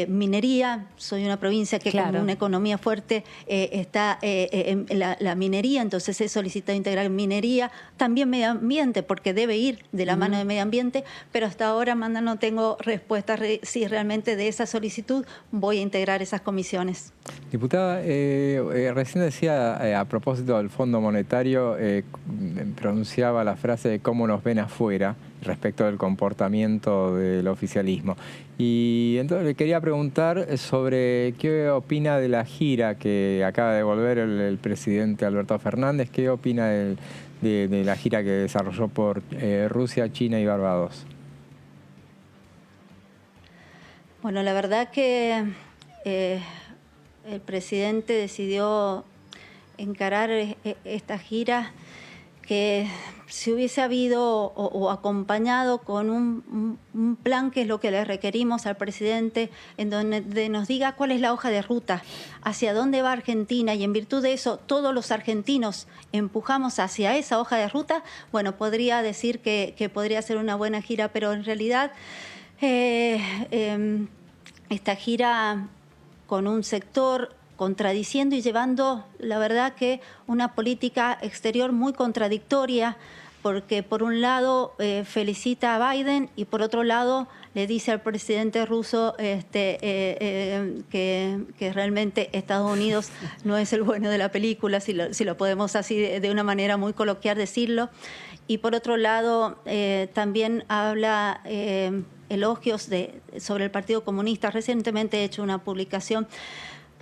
minería. Soy una provincia que con una economía fuerte está en la minería, entonces he solicitado integrar minería. También medio ambiente, porque debe ir de la mano de medio ambiente, pero hasta ahora, Amanda, no tengo respuesta si realmente de esa solicitud voy a integrar esas comisiones. Diputada, recién decía a propósito del Fondo Monetario, pronunciaba la frase de cómo nos ven afuera respecto del comportamiento del oficialismo. Y entonces le quería preguntar sobre qué opina de la gira que acaba de volver el presidente Alberto Fernández, qué opina de la gira que desarrolló por Rusia, China y Barbados. Bueno, la verdad que el presidente decidió encarar esta gira que si hubiese habido o acompañado con un plan, que es lo que le requerimos al presidente, en donde nos diga cuál es la hoja de ruta, hacia dónde va Argentina, y en virtud de eso todos los argentinos empujamos hacia esa hoja de ruta, bueno, podría decir que podría ser una buena gira, pero en realidad... esta gira con un sector contradiciendo y llevando, la verdad, que una política exterior muy contradictoria, porque por un lado felicita a Biden y por otro lado le dice al presidente ruso que realmente Estados Unidos no es el bueno de la película, si lo podemos así de una manera muy coloquial decirlo. Y por otro lado también habla... elogios sobre el Partido Comunista. Recientemente he hecho una publicación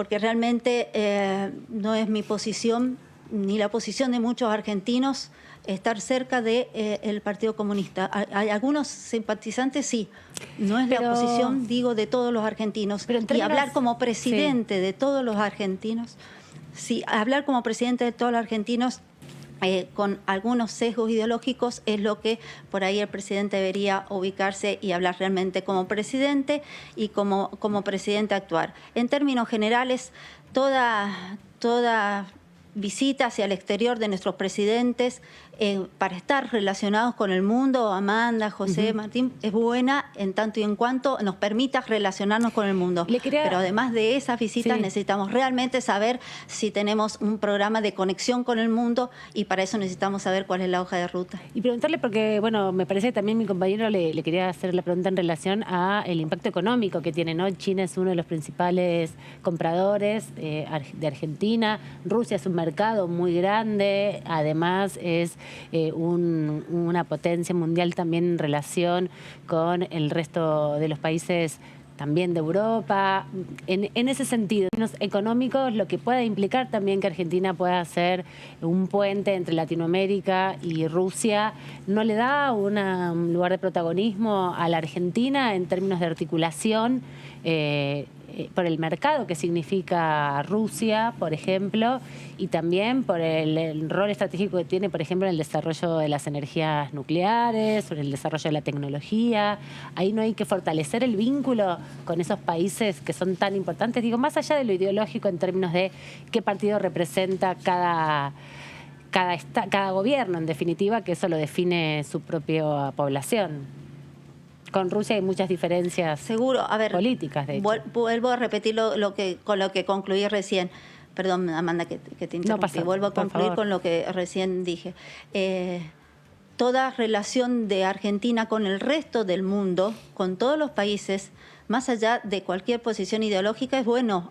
porque realmente no es mi posición ni la posición de muchos argentinos estar cerca del Partido Comunista. Hay algunos simpatizantes, sí. No es la posición, digo, de todos los argentinos. Y hablar como presidente de todos los argentinos, sí, hablar como presidente de todos los argentinos con algunos sesgos ideológicos es lo que por ahí el presidente debería ubicarse y hablar realmente como presidente y como presidente actuar. En términos generales, toda visita hacia el exterior de nuestros presidentes para estar relacionados con el mundo, Amanda, José, Martín, es buena en tanto y en cuanto nos permita relacionarnos con el mundo. Pero además de esas visitas necesitamos realmente saber si tenemos un programa de conexión con el mundo y para eso necesitamos saber cuál es la hoja de ruta. Y preguntarle, porque bueno, me parece que también mi compañero le quería hacer la pregunta en relación a el impacto económico que tiene, ¿no? China es uno de los principales compradores de Argentina, Rusia es un mercado muy grande, además es una potencia mundial también en relación con el resto de los países también de Europa. En ese sentido, en términos económicos, lo que pueda implicar también que Argentina pueda ser un puente entre Latinoamérica y Rusia, ¿no le da un lugar de protagonismo a la Argentina en términos de articulación por el mercado que significa Rusia, por ejemplo, y también por el rol estratégico que tiene, por ejemplo, en el desarrollo de las energías nucleares, o en el desarrollo de la tecnología? Ahí no hay que fortalecer el vínculo con esos países que son tan importantes, digo, más allá de lo ideológico en términos de qué partido representa cada gobierno, en definitiva, que eso lo define su propia población. Con Rusia hay muchas diferencias políticas, de hecho. Vuelvo a repetir con lo que concluí recién. Perdón, Amanda, que te interrumpí. Vuelvo a concluir con lo que recién dije. Toda relación de Argentina con el resto del mundo, con todos los países, más allá de cualquier posición ideológica, es bueno.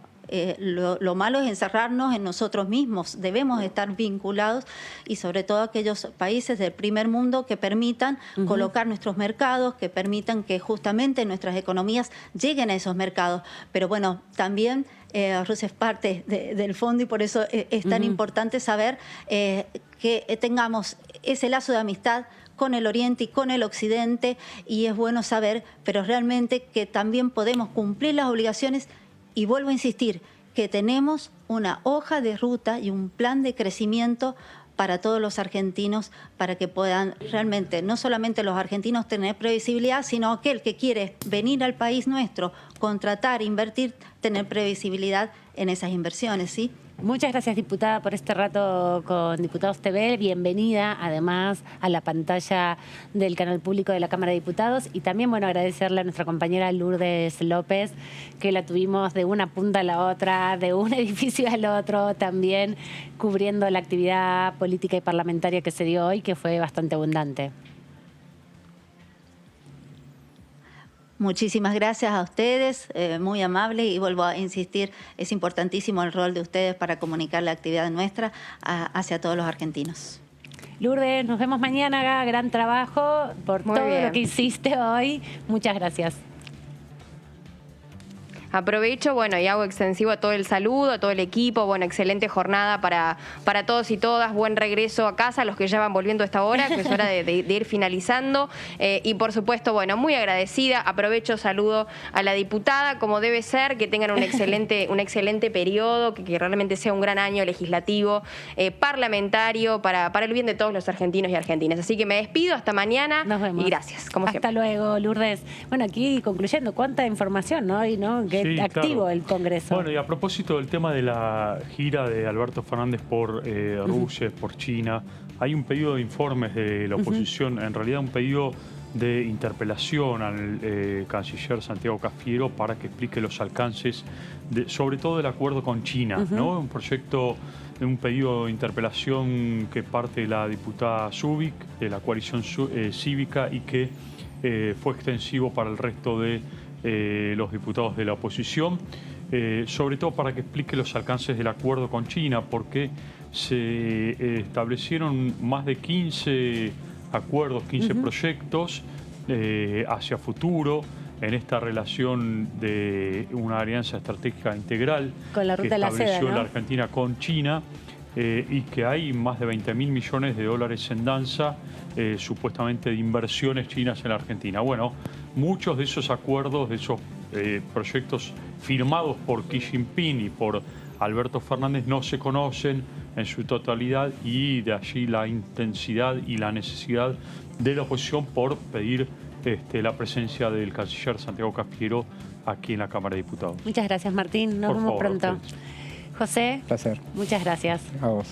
Lo malo es encerrarnos en nosotros mismos. Debemos estar vinculados y sobre todo aquellos países del primer mundo que permitan colocar nuestros mercados, que permitan que justamente nuestras economías lleguen a esos mercados. Pero bueno, también Rusia es parte del fondo y por eso es tan importante saber que tengamos ese lazo de amistad con el Oriente y con el Occidente, y es bueno saber, pero realmente que también podemos cumplir las obligaciones. Y vuelvo a insistir, que tenemos una hoja de ruta y un plan de crecimiento para todos los argentinos, para que puedan realmente, no solamente los argentinos tener previsibilidad, sino aquel que quiere venir al país nuestro, contratar, invertir, tener previsibilidad en esas inversiones, ¿sí? Muchas gracias, diputada, por este rato con Diputados TV. Bienvenida, además, a la pantalla del canal público de la Cámara de Diputados. Y también, bueno, agradecerle a nuestra compañera Lourdes López, que la tuvimos de una punta a la otra, de un edificio al otro, también cubriendo la actividad política y parlamentaria que se dio hoy, que fue bastante abundante. Muchísimas gracias a ustedes, muy amable, y vuelvo a insistir, es importantísimo el rol de ustedes para comunicar la actividad nuestra hacia todos los argentinos. Lourdes, nos vemos mañana, gran trabajo por todo lo que hiciste hoy. Muchas gracias. Aprovecho, bueno, y hago extensivo a todo el saludo, a todo el equipo. Bueno, excelente jornada para todos y todas. Buen regreso a casa, los que ya van volviendo a esta hora, que es hora de ir finalizando. Y por supuesto, bueno, muy agradecida. Aprovecho, saludo a la diputada, como debe ser, que tengan un excelente periodo, que realmente sea un gran año legislativo, parlamentario, para el bien de todos los argentinos y argentinas. Así que me despido, hasta mañana. Nos vemos. Y gracias, como siempre. Hasta luego, Lourdes. Bueno, aquí concluyendo, cuánta información, ¿no? Y, ¿no? Sí, activo, claro. El Congreso. Bueno, y a propósito del tema de la gira de Alberto Fernández por Rusia, por China, hay un pedido de informes de la oposición, en realidad un pedido de interpelación al canciller Santiago Cafiero para que explique los alcances, sobre todo del acuerdo con China, ¿no? Un proyecto, un pedido de interpelación que parte de la diputada Zubik, de la coalición cívica, y que fue extensivo para el resto de los diputados de la oposición, sobre todo para que explique los alcances del acuerdo con China, porque se establecieron más de 15 acuerdos, 15 proyectos hacia futuro, en esta relación de una alianza estratégica integral con la ruta de la seda, que estableció ¿no? la Argentina con China, y que hay más de 20.000 millones de dólares en danza, supuestamente de inversiones chinas en la Argentina. Bueno, muchos de esos acuerdos, de esos proyectos firmados por Xi Jinping y por Alberto Fernández no se conocen en su totalidad, y de allí la intensidad y la necesidad de la oposición por pedir la presencia del canciller Santiago Cafiero aquí en la Cámara de Diputados. Muchas gracias, Martín. Nos Por vemos favor, pronto. José, Placer. muchas gracias. A vos.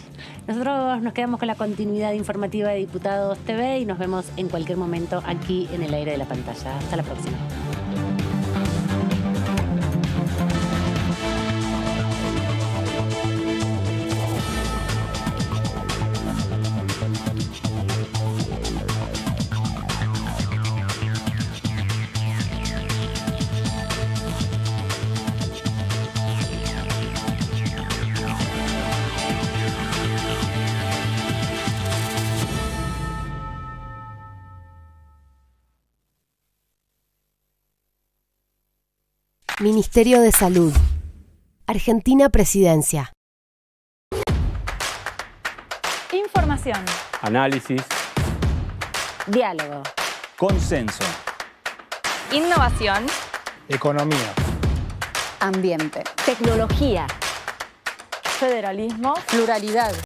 Nosotros nos quedamos con la continuidad informativa de Diputados TV y nos vemos en cualquier momento aquí en el aire de la pantalla. Hasta la próxima. Ministerio de Salud. Argentina Presidencia. Información. Análisis. Diálogo. Consenso. Innovación. Economía. Ambiente. Tecnología. Federalismo. Pluralidad.